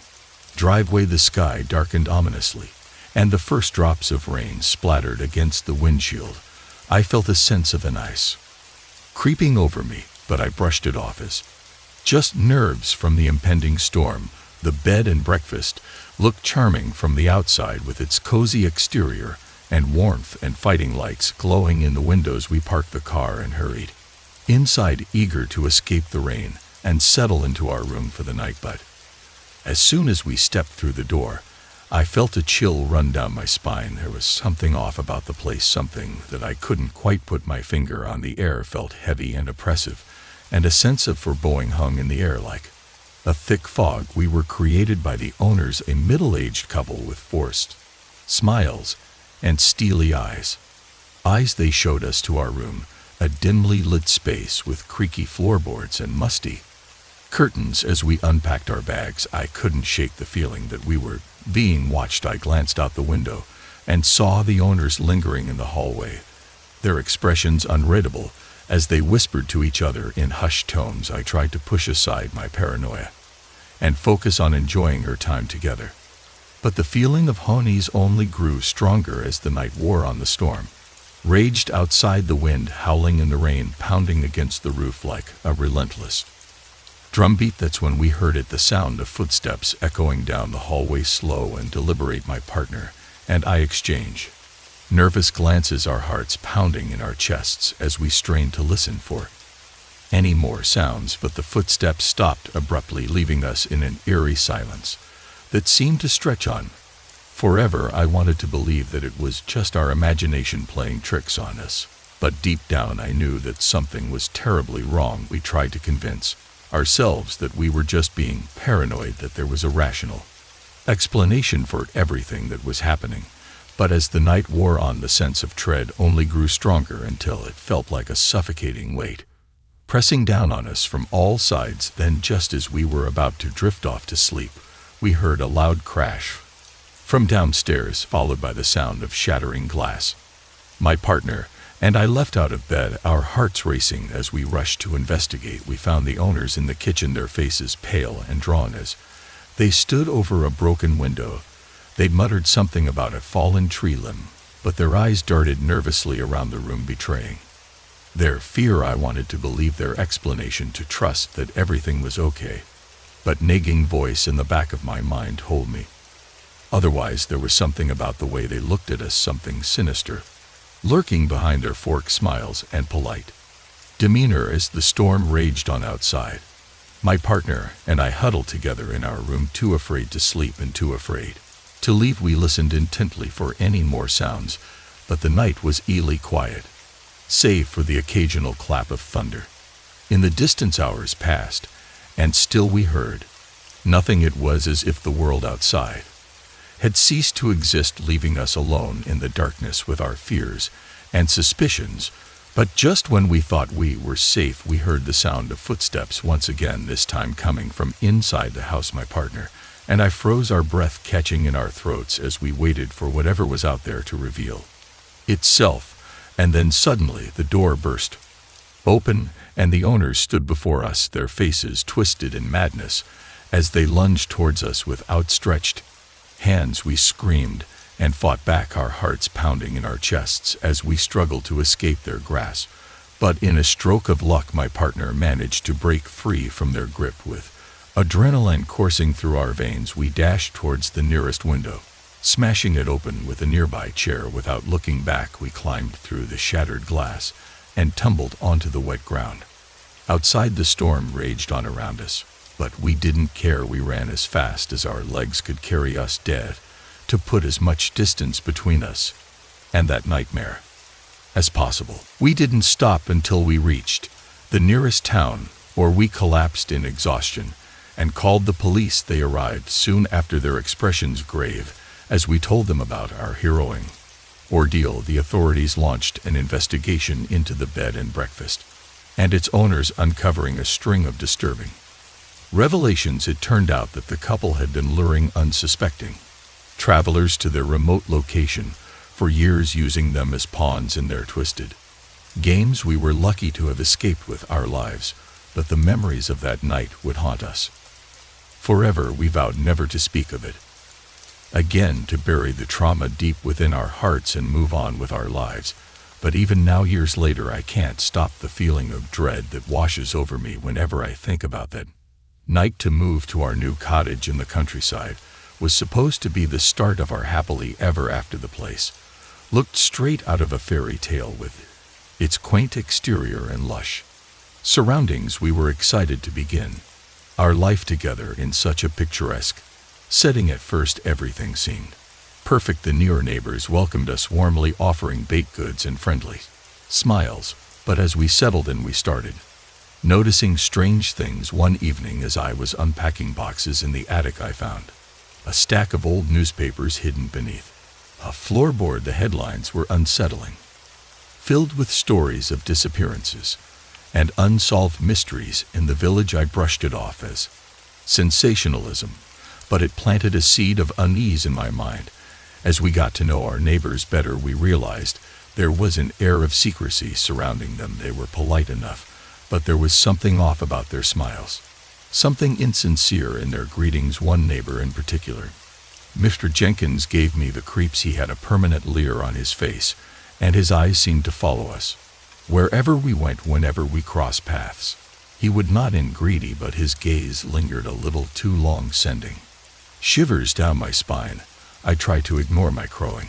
driveway. The sky darkened ominously, and the first drops of rain splattered against the windshield. I felt a sense of unease creeping over me, but I brushed it off as just nerves from the impending storm. The bed and breakfast looked charming from the outside with its cozy exterior and warmth and fighting lights glowing in the windows. We parked the car and hurried inside, eager to escape the rain and settle into our room for the night. But as soon as we stepped through the door, I felt a chill run down my spine. There was something off about the place, something that I couldn't quite put my finger on. The air felt heavy and oppressive, and a sense of foreboding hung in the air like a thick fog. We were created by the owners, a middle-aged couple with forced smiles and steely eyes. They showed us to our room, a dimly lit space with creaky floorboards and musty curtains. As we unpacked our bags, I couldn't shake the feeling that we were being watched. I glanced out the window and saw the owners lingering in the hallway, their expressions unreadable as they whispered to each other in hushed tones. I tried to push aside my paranoia and focus on enjoying our time together, but the feeling of unease only grew stronger as the night wore on. The storm raged outside, the wind howling and the rain pounding against the roof like a relentless drumbeat. That's when we heard it, the sound of footsteps echoing down the hallway, slow and deliberate. My partner and I exchange nervous glances, our hearts pounding in our chests as we strained to listen for any more sounds. But the footsteps stopped abruptly, leaving us in an eerie silence that seemed to stretch on forever. I wanted to believe that it was just our imagination playing tricks on us, but deep down I knew that something was terribly wrong. We tried to convince ourselves that we were just being paranoid, that there was a rational explanation for everything that was happening. But as the night wore on, the sense of dread only grew stronger until it felt like a suffocating weight pressing down on us from all sides. Then, just as we were about to drift off to sleep, we heard a loud crash from downstairs, followed by the sound of shattering glass. My partner and I leapt out of bed, our hearts racing as we rushed to investigate. We found the owners in the kitchen, their faces pale and drawn as they stood over a broken window. They muttered something about a fallen tree limb, but their eyes darted nervously around the room, betraying their fear. I wanted to believe their explanation, to trust that everything was okay, but nagging voice in the back of my mind told me otherwise. There was something about the way they looked at us, something sinister lurking behind their forked smiles and polite demeanor. As the storm raged on outside, my partner and I huddled together in our room, too afraid to sleep and too afraid to leave. We listened intently for any more sounds, but the night was eerily quiet, save for the occasional clap of thunder in the distance. Hours passed, and still we heard nothing. It was as if the world outside had ceased to exist, leaving us alone in the darkness with our fears and suspicions. But just when we thought we were safe, we heard the sound of footsteps once again, this time coming from inside the house. My partner and I froze, our breath catching in our throats as we waited for whatever was out there to reveal itself. And then suddenly the door burst open, and the owners stood before us, their faces twisted in madness as they lunged towards us with outstretched hands. We screamed and fought back, our hearts pounding in our chests as we struggled to escape their grasp. But in a stroke of luck, my partner managed to break free from their grip. With adrenaline coursing through our veins, we dashed towards the nearest window, smashing it open with a nearby chair. Without looking back, we climbed through the shattered glass and tumbled onto the wet ground. Outside, the storm raged on around us, but we didn't care. We ran as fast as our legs could carry us, dead to put as much distance between us and that nightmare as possible. We didn't stop until we reached the nearest town, or we collapsed in exhaustion and called the police. They arrived soon after, their expressions grave as we told them about our harrowing ordeal. The authorities launched an investigation into the bed and breakfast and its owners, uncovering a string of disturbing revelations. It turned out that the couple had been luring unsuspecting travelers to their remote location for years, using them as pawns in their twisted games. We were lucky to have escaped with our lives, but the memories of that night would haunt us. Forever we vowed never to speak of it. Again, to bury the trauma deep within our hearts and move on with our lives. But even now, years later, I can't stop the feeling of dread that washes over me whenever I think about that night. To move to our new cottage in the countryside was supposed to be the start of our happily ever after. The place looked straight out of a fairy tale with its quaint exterior and lush surroundings. We were excited to begin our life together in such a picturesque setting. At first, everything seemed perfect. The near neighbors welcomed us warmly, offering baked goods and friendly smiles. But as we settled in, we started noticing strange things. One evening, as I was unpacking boxes in the attic, I found a stack of old newspapers hidden beneath a floorboard. The headlines were unsettling, filled with stories of disappearances and unsolved mysteries in the village. I brushed it off as sensationalism, but it planted a seed of unease in my mind. As we got to know our neighbors better, we realized there was an air of secrecy surrounding them. They were polite enough, but there was something off about their smiles, something insincere in their greetings. One neighbor in particular, Mr. Jenkins, gave me the creeps. He had a permanent leer on his face, and his eyes seemed to follow us wherever we went. Whenever we crossed paths, he would nod in greeting, but his gaze lingered a little too long, sending shivers down my spine. I tried to ignore my crowing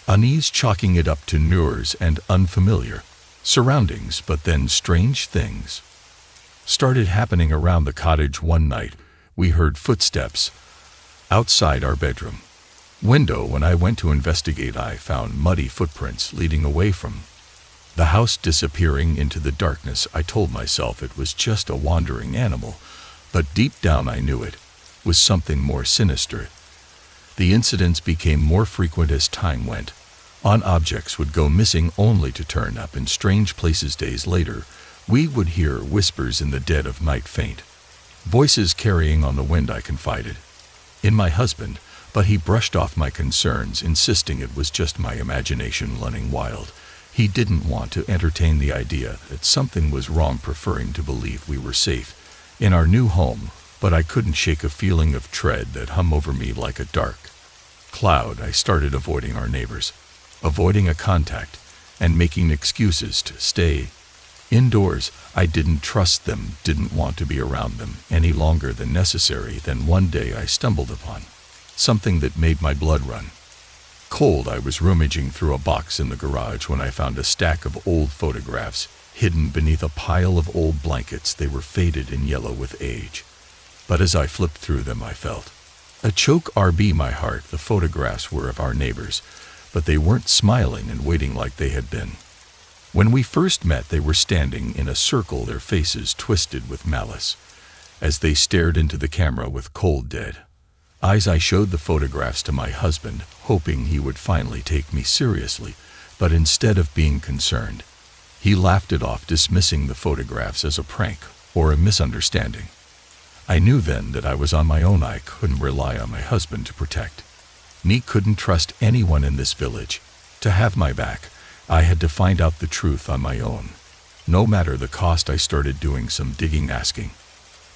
unease, chalking it up to noise and unfamiliar surroundings. But then strange things started happening around the cottage. One night, we heard footsteps outside our bedroom window. When I went to investigate, I found muddy footprints leading away from the house, disappearing into the darkness. I told myself it was just a wandering animal, but deep down I knew it was something more sinister. The incidents became more frequent as time went on. Objects would go missing only to turn up in strange places. Days later, we would hear whispers in the dead of night, faint voices carrying on the wind. I confided in my husband, but he brushed off my concerns, insisting it was just my imagination running wild. He didn't want to entertain the idea that something was wrong, preferring to believe we were safe in our new home. But I couldn't shake a feeling of dread that hung over me like a dark cloud. I started avoiding our neighbors, avoiding a contact, and making excuses to stay indoors. I didn't trust them, didn't want to be around them any longer than necessary. Then one day I stumbled upon something that made my blood run cold. I was rummaging through a box in the garage when I found a stack of old photographs hidden beneath a pile of old blankets. They were faded and yellow with age, but as I flipped through them, I felt a choke my heart. The photographs were of our neighbors, but they weren't smiling and waiting like they had been when we first met. They were standing in a circle, their faces twisted with malice, as they stared into the camera with cold, dead eyes. I showed the photographs to my husband, hoping he would finally take me seriously, but instead of being concerned, he laughed it off, dismissing the photographs as a prank or a misunderstanding. I knew then that I was on my own. I couldn't rely on my husband to protect me, couldn't trust anyone in this village to have my back. I had to find out the truth on my own, no matter the cost. I started doing some digging, asking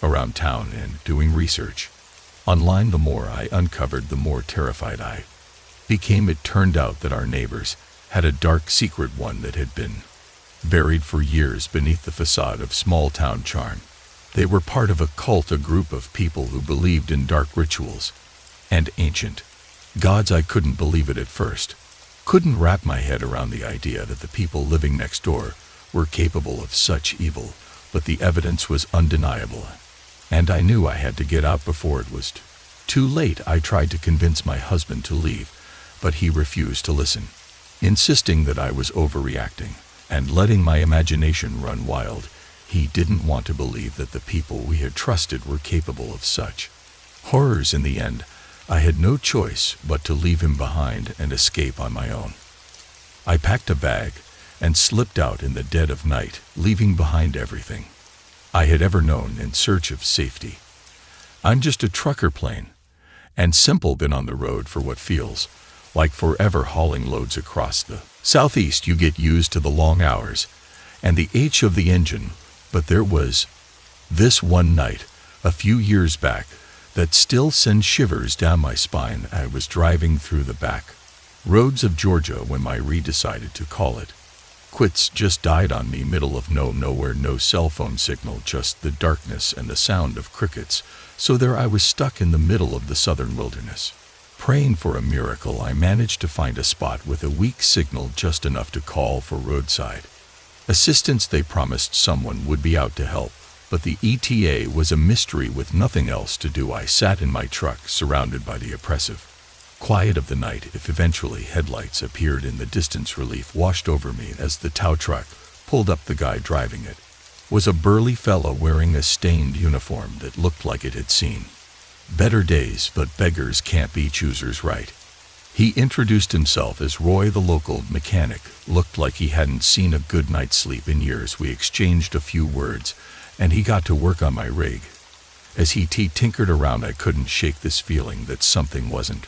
around town and doing research online. The more I uncovered, the more terrified I became. It turned out that our neighbors had a dark secret, one that had been buried for years beneath the facade of small-town charm. They were part of a cult, a group of people who believed in dark rituals and ancient gods. I couldn't believe it at first, couldn't wrap my head around the idea that the people living next door were capable of such evil, but the evidence was undeniable, and I knew I had to get out before it was too late. I tried to convince my husband to leave, but he refused to listen, insisting that I was overreacting and letting my imagination run wild. He didn't want to believe that the people we had trusted were capable of such horrors. In the end, I had no choice but to leave him behind and escape on my own. I packed a bag and slipped out in the dead of night, leaving behind everything I had ever known in search of safety. I'm just a trucker, plain and simple, been on the road for what feels like forever, hauling loads across the southeast. You get used to the long hours and the h of the engine, but there was This one night, a few years back, that still sends shivers down my spine. I was driving through the back roads of Georgia when my decided to call it quits. Just died on me, middle of nowhere, no cell phone signal, just the darkness and the sound of crickets. So there I was, stuck in the middle of the southern wilderness. Praying for a miracle, I managed to find a spot with a weak signal, just enough to call for roadside assistance. They promised someone would be out to help, but the ETA was a mystery. With nothing else to do, I sat in my truck, surrounded by the oppressive quiet of the night. Eventually, headlights appeared in the distance. Relief washed over me as the tow truck pulled up. The guy driving it was a burly fellow wearing a stained uniform that looked like it had seen better days, but beggars can't be choosers, right? He introduced himself as Roy, the local mechanic. Looked like he hadn't seen a good night's sleep in years. We exchanged a few words, and he got to work on my rig. As he tinkered around, I couldn't shake this feeling that something wasn't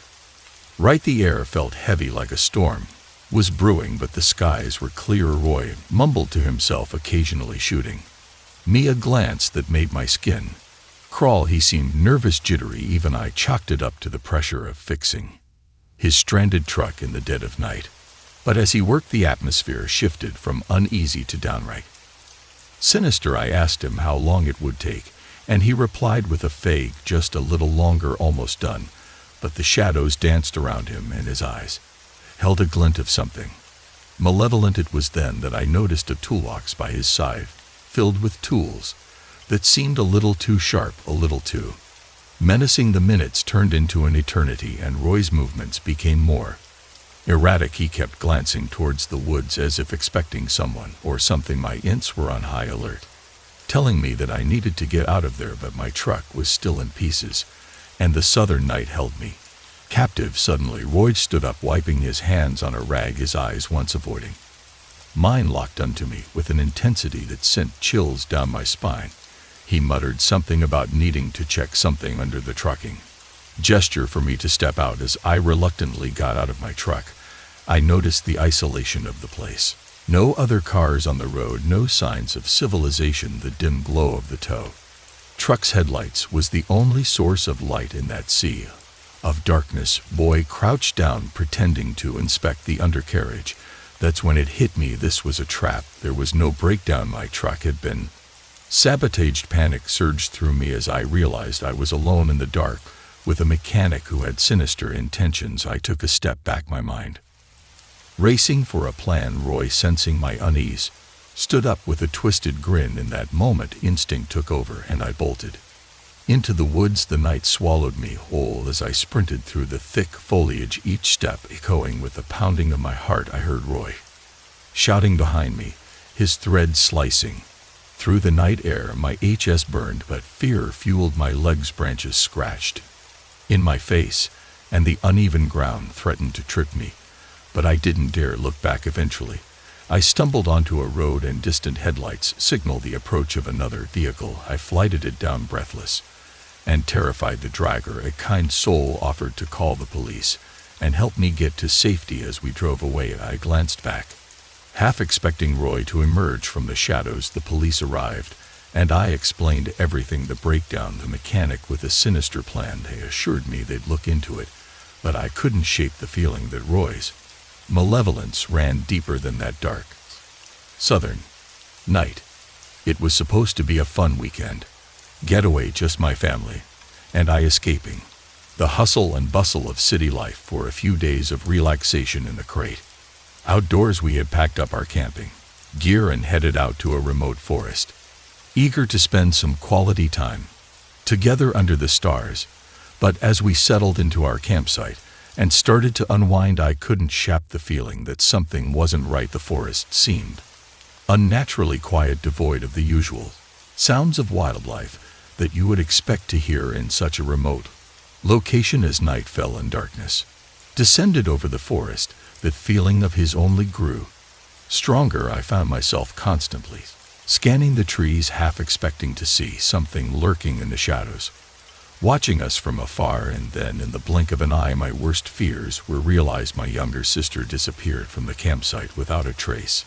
right. The air felt heavy, like a storm was brewing, but the skies were clear. Roy mumbled to himself, occasionally shooting me a glance that made my skin crawl. He seemed nervous, jittery. Even I chalked it up to the pressure of fixing his stranded truck in the dead of night. But as he worked, the atmosphere shifted from uneasy to downright sinister. I asked him how long it would take, and he replied with a vague, just a little longer, almost done. But the shadows danced around him, and his eyes held a glint of something malevolent. It was then that I noticed a toolbox by his side, filled with tools that seemed a little too sharp, a little too menacing. The minutes turned into an eternity, and Roy's movements became more erratic. He kept glancing towards the woods, as if expecting someone or something. My ints were on high alert, telling me that I needed to get out of there, but my truck was still in pieces, and the southern night held me captive. Suddenly, Roy stood up, wiping his hands on a rag, his eyes, once avoiding mine, locked onto me with an intensity that sent chills down my spine. He muttered something about needing to check something under the trucking gesture for me to step out. As I reluctantly got out of my truck, I noticed the isolation of the place. No other cars on the road, no signs of civilization. The dim glow of the tow truck's headlights was the only source of light in that sea of darkness. Boy crouched down, pretending to inspect the undercarriage. That's when it hit me. This was a trap. There was no breakdown. My truck had been sabotaged. Panic surged through me as I realized I was alone in the dark with a mechanic who had sinister intentions. I took a step back, my mind racing for a plan. Roy, sensing my unease, stood up with a twisted grin. In that moment, instinct took over, and I bolted into the woods. The night swallowed me whole as I sprinted through the thick foliage, each step echoing with the pounding of my heart. I heard Roy shouting behind me, his thread slicing through the night air. My HS burned, but fear fueled my legs. Branches scratched in my face, and the uneven ground threatened to trip me, but I didn't dare look back. Eventually, I stumbled onto a road, and distant headlights signaled the approach of another vehicle. I flighted it down, breathless and terrified. The driver, a kind soul, offered to call the police and help me get to safety. As we drove away, I glanced back, half expecting Roy to emerge from the shadows. The police arrived, and I explained everything, the breakdown, the mechanic with a sinister plan. They assured me they'd look into it, but I couldn't shake the feeling that Roy's malevolence ran deeper than that dark southern night. It was supposed to be a fun weekend getaway, just my family and I escaping the hustle and bustle of city life for a few days of relaxation in the crate outdoors. We had packed up our camping gear and headed out to a remote forest, eager to spend some quality time together under the stars. But as we settled into our campsite and started to unwind, I couldn't shake the feeling that something wasn't right. The forest seemed unnaturally quiet, devoid of the usual sounds of wildlife that you would expect to hear in such a remote location. As night fell and darkness descended over the forest, that feeling of his only grew stronger. I found myself constantly scanning the trees, half expecting to see something lurking in the shadows, watching us from afar. And then, in the blink of an eye, my worst fears were realized. My younger sister disappeared from the campsite without a trace,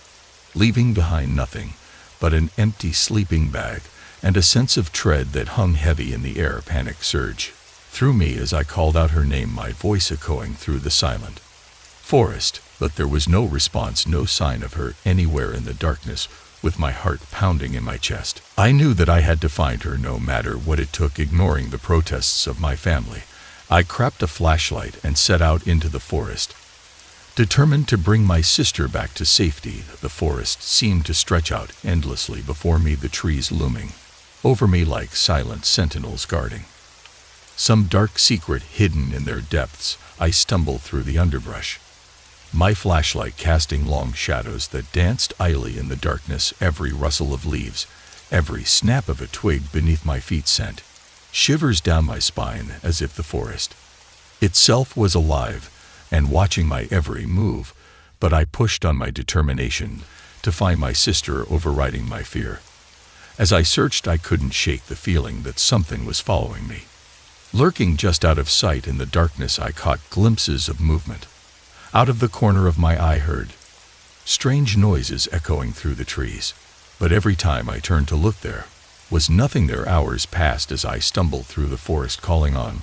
leaving behind nothing but an empty sleeping bag and a sense of dread that hung heavy in the air. Panic surged through me as I called out her name, my voice echoing through the silent forest. But there was no response, no sign of her anywhere in the darkness. With my heart pounding in my chest, I knew that I had to find her no matter what it took. Ignoring the protests of my family, I grabbed a flashlight and set out into the forest, determined to bring my sister back to safety. The forest seemed to stretch out endlessly before me, the trees looming over me like silent sentinels guarding some dark secret hidden in their depths. I stumbled through the underbrush, my flashlight casting long shadows that danced idly in the darkness. Every rustle of leaves, every snap of a twig beneath my feet sent shivers down my spine, as if the forest itself was alive and watching my every move. But I pushed on my determination to find my sister, overriding my fear. As I searched, I couldn't shake the feeling that something was following me. Lurking just out of sight in the darkness, I caught glimpses of movement. Out of the corner of my eye, heard strange noises echoing through the trees. But every time I turned to look, there was nothing there. Hours passed as I stumbled through the forest, calling on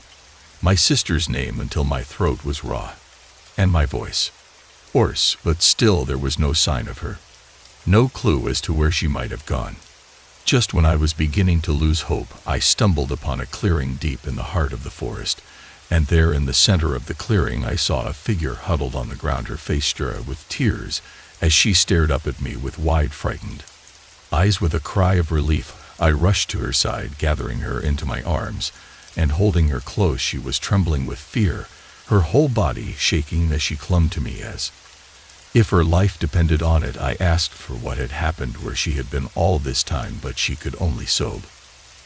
my sister's name until my throat was raw and my voice hoarse. But still there was no sign of her, no clue as to where she might have gone. Just when I was beginning to lose hope, I stumbled upon a clearing deep in the heart of the forest. And there in the center of the clearing I saw a figure huddled on the ground, her face streaked with tears as she stared up at me with wide, frightened eyes. With a cry of relief, I rushed to her side, gathering her into my arms and holding her close. She was trembling with fear, her whole body shaking as she clung to me as if her life depended on it. I asked for what had happened, where she had been all this time, but she could only sob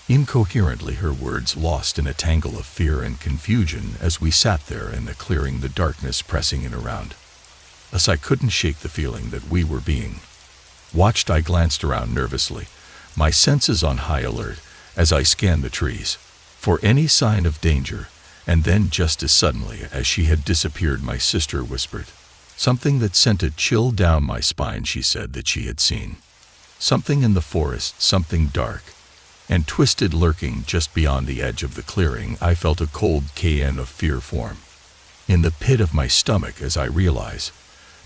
incoherently, her words lost in a tangle of fear and confusion. As we sat there in the clearing, the darkness pressing in around us, I couldn't shake the feeling that we were being watched. I glanced around nervously, my senses on high alert as I scanned the trees for any sign of danger. And then, just as suddenly as she had disappeared, my sister whispered something that sent a chill down my spine. She said that she had seen something in the forest, something dark and twisted lurking just beyond the edge of the clearing. I felt a cold can of fear form in the pit of my stomach as I realized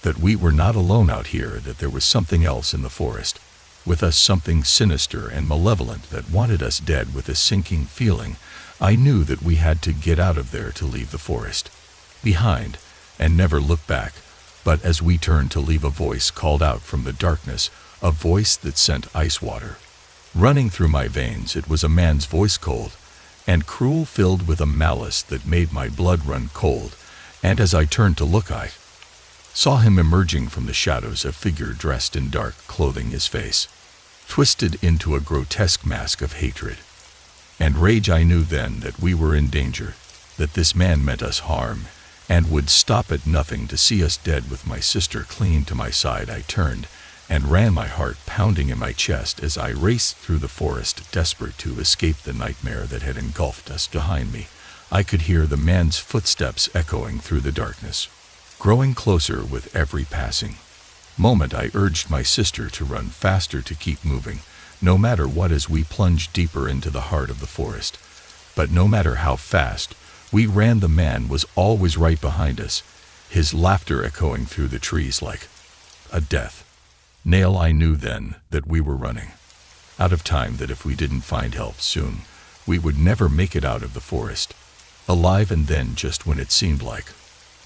that we were not alone out here, that there was something else in the forest with us, something sinister and malevolent that wanted us dead. With a sinking feeling, I knew that we had to get out of there, to leave the forest behind and never look back. But as we turned to leave, a voice called out from the darkness, a voice that sent ice water running through my veins. It was a man's voice, cold and cruel, filled with a malice that made my blood run cold. And as I turned to look, I saw him emerging from the shadows, a figure dressed in dark clothing, his face twisted into a grotesque mask of hatred and rage. I knew then that we were in danger, that this man meant us harm and would stop at nothing to see us dead. With my sister clinging to my side, I turned and ran, my heart pounding in my chest as I raced through the forest, desperate to escape the nightmare that had engulfed us. Behind me, I could hear the man's footsteps echoing through the darkness, growing closer with every passing moment. I urged my sister to run faster, to keep moving, no matter what, as we plunged deeper into the heart of the forest. But no matter how fast we ran, the man was always right behind us, his laughter echoing through the trees like a death knell. I knew then that we were running out of time, that if we didn't find help soon, we would never make it out of the forest alive. And then, just when it seemed like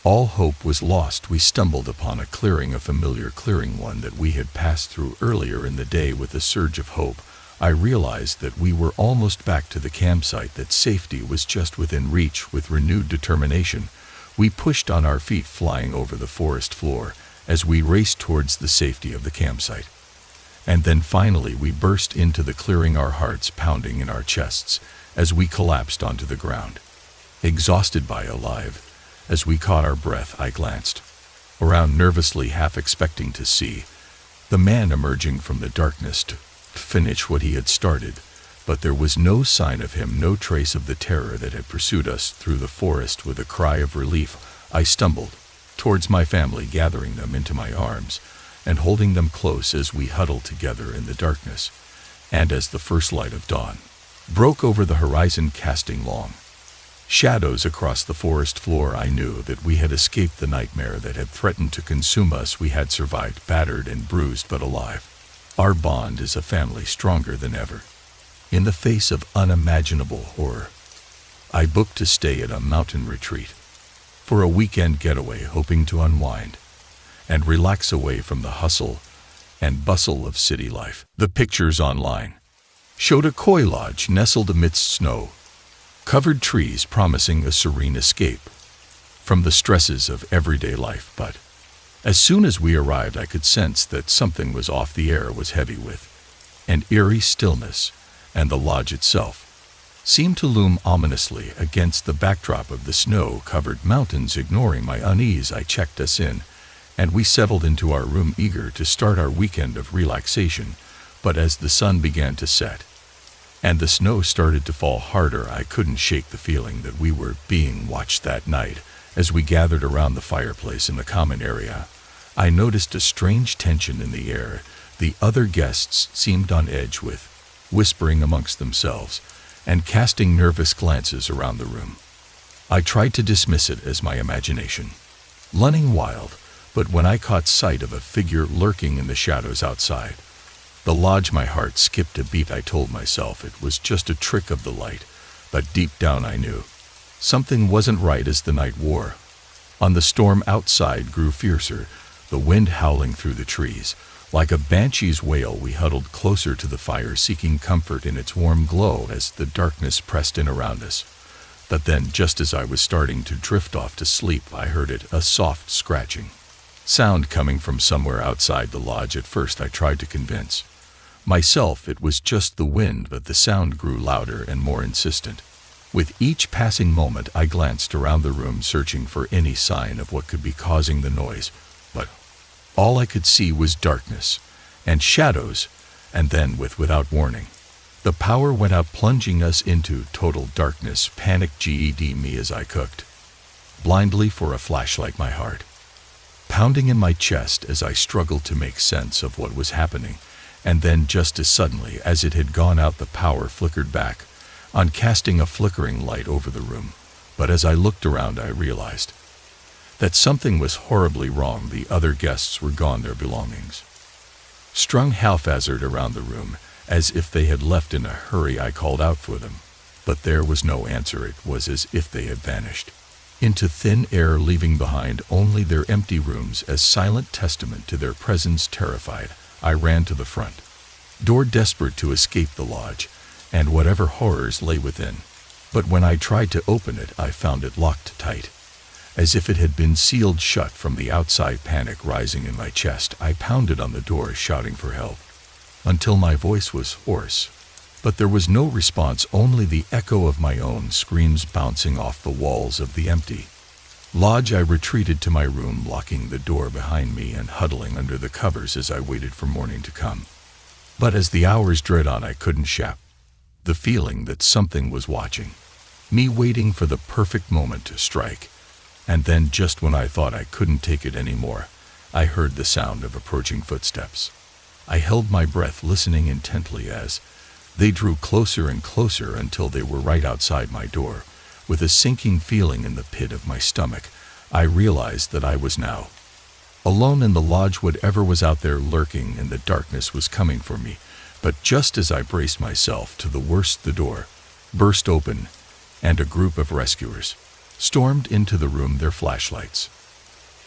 all hope was lost, we stumbled upon a clearing, a familiar clearing, one that we had passed through earlier in the day. With a surge of hope, I realized that we were almost back to the campsite, that safety was just within reach. With renewed determination, we pushed on our feet, flying over the forest floor as we raced towards the safety of the campsite. And then finally we burst into the clearing, our hearts pounding in our chests as we collapsed onto the ground, exhausted but alive. As we caught our breath, I glanced around nervously, half expecting to see the man emerging from the darkness to finish what he had started. But there was no sign of him, no trace of the terror that had pursued us through the forest. With a cry of relief, I stumbled towards my family, gathering them into my arms and holding them close as we huddled together in the darkness. And as the first light of dawn broke over the horizon, casting long shadows across the forest floor, I knew that we had escaped the nightmare that had threatened to consume us. We had survived, battered and bruised, but alive. Our bond as a family stronger than ever. In the face of unimaginable horror, I booked to stay at a mountain retreat for a weekend getaway, hoping to unwind and relax away from the hustle and bustle of city life. The pictures online showed a koi lodge nestled amidst snow-covered trees, promising a serene escape from the stresses of everyday life. But as soon as we arrived, I could sense that something was off. The air was heavy with an eerie stillness, and the lodge itself seemed to loom ominously against the backdrop of the snow-covered mountains. Ignoring my unease, I checked us in, and we settled into our room, eager to start our weekend of relaxation. But as the sun began to set and the snow started to fall harder, I couldn't shake the feeling that we were being watched. That night, as we gathered around the fireplace in the common area, I noticed a strange tension in the air. The other guests seemed on edge, with whispering amongst themselves and casting nervous glances around the room. I tried to dismiss it as my imagination running wild, but when I caught sight of a figure lurking in the shadows outside the lodge, my heart skipped a beat. I told myself it was just a trick of the light, but deep down I knew something wasn't right. As the night wore on, the storm outside grew fiercer, the wind howling through the trees like a banshee's wail. We huddled closer to the fire, seeking comfort in its warm glow as the darkness pressed in around us. But then, just as I was starting to drift off to sleep, I heard it, a soft scratching sound coming from somewhere outside the lodge. At first I tried to convince myself it was just the wind, but the sound grew louder and more insistent. With each passing moment, I glanced around the room, searching for any sign of what could be causing the noise, but all I could see was darkness and shadows. And then, without warning, the power went out, plunging us into total darkness. Panic GED me as I cooked blindly for a flashlight, my heart pounding in my chest as I struggled to make sense of what was happening. And then, just as suddenly as it had gone out, the power flickered back on, casting a flickering light over the room. But as I looked around, I realized that something was horribly wrong. The other guests were gone, their belongings strung haphazard around the room, as if they had left in a hurry. I called out for them, but there was no answer. It was as if they had vanished into thin air, leaving behind only their empty rooms as silent testament to their presence. Terrified, I ran to the front door, desperate to escape the lodge and whatever horrors lay within. But when I tried to open it, I found it locked tight, as if it had been sealed shut from the outside. Panic rising in my chest, I pounded on the door, shouting for help, until my voice was hoarse. But there was no response, only the echo of my own screams bouncing off the walls of the empty lodge. I retreated to my room, locking the door behind me and huddling under the covers as I waited for morning to come. But as the hours dragged on, I couldn't shake the feeling that something was watching me, waiting for the perfect moment to strike. And then, just when I thought I couldn't take it anymore, I heard the sound of approaching footsteps. I held my breath, listening intently as they drew closer and closer until they were right outside my door. With a sinking feeling in the pit of my stomach, I realized that I was now alone in the lodge. Whatever was out there lurking in the darkness was coming for me. But just as I braced myself to the worst, the door burst open, and a group of rescuers stormed into the room, their flashlights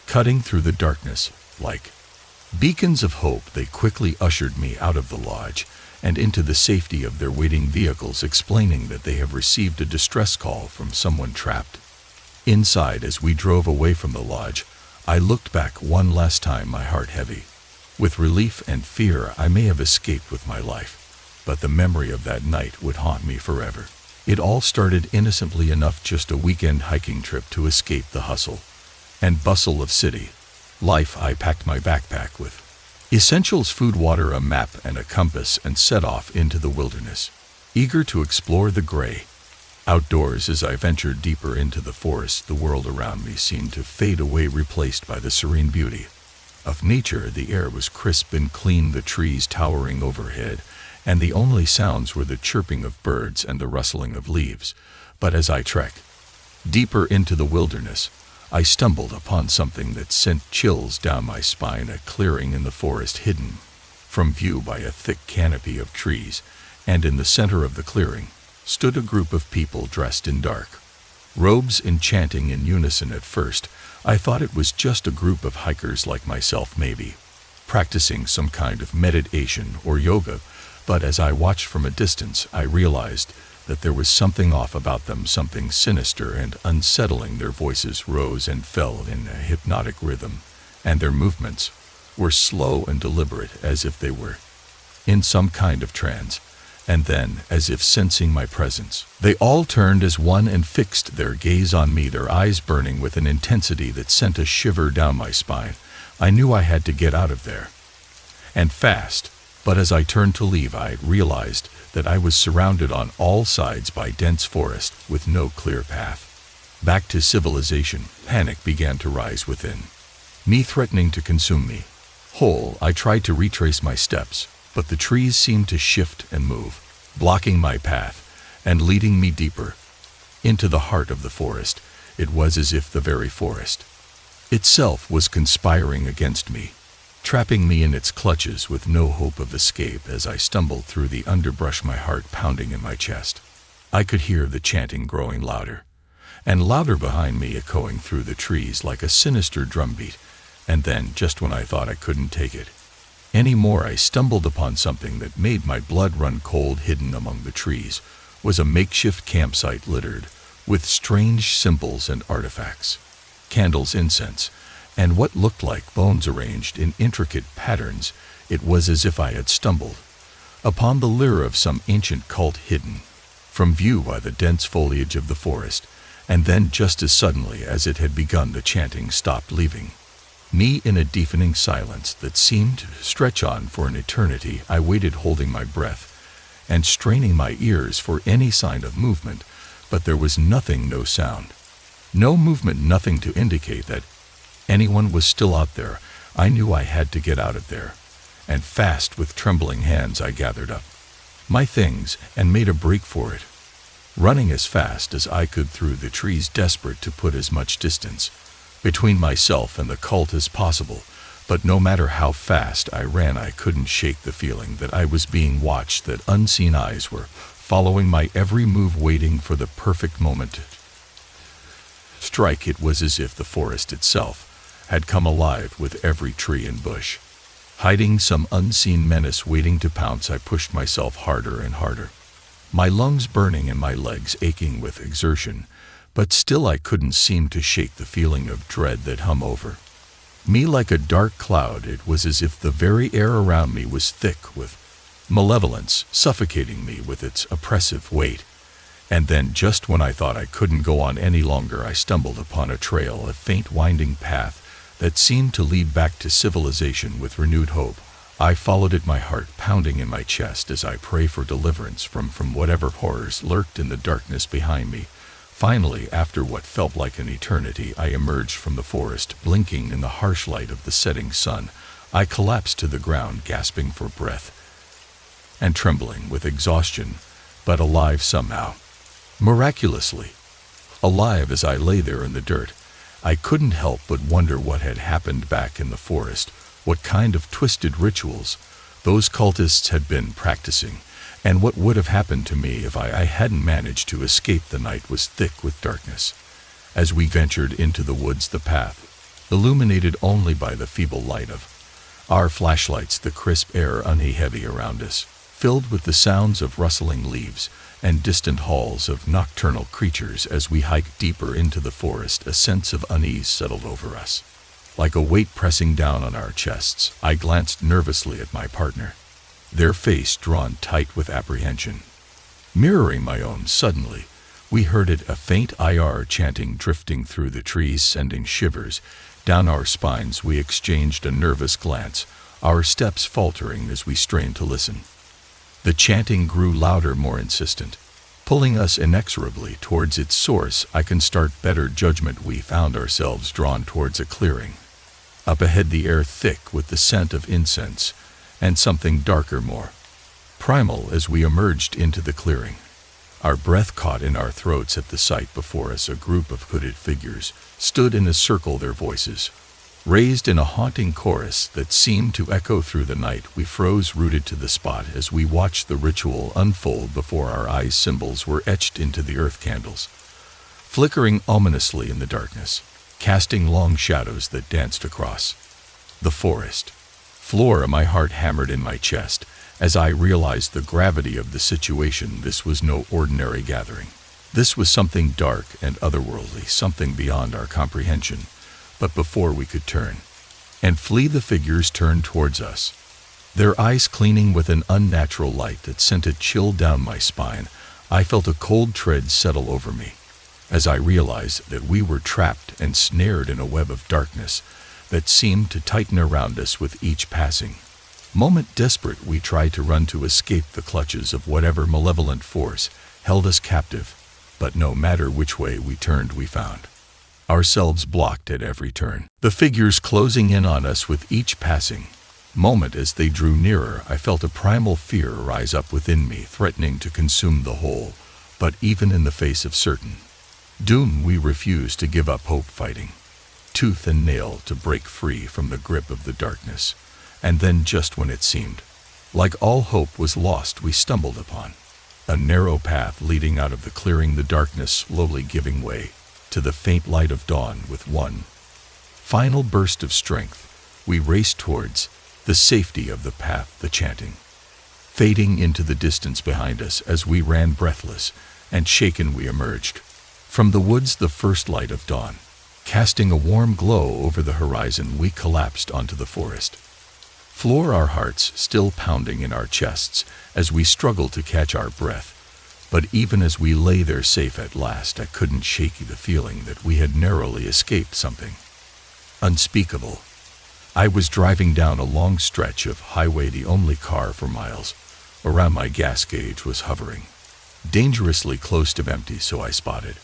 cutting through the darkness like beacons of hope. They quickly ushered me out of the lodge and into the safety of their waiting vehicles, explaining that they have received a distress call from someone trapped inside. As we drove away from the lodge, I looked back one last time, my heart heavy with relief and fear. I may have escaped with my life, but the memory of that night would haunt me forever. It all started innocently enough, just a weekend hiking trip to escape the hustle and bustle of city life. I packed my backpack with essentials, food, water, a map, and a compass, and set off into the wilderness, eager to explore the gray outdoors. As I ventured deeper into the forest, the world around me seemed to fade away, replaced by the serene beauty of nature. The air was crisp and clean, the trees towering overhead, and the only sounds were the chirping of birds and the rustling of leaves. But as I trekked deeper into the wilderness, I stumbled upon something that sent chills down my spine, a clearing in the forest hidden from view by a thick canopy of trees, and in the center of the clearing stood a group of people dressed in dark robes and chanting in unison. At first, I thought it was just a group of hikers like myself, maybe practicing some kind of meditation or yoga, but as I watched from a distance, I realized that there was something off about them, something sinister and unsettling. Their voices rose and fell in a hypnotic rhythm, and their movements were slow and deliberate, as if they were in some kind of trance. And then, as if sensing my presence, they all turned as one and fixed their gaze on me, their eyes burning with an intensity that sent a shiver down my spine. I knew I had to get out of there, and fast. But as I turned to leave, I realized that I was surrounded on all sides by dense forest with no clear path back to civilization. Panic began to rise within me, threatening to consume me whole. I tried to retrace my steps, but the trees seemed to shift and move, blocking my path and leading me deeper into the heart of the forest. It was as if the very forest itself was conspiring against me, trapping me in its clutches with no hope of escape. As I stumbled through the underbrush, my heart pounding in my chest, I could hear the chanting growing louder and louder behind me, echoing through the trees like a sinister drumbeat. And then, just when I thought I couldn't take it anymore, I stumbled upon something that made my blood run cold. Hidden among the trees was a makeshift campsite littered with strange symbols and artifacts, candles, incense, and what looked like bones arranged in intricate patterns. It was as if I had stumbled upon the lair of some ancient cult, hidden from view by the dense foliage of the forest. And then, just as suddenly as it had begun, the chanting stopped, leaving me in a deafening silence that seemed to stretch on for an eternity. I waited, holding my breath and straining my ears for any sign of movement, but there was nothing, no sound, no movement, nothing to indicate that anyone was still out there. I knew I had to get out of there, and fast. With trembling hands, I gathered up my things and made a break for it, running as fast as I could through the trees, desperate to put as much distance between myself and the cult as possible. But no matter how fast I ran, I couldn't shake the feeling that I was being watched, that unseen eyes were following my every move, waiting for the perfect moment to strike. It was as if the forest itself had come alive, with every tree and bush hiding some unseen menace waiting to pounce. I pushed myself harder and harder, my lungs burning and my legs aching with exertion, but still I couldn't seem to shake the feeling of dread that hung over me like a dark cloud. It was as if the very air around me was thick with malevolence, suffocating me with its oppressive weight. And then, just when I thought I couldn't go on any longer, I stumbled upon a trail, a faint winding path that seemed to lead back to civilization. With renewed hope, I followed it, my heart pounding in my chest as I prayed for deliverance from whatever horrors lurked in the darkness behind me. Finally, after what felt like an eternity, I emerged from the forest, blinking in the harsh light of the setting sun. I collapsed to the ground, gasping for breath and trembling with exhaustion, but alive somehow. Miraculously alive. As I lay there in the dirt, I couldn't help but wonder what had happened back in the forest, what kind of twisted rituals those cultists had been practicing, and what would have happened to me if I hadn't managed to escape. The night was thick with darkness. As we ventured into the woods, the path illuminated only by the feeble light of our flashlights, the crisp air heavy around us, filled with the sounds of rustling leaves and distant howls of nocturnal creatures. As we hiked deeper into the forest, a sense of unease settled over us, like a weight pressing down on our chests. I glanced nervously at my partner, their face drawn tight with apprehension, mirroring my own. Suddenly, we heard it, a faint IR chanting drifting through the trees, sending shivers down our spines. We exchanged a nervous glance, our steps faltering as we strained to listen. The chanting grew louder, more insistent, pulling us inexorably towards its source. I can start better judgment. We found ourselves drawn towards a clearing. Up ahead, the air thick with the scent of incense and something darker, more primal as we emerged into the clearing. Our breath caught in our throats at the sight before us. A group of hooded figures stood in a circle, their voices raised in a haunting chorus that seemed to echo through the night. We froze, rooted to the spot as we watched the ritual unfold before our eyes. Symbols were etched into the earth candles, flickering ominously in the darkness, casting long shadows that danced across the forest floor. My heart hammered in my chest as I realized the gravity of the situation. This was no ordinary gathering. This was something dark and otherworldly, something beyond our comprehension. But before we could turn and flee, the figures turned towards us, their eyes gleaming with an unnatural light that sent a chill down my spine. I felt a cold dread settle over me as I realized that we were trapped and snared in a web of darkness that seemed to tighten around us with each passing moment. Desperate, we tried to run to escape the clutches of whatever malevolent force held us captive, but no matter which way we turned, we found ourselves blocked at every turn. The figures closing in on us with each passing moment. As they drew nearer, I felt a primal fear rise up within me, threatening to consume the whole. But even in the face of certain doom, we refused to give up hope, fighting tooth and nail to break free from the grip of the darkness. And then, just when it seemed like all hope was lost, we stumbled upon a narrow path leading out of the clearing, the darkness slowly giving way to the faint light of dawn. With one final burst of strength, we raced towards the safety of the path, the chanting fading into the distance behind us. As we ran breathless and shaken, we emerged from the woods, the first light of dawn casting a warm glow over the horizon. We collapsed onto the forest floor, our hearts still pounding in our chests as we struggled to catch our breath. But even as we lay there safe at last, I couldn't shake the feeling that we had narrowly escaped something unspeakable. I was driving down a long stretch of highway, the only car for miles around. My gas gauge was hovering dangerously close to empty, so I spotted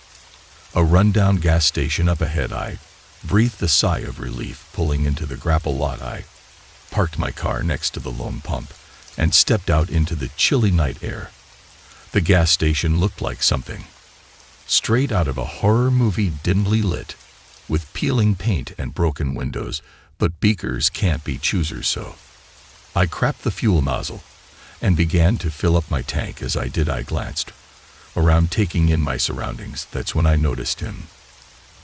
a rundown gas station up ahead. I breathed a sigh of relief. Pulling into the gravel lot, I parked my car next to the lone pump and stepped out into the chilly night air. The gas station looked like something straight out of a horror movie, dimly lit, with peeling paint and broken windows, but beakers can't be choosers, so I crapped the fuel nozzle and began to fill up my tank. As I did, I glanced around, taking in my surroundings. That's when I noticed him,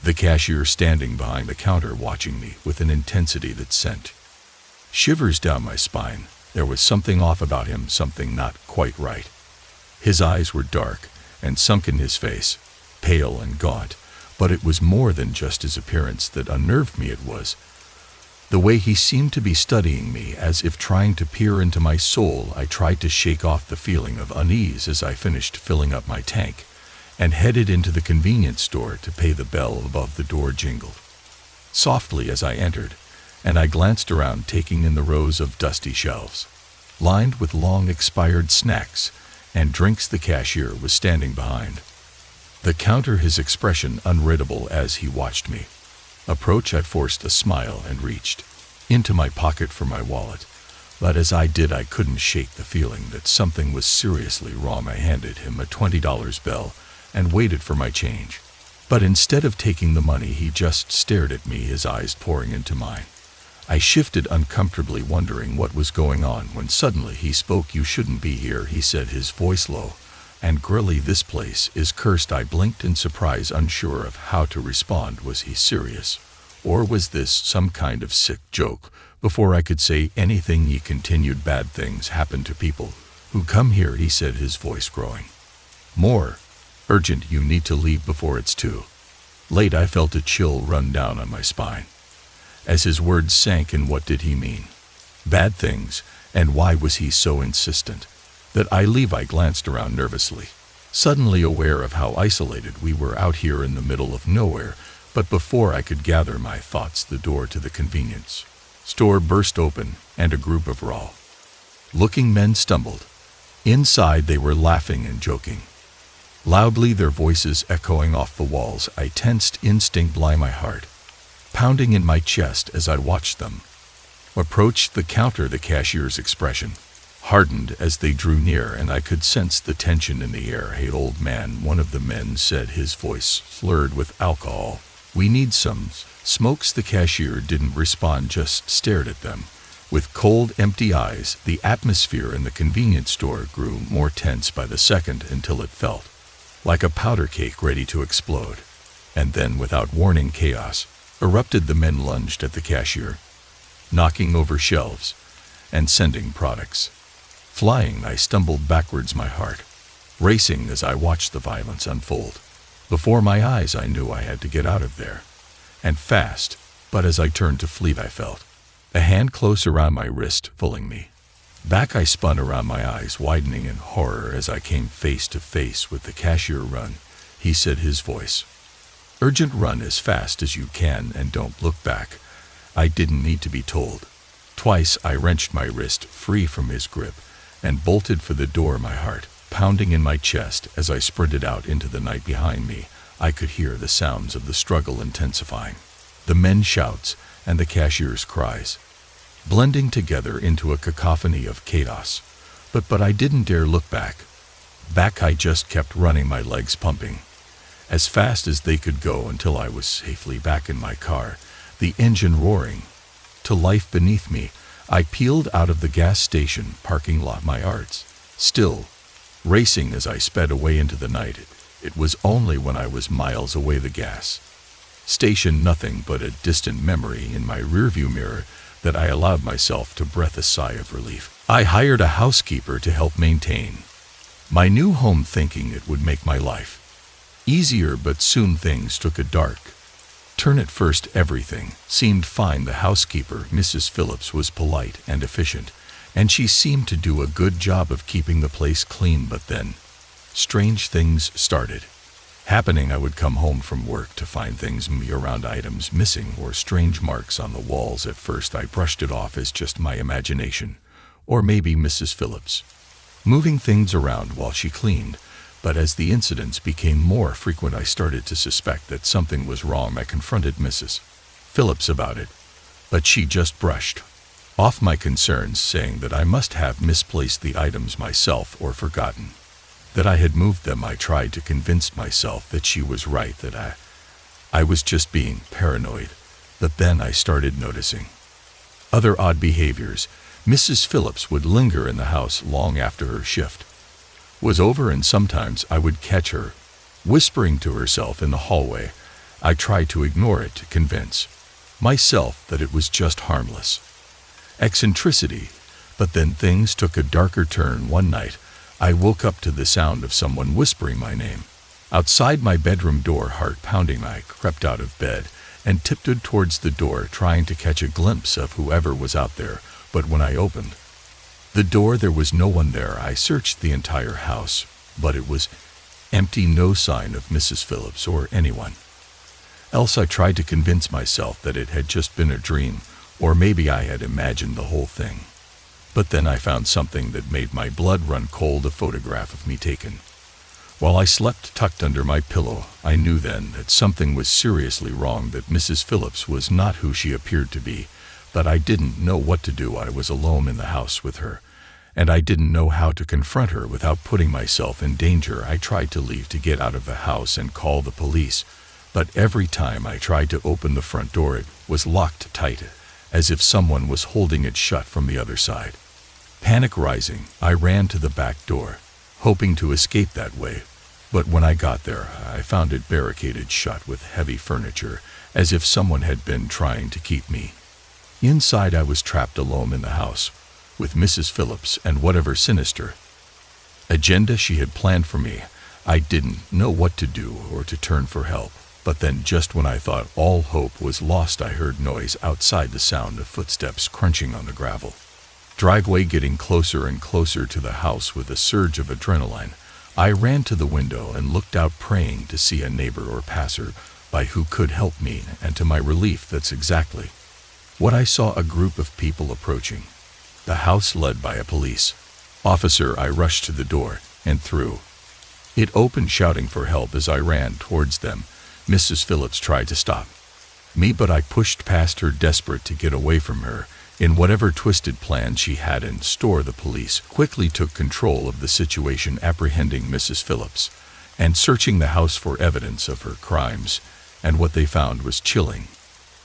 the cashier, standing behind the counter, watching me with an intensity that sent shivers down my spine. There was something off about him, something not quite right. His eyes were dark and sunken, his face pale and gaunt, but it was more than just his appearance that unnerved me. It was the way he seemed to be studying me, as if trying to peer into my soul. I tried to shake off the feeling of unease as I finished filling up my tank and headed into the convenience store to pay. The bell above the door jingled softly as I entered, and I glanced around, taking in the rows of dusty shelves lined with long expired snacks and drinks. The cashier was standing behind the counter, his expression unreadable as he watched me approach. I forced a smile and reached into my pocket for my wallet, but as I did, I couldn't shake the feeling that something was seriously wrong. I handed him a $20 bill and waited for my change, but instead of taking the money, he just stared at me, his eyes pouring into mine. I shifted uncomfortably, wondering what was going on, when suddenly he spoke. "You shouldn't be here," he said, his voice low and grilly. "This place is cursed." I blinked in surprise, unsure of how to respond. Was he serious, or was this some kind of sick joke? Before I could say anything, he continued, "Bad things happen to people who come here," he said, his voice growing more urgent. "You need to leave before it's too late." I felt a chill run down on my spine as his words sank in. What did he mean? Bad things? And why was he so insistent that I leave? I glanced around nervously, suddenly aware of how isolated we were out here in the middle of nowhere. But before I could gather my thoughts, the door to the convenience store burst open, and a group of raw-looking men stumbled inside. They were laughing and joking loudly, their voices echoing off the walls. I tensed, instinct lie my heart pounding in my chest as I watched them approach the counter. The cashier's expression hardened as they drew near, and I could sense the tension in the air. "Hey, old man," one of the men said, his voice slurred with alcohol. "We need some smokes." The cashier didn't respond, just stared at them. With cold, empty eyes, the atmosphere in the convenience store grew more tense by the second until it felt like a powder cake ready to explode. And then, without warning, chaos erupted. The men lunged at the cashier, knocking over shelves and sending products flying. I stumbled backwards, my heart racing as I watched the violence unfold before my eyes. I knew I had to get out of there, and fast. But as I turned to flee, I felt a hand close around my wrist, pulling me back. I spun around, my eyes widening in horror as I came face to face with the cashier. "Run," he said, his voice urgent. "Run as fast as you can and don't look back." I didn't need to be told. Twice I wrenched my wrist free from his grip and bolted for the door, my heart pounding in my chest. As I sprinted out into the night behind me, I could hear the sounds of the struggle intensifying, the men's shouts and the cashier's cries blending together into a cacophony of chaos. But I didn't dare look back. I just kept running, my legs pumping as fast as they could go until I was safely back in my car, the engine roaring to life beneath me. I peeled out of the gas station parking lot, my heart still racing as I sped away into the night. It was only when I was miles away, the gas station nothing but a distant memory in my rearview mirror, that I allowed myself to breathe a sigh of relief. I hired a housekeeper to help maintain my new home, thinking it would make my life easier, but soon things took a dark turn. At first everything seemed fine. The housekeeper, Mrs. Phillips, was polite and efficient, and she seemed to do a good job of keeping the place clean. But then strange things started happening. I would come home from work to find things around, items missing or strange marks on the walls. At first I brushed it off as just my imagination, or maybe Mrs. Phillips moving things around while she cleaned. But as the incidents became more frequent, I started to suspect that something was wrong. I confronted Mrs. Phillips about it, but she just brushed off my concerns, saying that I must have misplaced the items myself or forgotten that I had moved them. I tried to convince myself that she was right, that I was just being paranoid. But then I started noticing other odd behaviors. Mrs. Phillips would linger in the house long after her shift was over, and sometimes I would catch her whispering to herself in the hallway. I tried to ignore it, to convince myself that it was just harmless eccentricity. But then things took a darker turn. One night, I woke up to the sound of someone whispering my name outside my bedroom door. Heart pounding, I crept out of bed and tiptoed towards the door, trying to catch a glimpse of whoever was out there. But when I opened the door, there was no one there. I searched the entire house, but it was empty. No sign of Mrs. Phillips or anyone else. I tried to convince myself that it had just been a dream, or maybe I had imagined the whole thing. But then I found something that made my blood run cold, a photograph of me taken while I slept, tucked under my pillow. I knew then that something was seriously wrong, that Mrs. Phillips was not who she appeared to be. But I didn't know what to do. I was alone in the house with her, and I didn't know how to confront her without putting myself in danger. I tried to leave, to get out of the house and call the police, but every time I tried to open the front door, it was locked tight, as if someone was holding it shut from the other side. Panic rising, I ran to the back door, hoping to escape that way. But when I got there, I found it barricaded shut with heavy furniture, as if someone had been trying to keep me inside. I was trapped alone in the house with Mrs. Phillips and whatever sinister agenda she had planned for me. I didn't know what to do or to turn for help. But then, just when I thought all hope was lost, I heard noise outside, the sound of footsteps crunching on the gravel driveway, getting closer and closer to the house. With a surge of adrenaline, I ran to the window and looked out, praying to see a neighbor or passer-by who could help me, and to my relief, that's exactly what I saw: a group of people approaching the house, led by a police officer. I rushed to the door and threw it open, shouting for help. As I ran towards them, Mrs. Phillips tried to stop me, but I pushed past her, desperate to get away from her. In whatever twisted plan she had in store, the police quickly took control of the situation, apprehending Mrs. Phillips and searching the house for evidence of her crimes, and what they found was chilling.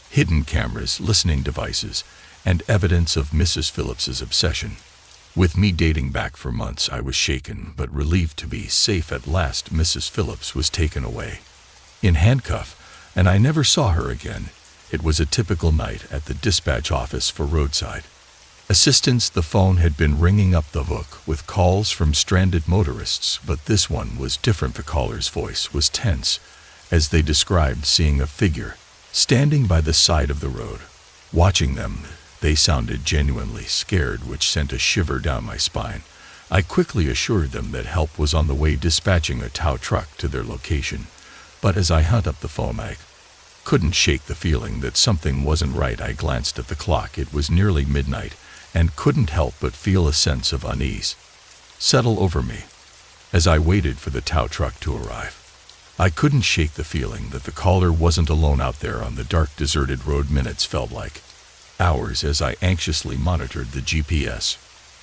Hidden cameras, listening devices, and evidence of Mrs. Phillips's obsession. With me dating back for months, I was shaken but relieved to be safe at last. Mrs. Phillips was taken away in handcuffs, and I never saw her again. It was a typical night at the dispatch office for roadside assistance. The phone had been ringing up the hook with calls from stranded motorists, but this one was different. The caller's voice was tense as they described seeing a figure standing by the side of the road, watching them. They sounded genuinely scared, which sent a shiver down my spine. I quickly assured them that help was on the way, dispatching a tow truck to their location. But as I hung up the phone, I couldn't shake the feeling that something wasn't right. I glanced at the clock. It was nearly midnight, and couldn't help but feel a sense of unease settle over me as I waited for the tow truck to arrive. I couldn't shake the feeling that the caller wasn't alone out there on the dark, deserted road. Minutes felt like hours as I anxiously monitored the GPS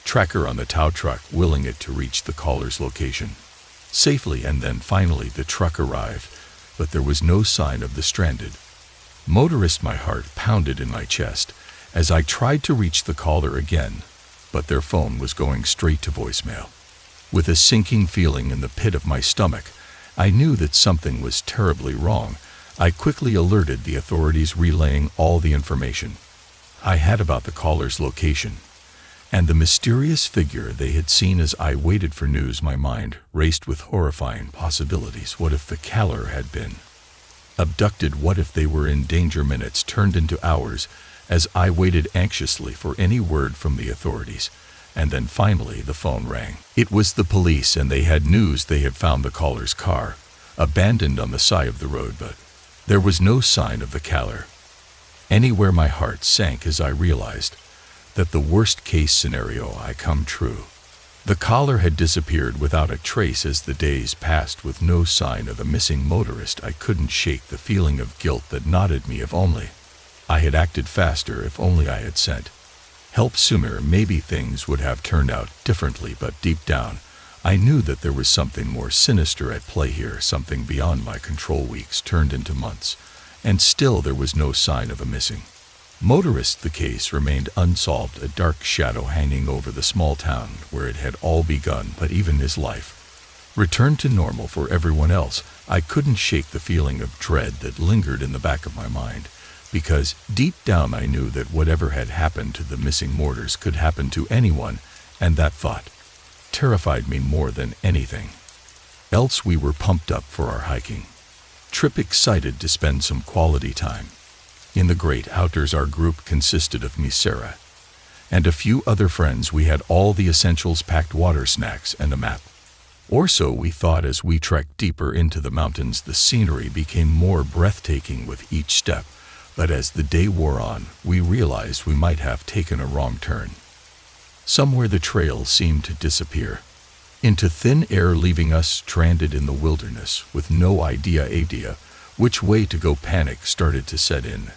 tracker on the tow truck, willing it to reach the caller's location safely. And then finally the truck arrived, but there was no sign of the stranded motorist. My heart pounded in my chest as I tried to reach the caller again, but their phone was going straight to voicemail. With a sinking feeling in the pit of my stomach, I knew that something was terribly wrong. I quickly alerted the authorities, relaying all the information I had about the caller's location and the mysterious figure they had seen. As I waited for news, my mind raced with horrifying possibilities. What if the caller had been abducted? What if they were in danger? Minutes turned into hours as I waited anxiously for any word from the authorities. And then finally the phone rang. It was the police, and they had news. They had found the caller's car abandoned on the side of the road, but there was no sign of the caller anywhere. My heart sank as I realized that the worst-case scenario had come true. The caller had disappeared without a trace. As the days passed with no sign of the missing motorist, I couldn't shake the feeling of guilt that gnawed me. If only I had acted faster, if only I had sent help sooner, maybe things would have turned out differently. But deep down, I knew that there was something more sinister at play here, something beyond my control. Weeks turned into months, and still there was no sign of a missing motorist. The case remained unsolved, a dark shadow hanging over the small town where it had all begun. But even his life returned to normal for everyone else. I couldn't shake the feeling of dread that lingered in the back of my mind, because deep down I knew that whatever had happened to the missing mourners could happen to anyone, and that thought terrified me more than anything else. We were pumped up for our hiking trip, excited to spend some quality time in the great outdoors. Our group consisted of me, Sarah, and a few other friends. We had all the essentials packed: water, snacks, and a map. Or so we thought. As we trekked deeper into the mountains, the scenery became more breathtaking with each step. But as the day wore on, we realized we might have taken a wrong turn. Somewhere the trail seemed to disappear into thin air, leaving us stranded in the wilderness with no idea which way to go. Panic started to set in.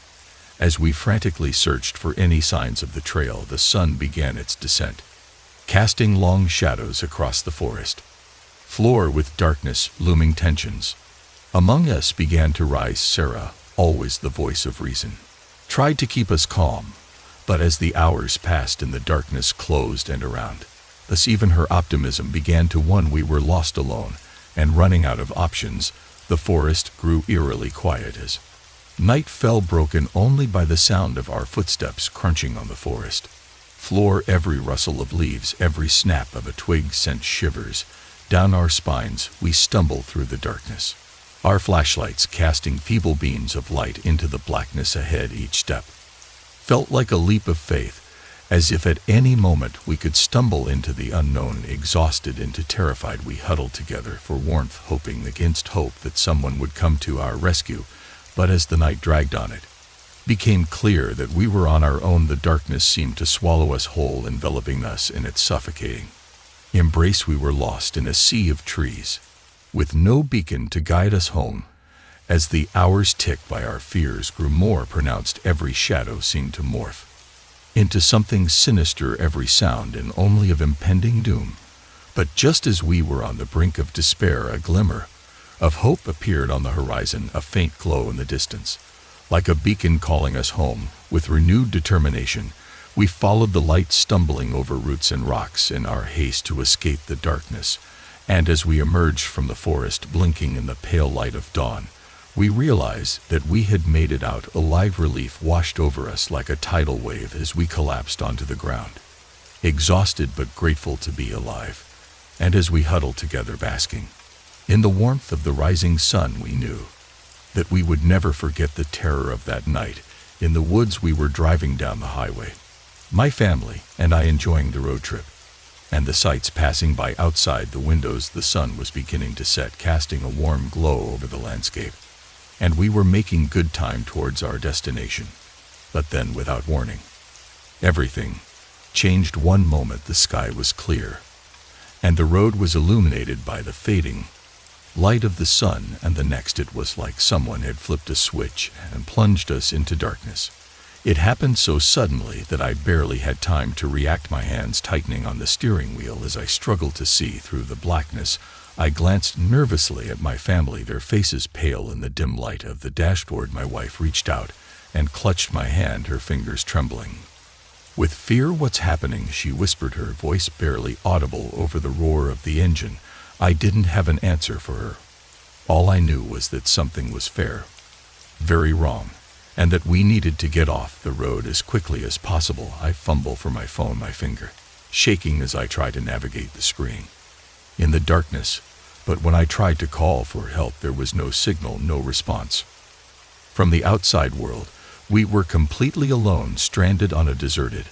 As we frantically searched for any signs of the trail, the sun began its descent, casting long shadows across the forest floor. With darkness looming, tensions among us began to rise. Sarah, always the voice of reason, tried to keep us calm, but as the hours passed and the darkness closed and around us, even her optimism began to wane. We were lost, alone, and running out of options. The forest grew eerily quiet as night fell, broken only by the sound of our footsteps crunching on the forest floor. Every rustle of leaves, every snap of a twig sent shivers down our spines. We stumbled through the darkness, our flashlights casting feeble beams of light into the blackness ahead. Each step felt like a leap of faith, as if at any moment we could stumble into the unknown. Exhausted and terrified, we huddled together for warmth, hoping against hope that someone would come to our rescue. But as the night dragged on, it became clear that we were on our own. The darkness seemed to swallow us whole, enveloping us in its suffocating embrace. We were lost in a sea of trees, with no beacon to guide us home. As the hours ticked by, our fears grew more pronounced. Every shadow seemed to morph into something sinister, every sound and only of impending doom. But just as we were on the brink of despair, a glimmer of hope appeared on the horizon, a faint glow in the distance, like a beacon calling us home. With renewed determination, we followed the light, stumbling over roots and rocks in our haste to escape the darkness. And as we emerged from the forest, blinking in the pale light of dawn, we realized that we had made it out alive. Relief washed over us like a tidal wave as we collapsed onto the ground, exhausted but grateful to be alive. And as we huddled together, basking in the warmth of the rising sun, we knew that we would never forget the terror of that night in the woods. We were driving down the highway, my family and I enjoying the road trip, and the sights passing by outside the windows. The sun was beginning to set, casting a warm glow over the landscape, and we were making good time towards our destination. But then, without warning, everything changed. One moment the sky was clear, and the road was illuminated by the fading light of the sun, and the next it was like someone had flipped a switch and plunged us into darkness. It happened so suddenly that I barely had time to react, my hands tightening on the steering wheel as I struggled to see through the blackness. I glanced nervously at my family, their faces pale in the dim light of the dashboard. My wife reached out and clutched my hand, her fingers trembling with fear. "What's happening?" she whispered, her voice barely audible over the roar of the engine. I didn't have an answer for her. All I knew was that something was very wrong, and that we needed to get off the road as quickly as possible. I fumbled for my phone, my finger shaking as I tried to navigate the screen in the darkness. But when I tried to call for help, there was no signal, no response from the outside world. We were completely alone, stranded on a deserted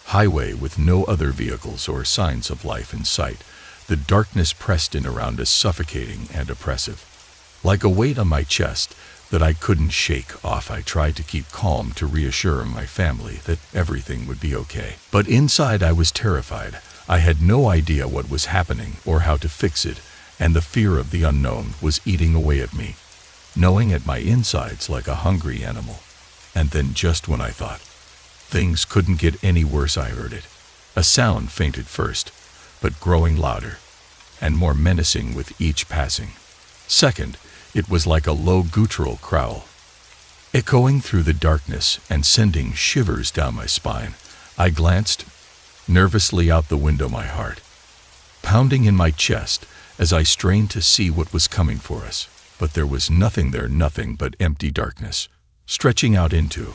highway with no other vehicles or signs of life in sight. The darkness pressed in around us, suffocating and oppressive, like a weight on my chest that I couldn't shake off. I tried to keep calm, to reassure my family that everything would be okay. But inside I was terrified. I had no idea what was happening or how to fix it, and the fear of the unknown was eating away at me, gnawing at my insides like a hungry animal. And then, just when I thought things couldn't get any worse, I heard it. A sound, faint at first, but growing louder and more menacing with each passing second. It was like a low guttural growl, echoing through the darkness and sending shivers down my spine. I glanced nervously out the window, my heart pounding in my chest as I strained to see what was coming for us. But there was nothing there, nothing but empty darkness, stretching out into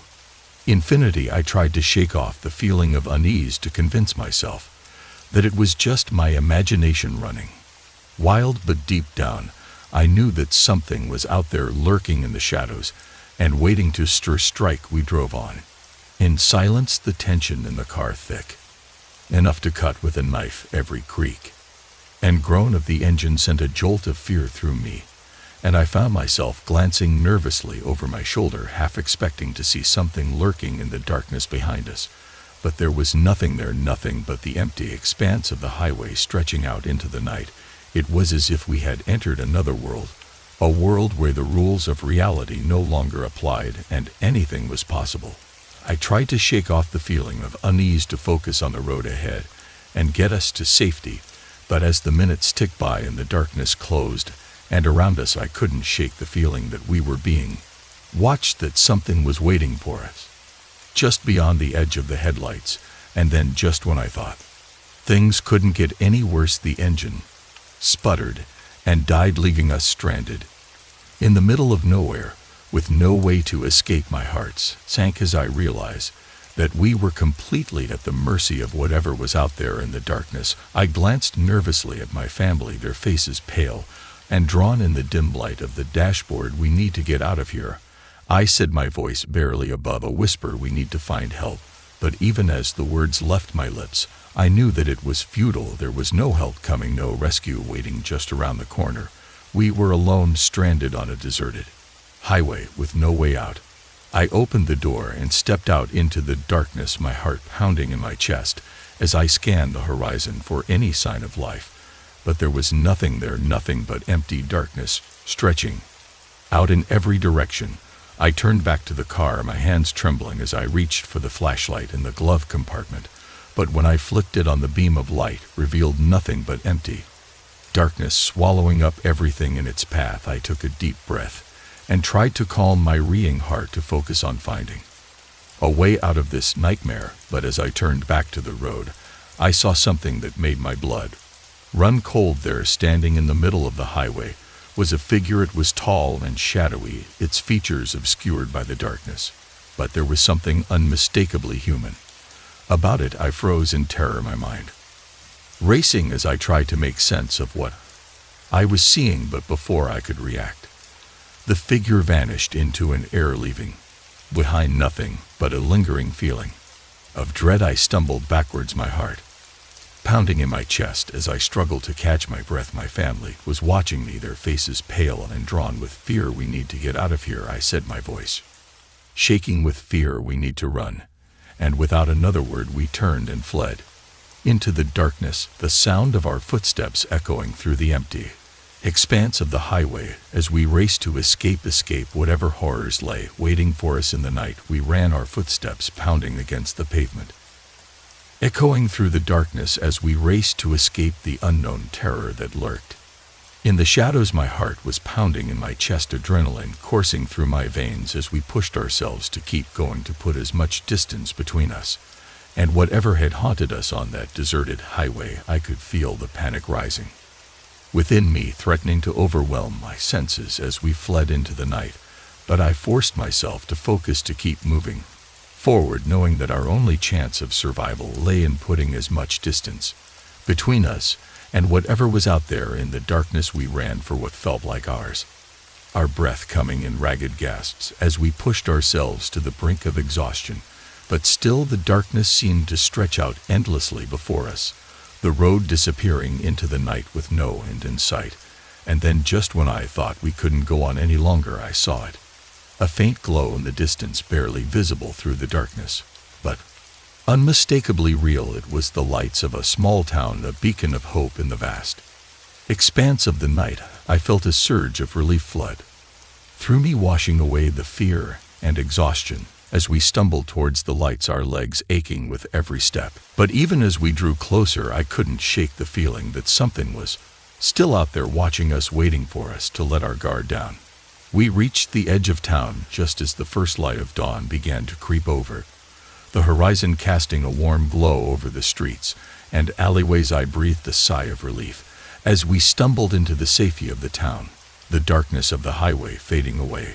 infinity. I tried to shake off the feeling of unease, to convince myself that it was just my imagination running wild. But deep down, I knew that something was out there, lurking in the shadows and waiting to strike. We drove on in silence, the tension in the car thick enough to cut with a knife. Every creak and groan of the engine sent a jolt of fear through me, and I found myself glancing nervously over my shoulder, half expecting to see something lurking in the darkness behind us. But there was nothing there, nothing but the empty expanse of the highway stretching out into the night. It was as if we had entered another world, a world where the rules of reality no longer applied and anything was possible. I tried to shake off the feeling of unease, to focus on the road ahead and get us to safety. But as the minutes ticked by and the darkness closed and around us, I couldn't shake the feeling that we were being watched, that something was waiting for us just beyond the edge of the headlights. And then, just when I thought things couldn't get any worse, the engine sputtered and died, leaving us stranded in the middle of nowhere with no way to escape. My heart sank as I realized that we were completely at the mercy of whatever was out there in the darkness. I glanced nervously at my family, their faces pale and drawn in the dim light of the dashboard. "We need to get out of here," I said, my voice barely above a whisper. "We need to find help." But even as the words left my lips, I knew that it was futile. There was no help coming, no rescue waiting just around the corner. We were alone, stranded on a deserted highway with no way out. I opened the door and stepped out into the darkness, my heart pounding in my chest as I scanned the horizon for any sign of life. But there was nothing there, nothing but empty darkness stretching out in every direction. I turned back to the car, my hands trembling as I reached for the flashlight in the glove compartment, but when I flicked it on the beam of light, revealed nothing but empty darkness swallowing up everything in its path. I took a deep breath and tried to calm my reeling heart to focus on finding a way out of this nightmare, but as I turned back to the road, I saw something that made my blood run cold. There, standing in the middle of the highway, was a figure. It was tall and shadowy, its features obscured by the darkness, but there was something unmistakably human about it. I froze in terror, my mind racing as I tried to make sense of what I was seeing, but before I could react, the figure vanished into an air, leaving behind nothing but a lingering feeling of dread. I stumbled backwards, my heart pounding in my chest as I struggled to catch my breath. My family was watching me, their faces pale and drawn with fear. "We need to get out of here," I said, my voice shaking with fear. "We need to run." And without another word, we turned and fled into the darkness, the sound of our footsteps echoing through the empty expanse of the highway as we raced to escape whatever horrors lay waiting for us in the night. We ran, our footsteps pounding against the pavement, echoing through the darkness as we raced to escape the unknown terror that lurked in the shadows. My heart was pounding in my chest, adrenaline coursing through my veins as we pushed ourselves to keep going, to put as much distance between us and whatever had haunted us on that deserted highway. I could feel the panic rising within me, threatening to overwhelm my senses as we fled into the night, but I forced myself to focus, to keep moving forward, knowing that our only chance of survival lay in putting as much distance between us and whatever was out there in the darkness. We ran for what felt like hours, our breath coming in ragged gasps as we pushed ourselves to the brink of exhaustion. But still the darkness seemed to stretch out endlessly before us, the road disappearing into the night with no end in sight. And then, just when I thought we couldn't go on any longer, I saw it, a faint glow in the distance, barely visible through the darkness, but unmistakably real. It was the lights of a small town, a beacon of hope in the vast expanse of the night. I felt a surge of relief flood through me, washing away the fear and exhaustion as we stumbled towards the lights, our legs aching with every step. But even as we drew closer, I couldn't shake the feeling that something was still out there watching us, waiting for us to let our guard down. We reached the edge of town just as the first light of dawn began to creep over the horizon, casting a warm glow over the streets and alleyways. I breathed a sigh of relief as we stumbled into the safety of the town, the darkness of the highway fading away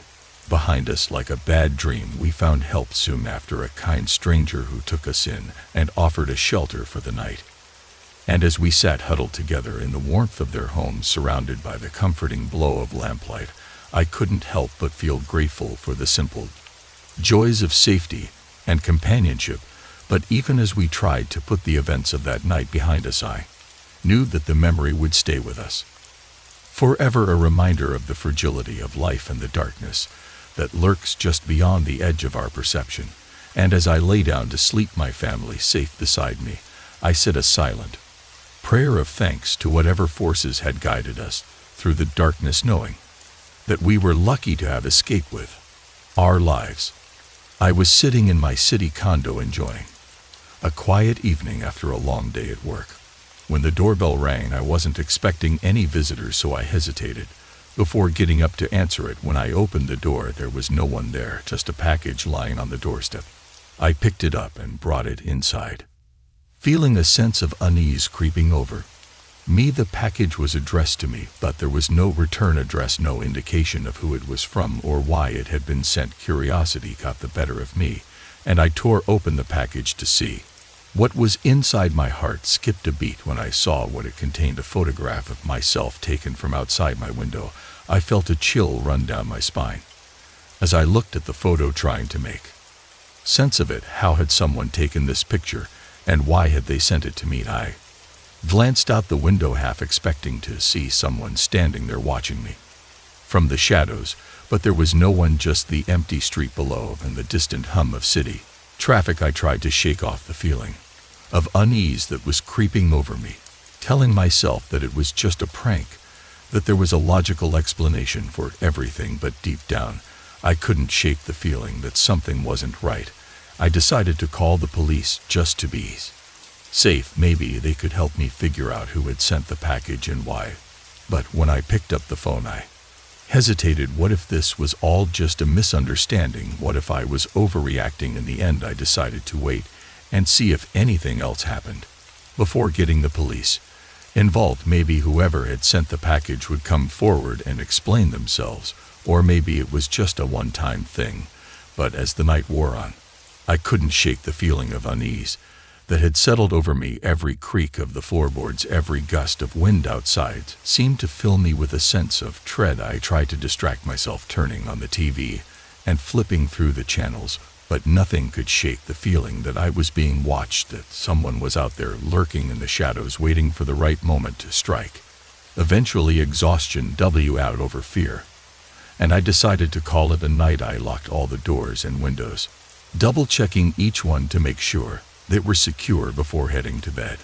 behind us like a bad dream. We found help soon after, a kind stranger who took us in and offered a shelter for the night. And as we sat huddled together in the warmth of their home, surrounded by the comforting glow of lamplight, I couldn't help but feel grateful for the simple joys of safety and companionship. But even as we tried to put the events of that night behind us, I knew that the memory would stay with us forever, a reminder of the fragility of life and the darkness that lurks just beyond the edge of our perception. And as I lay down to sleep, my family safe beside me, I said a silent prayer of thanks to whatever forces had guided us through the darkness, knowing that we were lucky to have escaped with our lives. I was sitting in my city condo enjoying a quiet evening after a long day at work when the doorbell rang. I wasn't expecting any visitors, so I hesitated before getting up to answer it. When I opened the door, there was no one there, just a package lying on the doorstep. I picked it up and brought it inside, feeling a sense of unease creeping over me. The package was addressed to me, but there was no return address, no indication of who it was from or why it had been sent. Curiosity got the better of me, and I tore open the package to see what was inside. My heart skipped a beat when I saw what it contained, a photograph of myself taken from outside my window. I felt a chill run down my spine as I looked at the photo, trying to make sense of it. How had someone taken this picture, and why had they sent it to me? I glanced out the window, half expecting to see someone standing there watching me from the shadows, but there was no one, just the empty street below and the distant hum of city traffic. I tried to shake off the feeling of unease that was creeping over me, telling myself that it was just a prank, that there was a logical explanation for everything. But deep down, I couldn't shake the feeling that something wasn't right. I decided to call the police just to be safe. Maybe they could help me figure out who had sent the package and why. But when I picked up the phone, I hesitated. What if this was all just a misunderstanding? What if I was overreacting? In the end, I decided to wait and see if anything else happened before getting the police involved. Maybe whoever had sent the package would come forward and explain themselves, or maybe it was just a one-time thing. But as the night wore on, I couldn't shake the feeling of unease that had settled over me. Every creak of the floorboards, every gust of wind outside seemed to fill me with a sense of dread. I tried to distract myself, turning on the TV and flipping through the channels, but nothing could shake the feeling that I was being watched, that someone was out there lurking in the shadows, waiting for the right moment to strike. Eventually, exhaustion won out over fear, and I decided to call it a night. I locked all the doors and windows, double-checking each one to make sure they were secure before heading to bed.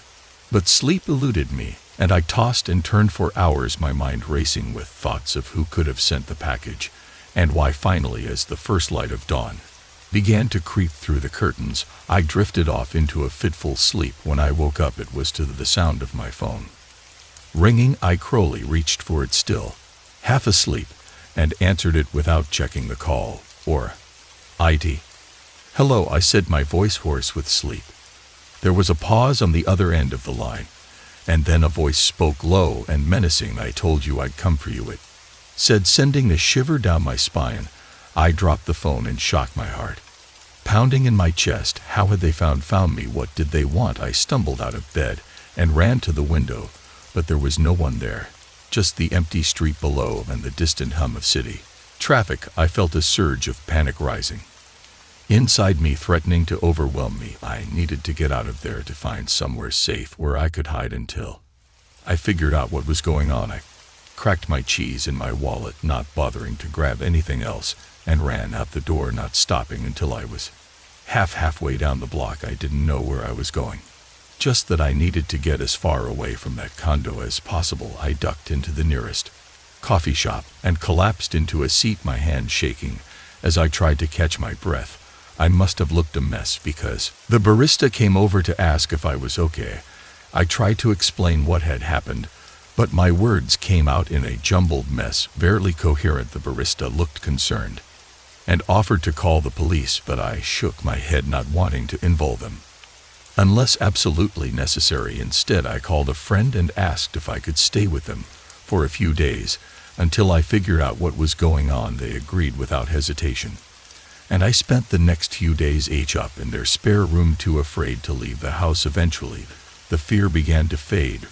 But sleep eluded me, and I tossed and turned for hours, my mind racing with thoughts of who could have sent the package and why. Finally, as the first light of dawn began to creep through the curtains, I drifted off into a fitful sleep. When I woke up, it was to the sound of my phone ringing. I cruelly reached for it, still half asleep, and answered it without checking the call. Or it. "Hello," I said, my voice hoarse with sleep. There was a pause on the other end of the line, and then a voice spoke, low and menacing. "I told you I'd come for you," it said, sending a shiver down my spine. I dropped the phone in shock, my heart pounding in my chest. How had they found me? What did they want? I stumbled out of bed and ran to the window, but there was no one there, just the empty street below and the distant hum of city traffic. I felt a surge of panic rising inside me, threatening to overwhelm me. I needed to get out of there, to find somewhere safe where I could hide until I figured out what was going on. I cracked my keys in my wallet, not bothering to grab anything else, and ran out the door, not stopping until I was halfway down the block. I didn't know where I was going, just that I needed to get as far away from that condo as possible. I ducked into the nearest coffee shop and collapsed into a seat, my hand shaking as I tried to catch my breath. I must have looked a mess because the barista came over to ask if I was okay. I tried to explain what had happened, but my words came out in a jumbled mess, barely coherent. The barista looked concerned and offered to call the police, but I shook my head, not wanting to involve them unless absolutely necessary. Instead, I called a friend and asked if I could stay with them for a few days until I figured out what was going on. They agreed without hesitation, and I spent the next few days up in their spare room, too afraid to leave the house. Eventually, the fear began to fade,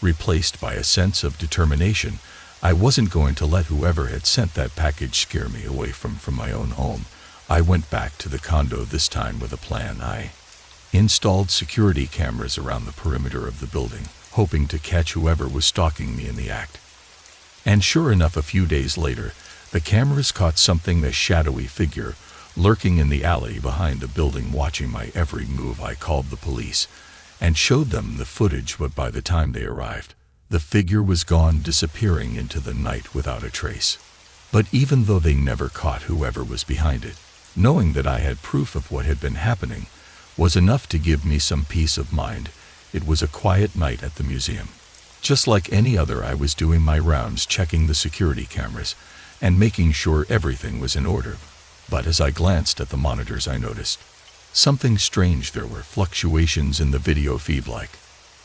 replaced by a sense of determination. I wasn't going to let whoever had sent that package scare me away from my own home. I went back to the condo, this time with a plan. I installed security cameras around the perimeter of the building, hoping to catch whoever was stalking me in the act. And sure enough, a few days later, the cameras caught something, a shadowy figure lurking in the alley behind the building, watching my every move. I called the police and showed them the footage, but by the time they arrived, the figure was gone, disappearing into the night without a trace. But even though they never caught whoever was behind it, knowing that I had proof of what had been happening was enough to give me some peace of mind. It was a quiet night at the museum. Just like any other, I was doing my rounds, checking the security cameras and making sure everything was in order. But as I glanced at the monitors, I noticed something strange. There were fluctuations in the video feed, like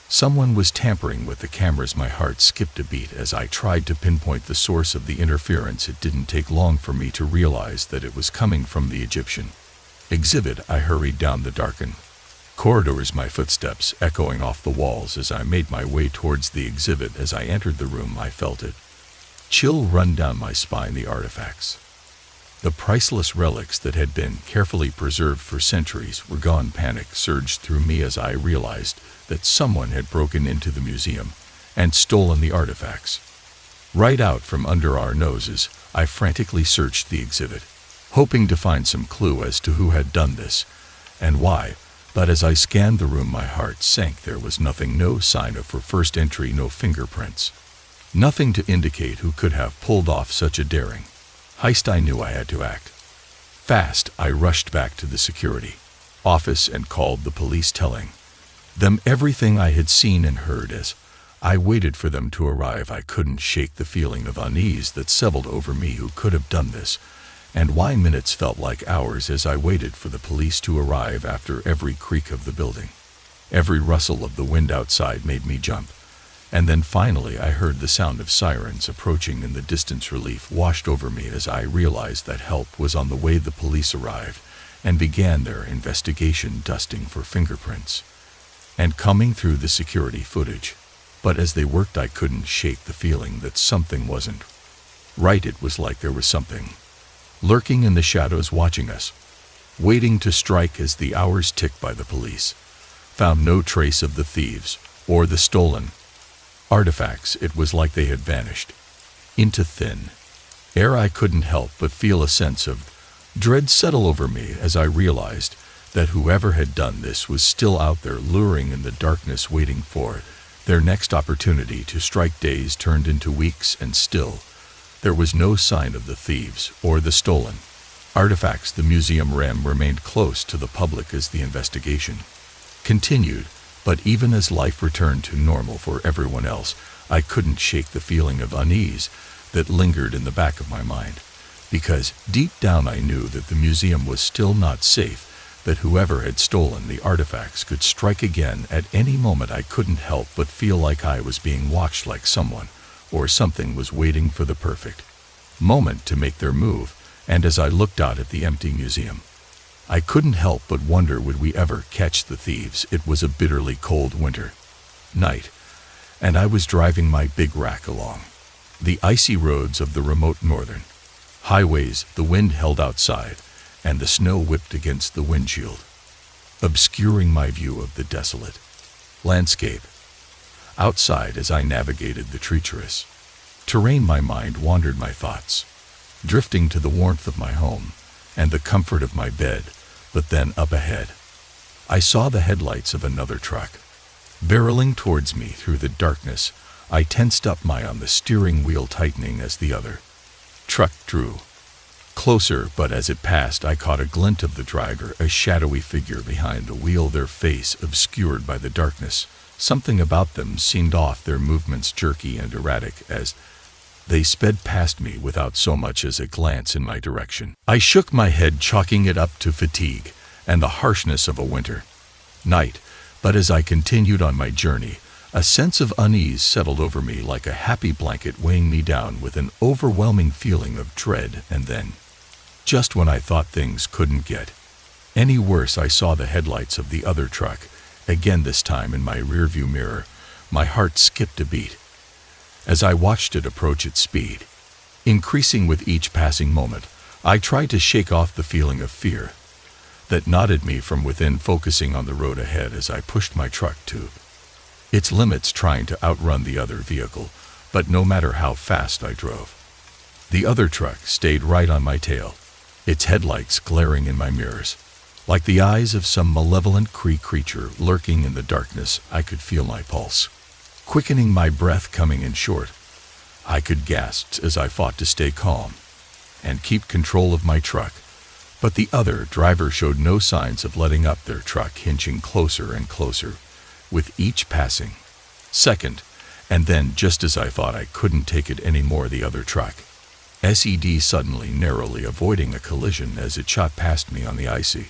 someone was tampering with the cameras. My heart skipped a beat as I tried to pinpoint the source of the interference. It didn't take long for me to realize that it was coming from the Egyptian exhibit. I hurried down the darkened corridors, my footsteps echoing off the walls as I made my way towards the exhibit. As I entered the room, I felt a chill run down my spine. The artifacts, the priceless relics that had been carefully preserved for centuries, were gone. Panic surged through me as I realized that someone had broken into the museum and stolen the artifacts. Right out from under our noses, I frantically searched the exhibit, hoping to find some clue as to who had done this and why. But as I scanned the room, my heart sank. There was nothing, no sign of first entry, no fingerprints, nothing to indicate who could have pulled off such a daring Heist, I knew I had to act. Fast, I rushed back to the security office and called the police, telling them everything I had seen and heard. As I waited for them to arrive, I couldn't shake the feeling of unease that settled over me. Who could have done this? And why? Minutes felt like hours as I waited for the police to arrive. After every creak of the building, every rustle of the wind outside made me jump. And then finally I heard the sound of sirens approaching in the distance. Relief washed over me as I realized that help was on the way. The police arrived and began their investigation, dusting for fingerprints and combing through the security footage. But as they worked, I couldn't shake the feeling that something wasn't right. It was like there was something lurking in the shadows, watching us, waiting to strike. As the hours ticked by, the police found no trace of the thieves or the stolen artifacts. It was like they had vanished into thin air. I couldn't help but feel a sense of dread settle over me as I realized that whoever had done this was still out there, luring in the darkness, waiting for their next opportunity to strike. Days turned into weeks, and still there was no sign of the thieves or the stolen artifacts. The museum remained closed to the public as the investigation continued. But even as life returned to normal for everyone else, I couldn't shake the feeling of unease that lingered in the back of my mind. Because deep down I knew that the museum was still not safe, that whoever had stolen the artifacts could strike again at any moment. I couldn't help but feel like I was being watched, like someone or something was waiting for the perfect moment to make their move. And as I looked out at the empty museum, I couldn't help but wonder, would we ever catch the thieves? It was a bitterly cold winter night, and I was driving my big rack along the icy roads of the remote northern highways. The wind held outside, and the snow whipped against the windshield, obscuring my view of the desolate landscape outside. As I navigated the treacherous terrain, my mind wandered, my thoughts drifting to the warmth of my home and the comfort of my bed. But then up ahead, I saw the headlights of another truck barreling towards me through the darkness. I tensed up, my on the steering wheel tightening as the other truck drew closer. But as it passed, I caught a glint of the driver, a shadowy figure behind the wheel, their face obscured by the darkness. Something about them seemed off, their movements jerky and erratic as they sped past me without so much as a glance in my direction. I shook my head, chalking it up to fatigue and the harshness of a winter night. But as I continued on my journey, a sense of unease settled over me like a happy blanket, weighing me down with an overwhelming feeling of dread. And then, just when I thought things couldn't get any worse, I saw the headlights of the other truck again, this time in my rearview mirror. My heart skipped a beat as I watched it approach, its speed increasing with each passing moment. I tried to shake off the feeling of fear that knotted me from within, focusing on the road ahead as I pushed my truck to its limits, trying to outrun the other vehicle. But no matter how fast I drove, the other truck stayed right on my tail, its headlights glaring in my mirrors like the eyes of some malevolent creature lurking in the darkness. I could feel my pulse quickening, my breath coming in short. I could gasp as I fought to stay calm and keep control of my truck. But the other driver showed no signs of letting up, their truck inching closer and closer with each passing second. And then, just as I thought I couldn't take it anymore, the other truck suddenly narrowly avoiding a collision as it shot past me on the icy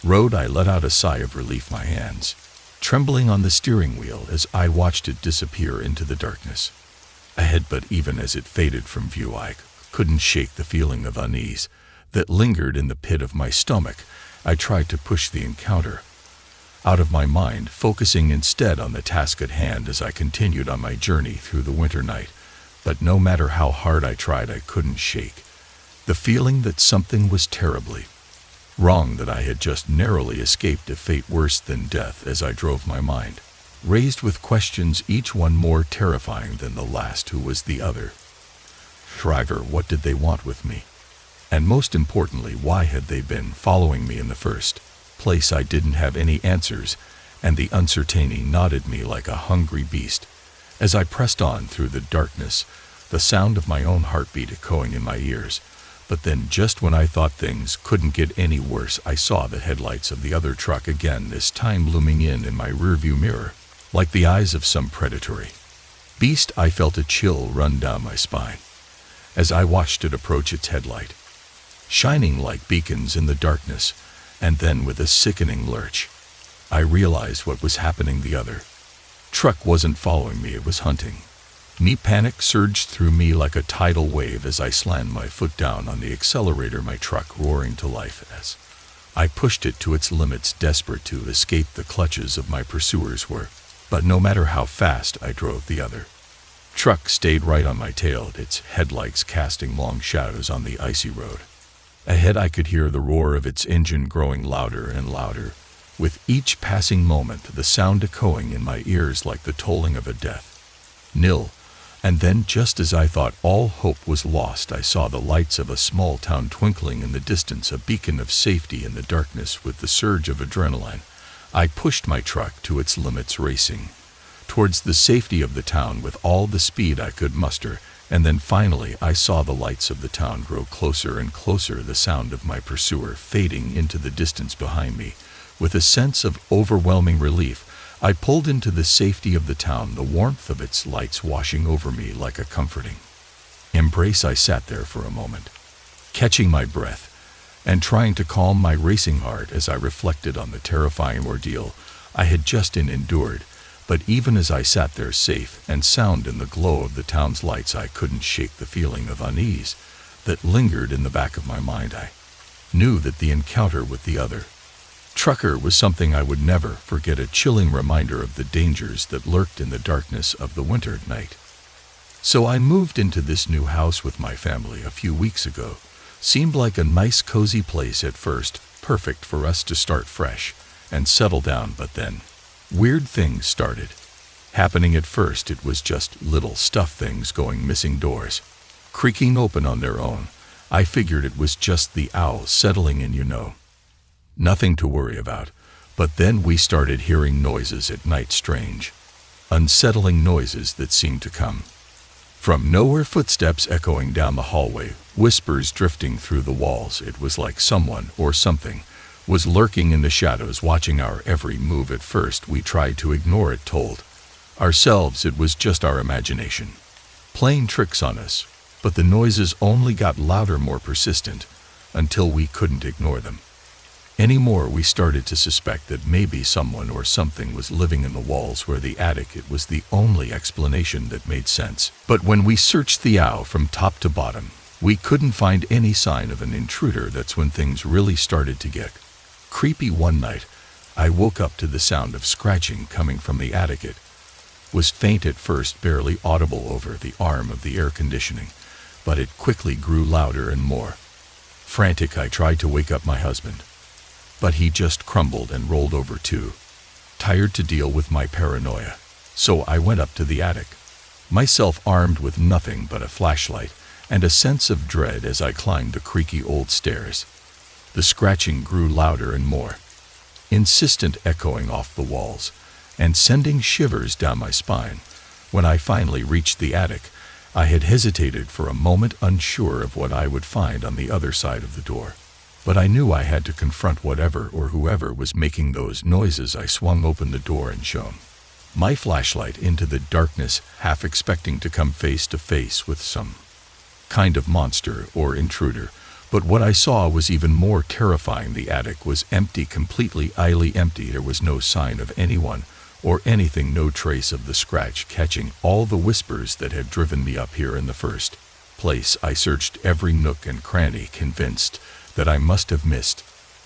road. I let out a sigh of relief, my hands trembling on the steering wheel as I watched it disappear into the darkness ahead. But even as it faded from view, I couldn't shake the feeling of unease that lingered in the pit of my stomach. I tried to push the encounter out of my mind, focusing instead on the task at hand as I continued on my journey through the winter night. But no matter how hard I tried, I couldn't shake the feeling that something was terribly wrong, that I had just narrowly escaped a fate worse than death. As I drove, my mind raised with questions, each one more terrifying than the last. Who was the other driver? What did they want with me? And most importantly, why had they been following me in the first place? I didn't have any answers, and the uncertainty knotted me like a hungry beast. As I pressed on through the darkness, the sound of my own heartbeat echoing in my ears, But then, just when I thought things couldn't get any worse, I saw the headlights of the other truck again, this time looming in my rearview mirror, like the eyes of some predatory beast. I felt a chill run down my spine as I watched it approach its headlight, shining like beacons in the darkness, and then with a sickening lurch, I realized what was happening. The other truck wasn't following me, it was hunting me. Panic surged through me like a tidal wave as I slammed my foot down on the accelerator, my truck roaring to life as I pushed it to its limits, desperate to escape the clutches of my pursuers were. But no matter how fast I drove, the other truck stayed right on my tail, its headlights casting long shadows on the icy road. Ahead I could hear the roar of its engine growing louder and louder, with each passing moment the sound echoing in my ears like the tolling of a death knell. And then, just as I thought all hope was lost, I saw the lights of a small town twinkling in the distance, a beacon of safety in the darkness. With the surge of adrenaline, I pushed my truck to its limits, racing towards the safety of the town with all the speed I could muster. And then finally I saw the lights of the town grow closer and closer, the sound of my pursuer fading into the distance behind me. With a sense of overwhelming relief, I pulled into the safety of the town, the warmth of its lights washing over me like a comforting embrace. I sat there for a moment, catching my breath and trying to calm my racing heart as I reflected on the terrifying ordeal I had just endured. But even as I sat there safe and sound in the glow of the town's lights, I couldn't shake the feeling of unease that lingered in the back of my mind. I knew that the encounter with the other trucker was something I would never forget, a chilling reminder of the dangers that lurked in the darkness of the winter night. So I moved into this new house with my family a few weeks ago. Seemed like a nice cozy place at first, perfect for us to start fresh and settle down. But then weird things started happening. At first it was just little stuff, things going missing, doors creaking open on their own. I figured it was just the owl settling in, nothing to worry about. But then we started hearing noises at night, strange, unsettling noises that seemed to come from nowhere, footsteps echoing down the hallway, whispers drifting through the walls. It was like someone or something was lurking in the shadows, watching our every move. At first we tried to ignore it, told ourselves it was just our imagination playing tricks on us. But the noises only got louder, more persistent, until we couldn't ignore them anymore. We started to suspect that maybe someone or something was living in the walls where the attic. It was the only explanation that made sense. But when we searched the attic from top to bottom, we couldn't find any sign of an intruder. That's when things really started to get creepy. One night, I woke up to the sound of scratching coming from the attic. It was faint at first, barely audible over the arm of the air conditioning, but it quickly grew louder and more frantic. I tried to wake up my husband, but he just crumbled and rolled over, too tired to deal with my paranoia. So I went up to the attic, myself armed with nothing but a flashlight and a sense of dread. As I climbed the creaky old stairs, the scratching grew louder and more insistent, echoing off the walls and sending shivers down my spine. When I finally reached the attic, I had hesitated for a moment, unsure of what I would find on the other side of the door. But I knew I had to confront whatever or whoever was making those noises. I swung open the door and shone my flashlight into the darkness, half expecting to come face to face with some kind of monster or intruder. But what I saw was even more terrifying. The attic was empty, completely empty. There was no sign of anyone or anything, no trace of the scratch catching all the whispers that had driven me up here in the first place. I searched every nook and cranny, convinced that I must have missed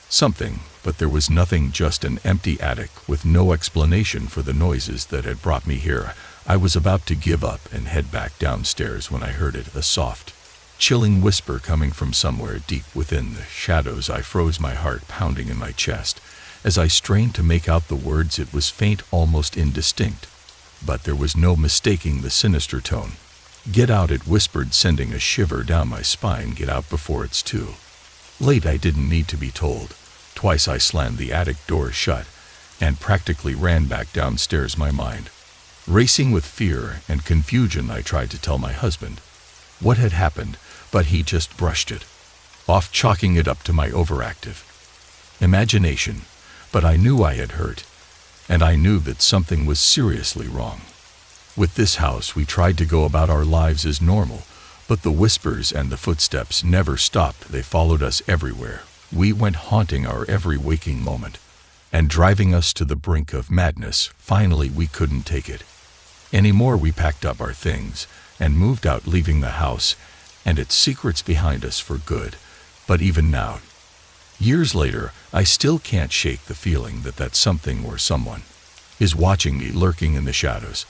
something, but there was nothing, just an empty attic with no explanation for the noises that had brought me here. I was about to give up and head back downstairs when I heard it, a soft, chilling whisper coming from somewhere deep within the shadows. I froze, my heart pounding in my chest as I strained to make out the words. It was faint, almost indistinct, but there was no mistaking the sinister tone. "Get out," it whispered, sending a shiver down my spine. "Get out before it's too late." I didn't need to be told. Twice I slammed the attic door shut and practically ran back downstairs, my mind racing with fear and confusion. I tried to tell my husband what had happened, but he just brushed it off chalking it up to my overactive imagination, but I knew I had hurt, and I knew that something was seriously wrong. With this house, we tried to go about our lives as normal, but the whispers and the footsteps never stopped. They followed us everywhere. We went haunting our every waking moment and driving us to the brink of madness. Finally, we couldn't take it anymore. We packed up our things and moved out, leaving the house and its secrets behind us for good. But even now, years later, I still can't shake the feeling that something or someone is watching me, lurking in the shadows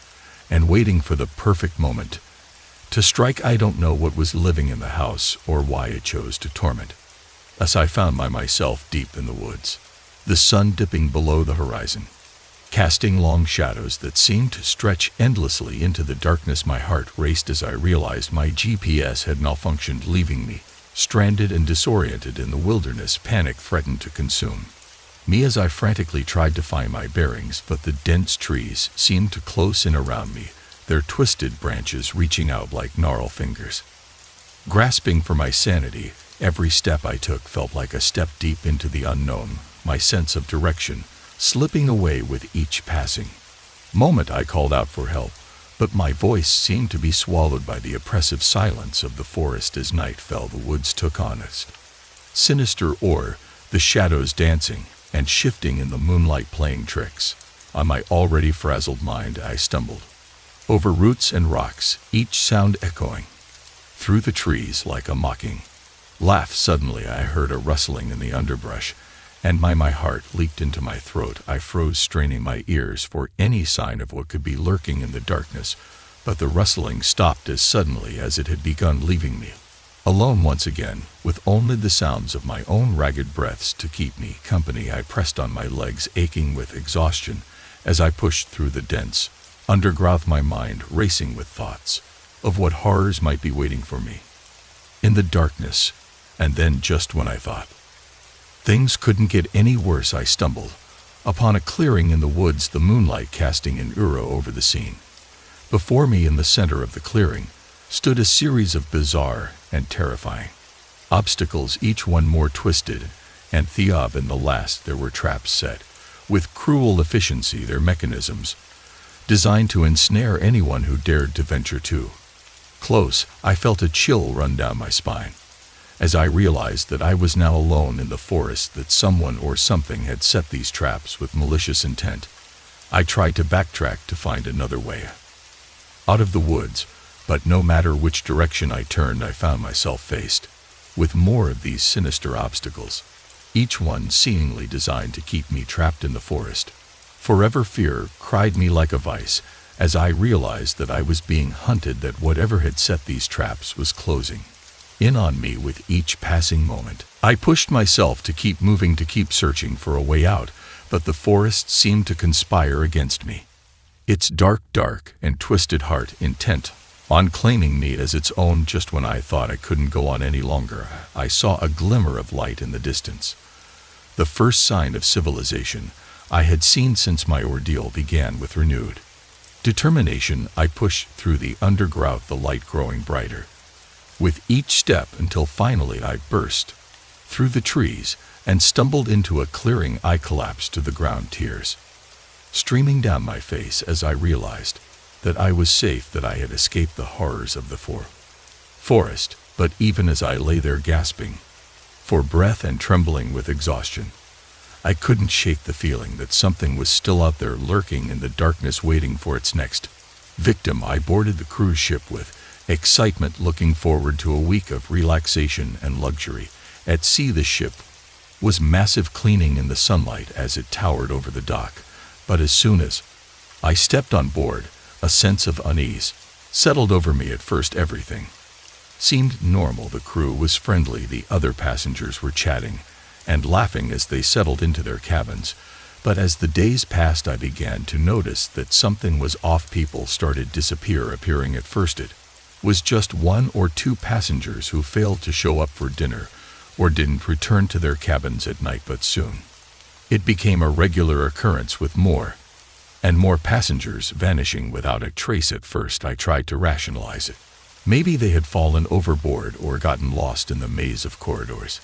and waiting for the perfect moment to strike. I don't know what was living in the house or why it chose to torment us. I found myself deep in the woods, the sun dipping below the horizon, casting long shadows that seemed to stretch endlessly into the darkness. My heart raced as I realized my GPS had malfunctioned, leaving me stranded and disoriented in the wilderness. Panic threatened to consume me as I frantically tried to find my bearings, but the dense trees seemed to close in around me, their twisted branches reaching out like gnarled fingers. Grasping for my sanity, every step I took felt like a step deep into the unknown, my sense of direction slipping away with each passing moment. I called out for help, but my voice seemed to be swallowed by the oppressive silence of the forest. As night fell, the woods took on its sinister aura, the shadows dancing and shifting in the moonlight, playing tricks on my already frazzled mind. I stumbled over roots and rocks, each sound echoing through the trees like a mocking laugh. Suddenly I heard a rustling in the underbrush, and my heart leaped into my throat. I froze, straining my ears for any sign of what could be lurking in the darkness, but the rustling stopped as suddenly as it had begun, leaving me alone once again, with only the sounds of my own ragged breaths to keep me company. I pressed on my legs, aching with exhaustion, as I pushed through the dense undergrowth, my mind racing with thoughts of what horrors might be waiting for me in the darkness. And then, just when I thought things couldn't get any worse, I stumbled upon a clearing in the woods, the moonlight casting an aura over the scene. Before me, in the center of the clearing, stood a series of bizarre and terrifying obstacles, each one more twisted and theob than the last. There were traps set with cruel efficiency, their mechanisms designed to ensnare anyone who dared to venture too close. I felt a chill run down my spine as I realized that I was now alone in the forest, that someone or something had set these traps with malicious intent. I tried to backtrack to find another way out of the woods, but no matter which direction I turned, I found myself faced with more of these sinister obstacles, each one seemingly designed to keep me trapped in the forest forever. Fear cried me like a vice as I realized that I was being hunted, that whatever had set these traps was closing in on me with each passing moment. I pushed myself to keep moving, to keep searching for a way out, but the forest seemed to conspire against me, its dark and twisted heart intent on claiming me as its own. Just when I thought I couldn't go on any longer, I saw a glimmer of light in the distance, the first sign of civilization I had seen since my ordeal began. With renewed determination, I pushed through the undergrowth, the light growing brighter with each step, until finally I burst through the trees and stumbled into a clearing. I collapsed to the ground, tears streaming down my face as I realized that I was safe, that I had escaped the horrors of the forest. But even as I lay there gasping for breath and trembling with exhaustion, I couldn't shake the feeling that something was still out there, lurking in the darkness, waiting for its next victim. I boarded the cruise ship with excitement, looking forward to a week of relaxation and luxury at sea. The ship was massive, gleaming in the sunlight as it towered over the dock. But as soon as I stepped on board, a sense of unease settled over me. At first, everything seemed normal. The crew was friendly, the other passengers were chatting and laughing as they settled into their cabins. But as the days passed, I began to notice that something was off. People started appearing. At first, it was just one or two passengers who failed to show up for dinner or didn't return to their cabins at night, but soon it became a regular occurrence, with more and more passengers vanishing without a trace. At first, I tried to rationalize it. Maybe they had fallen overboard or gotten lost in the maze of corridors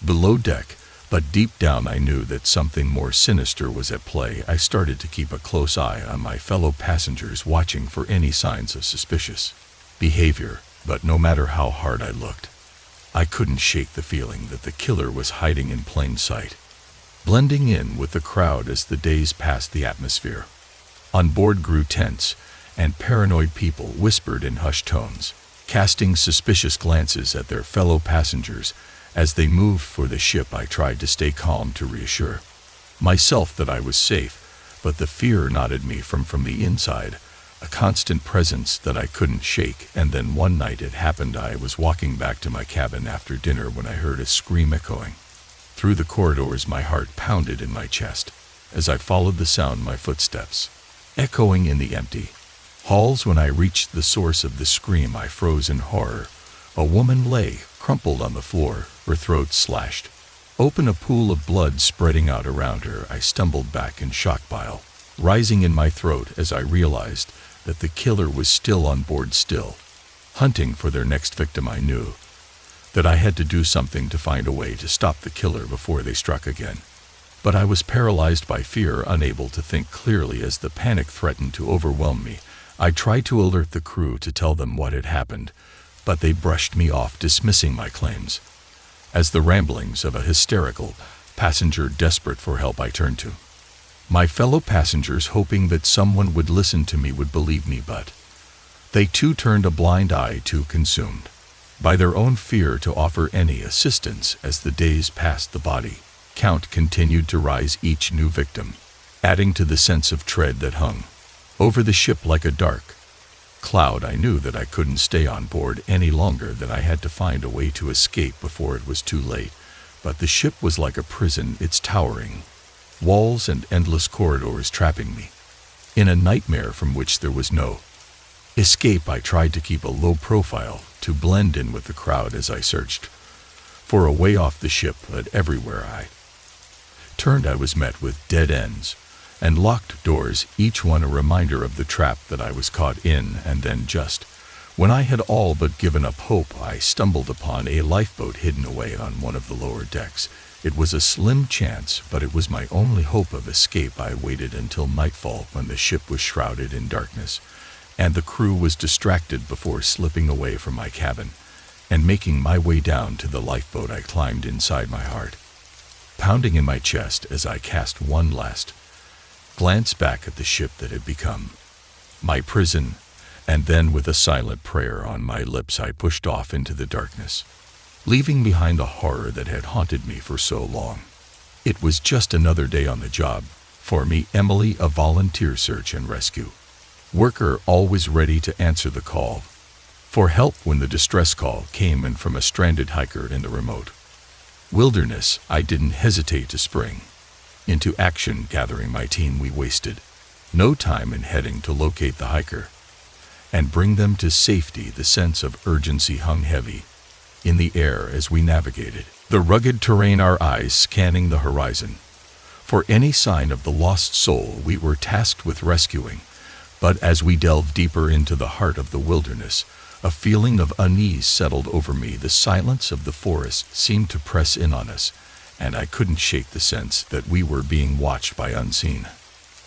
below deck, but deep down I knew that something more sinister was at play. I started to keep a close eye on my fellow passengers, watching for any signs of suspicious behavior, but no matter how hard I looked, I couldn't shake the feeling that the killer was hiding in plain sight, blending in with the crowd. As the days passed, the atmosphere on board grew tense, and paranoid people whispered in hushed tones, casting suspicious glances at their fellow passengers as they moved for the ship. I tried to stay calm to reassure myself that I was safe, but the fear knotted me from the inside, a constant presence that I couldn't shake. And then one night it happened. I was walking back to my cabin after dinner when I heard a scream echoing through the corridors. My heart pounded in my chest as I followed the sound, my footsteps echoing in the empty halls. When I reached the source of the scream, I froze in horror. A woman lay crumpled on the floor, her throat slashed open, a pool of blood spreading out around her. I stumbled back in shock, bile rising in my throat as I realized that the killer was still on board, still hunting for their next victim. I knew that I had to do something to find a way to stop the killer before they struck again. But I was paralyzed by fear, unable to think clearly as the panic threatened to overwhelm me. I tried to alert the crew to tell them what had happened, but they brushed me off, dismissing my claims as the ramblings of a hysterical passenger desperate for help. I turned to my fellow passengers, hoping that someone would listen to me, would believe me, but they too turned a blind eye, too consumed by their own fear to offer any assistance. As the days passed, the body count continued to rise, each new victim adding to the sense of dread that hung over the ship like a dark cloud. I knew that I couldn't stay on board any longer, that I had to find a way to escape before it was too late. But the ship was like a prison, its towering walls and endless corridors trapping me in a nightmare from which there was no escape. I tried to keep a low profile, to blend in with the crowd as I searched for a way off the ship, but everywhere I turned I was met with dead ends and locked doors, each one a reminder of the trap that I was caught in. And then, just when I had all but given up hope, I stumbled upon a lifeboat hidden away on one of the lower decks. It was a slim chance, but it was my only hope of escape. I waited until nightfall, when the ship was shrouded in darkness and the crew was distracted, before slipping away from my cabin and making my way down to the lifeboat. I climbed inside, my heart pounding in my chest as I cast one last glance back at the ship that had become my prison. And then, with a silent prayer on my lips, I pushed off into the darkness, leaving behind the horror that had haunted me for so long. It was just another day on the job for me. Emily, a volunteer search and rescue worker, always ready to answer the call for help when the distress call came in from a stranded hiker in the remote wilderness. I didn't hesitate to spring into action. Gathering my team, we wasted no time in heading to locate the hiker and bring them to safety. The sense of urgency hung heavy in the air as we navigated the rugged terrain, our eyes scanning the horizon for any sign of the lost soul we were tasked with rescuing. But as we delved deeper into the heart of the wilderness, a feeling of unease settled over me. The silence of the forest seemed to press in on us, and I couldn't shake the sense that we were being watched by unseen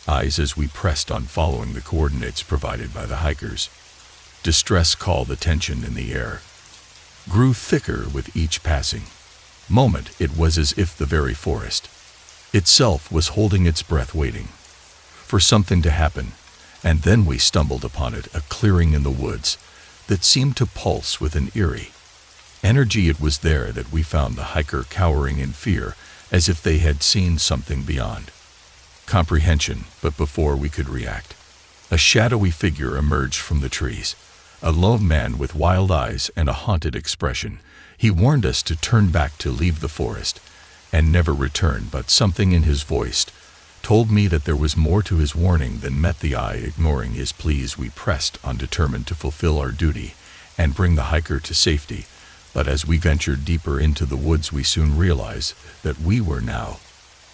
eyes as we pressed on, following the coordinates provided by the hikers. Distress call, the tension in the air grew thicker with each passing moment. It was as if the very forest itself was holding its breath, waiting for something to happen. And then we stumbled upon it, a clearing in the woods that seemed to pulse with an eerie energy. It was there that we found the hiker cowering in fear, as if they had seen something beyond comprehension. But before we could react, a shadowy figure emerged from the trees, a lone man with wild eyes and a haunted expression. He warned us to turn back, to leave the forest and never return, but something in his voice told me that there was more to his warning than met the eye. Ignoring his pleas, we pressed on, determined to fulfill our duty and bring the hiker to safety. But as we ventured deeper into the woods, we soon realized that we were now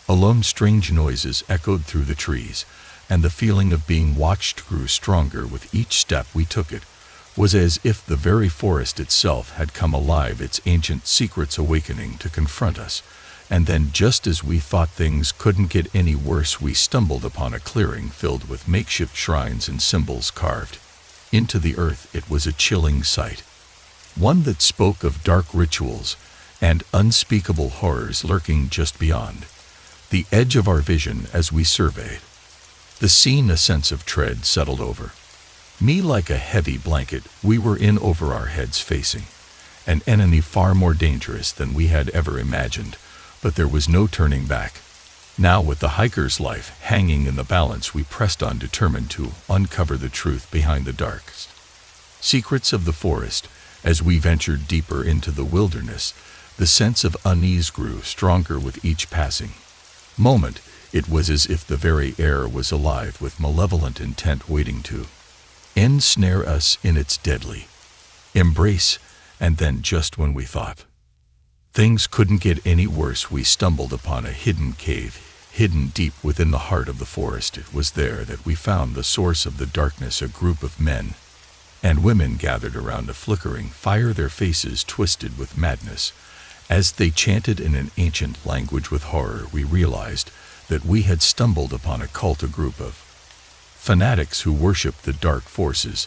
alone. Strange noises echoed through the trees, and the feeling of being watched grew stronger with each step we took. It was as if the very forest itself had come alive, its ancient secrets awakening to confront us. And then, just as we thought things couldn't get any worse, we stumbled upon a clearing filled with makeshift shrines and symbols carved into the earth. It was a chilling sight, one that spoke of dark rituals and unspeakable horrors lurking just beyond the edge of our vision. As we surveyed the scene, a sense of dread settled over me like a heavy blanket. We were in over our heads, facing an enemy far more dangerous than we had ever imagined, but there was no turning back. Now, with the hiker's life hanging in the balance, we pressed on, determined to uncover the truth behind the darkest secrets of the forest. As we ventured deeper into the wilderness, the sense of unease grew stronger with each passing moment. It was as if the very air was alive with malevolent intent, waiting to ensnare us in its deadly embrace. And then, just when we thought things couldn't get any worse, we stumbled upon a hidden cave, hidden deep within the heart of the forest. It was there that we found the source of the darkness. A group of men and women gathered around a flickering fire, their faces twisted with madness as they chanted in an ancient language. With horror, we realized that we had stumbled upon a cult, a group of fanatics who worshipped the dark forces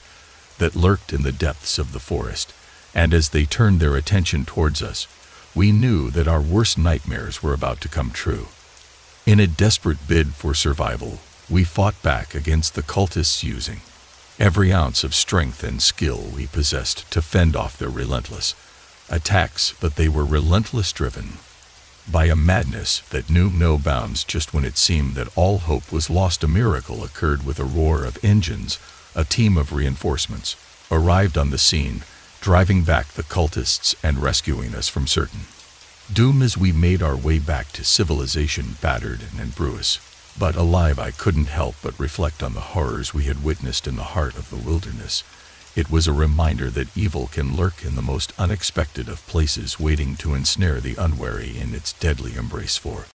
that lurked in the depths of the forest. And as they turned their attention towards us, we knew that our worst nightmares were about to come true. In a desperate bid for survival, we fought back against the cultists, using every ounce of strength and skill we possessed to fend off their relentless attacks. But they were relentless, driven by a madness that knew no bounds. Just when it seemed that all hope was lost, a miracle occurred. With a roar of engines, a team of reinforcements arrived on the scene, driving back the cultists and rescuing us from certain doom. As we made our way back to civilization, battered and bruised, but alive, I couldn't help but reflect on the horrors we had witnessed in the heart of the wilderness. It was a reminder that evil can lurk in the most unexpected of places, waiting to ensnare the unwary in its deadly embrace. For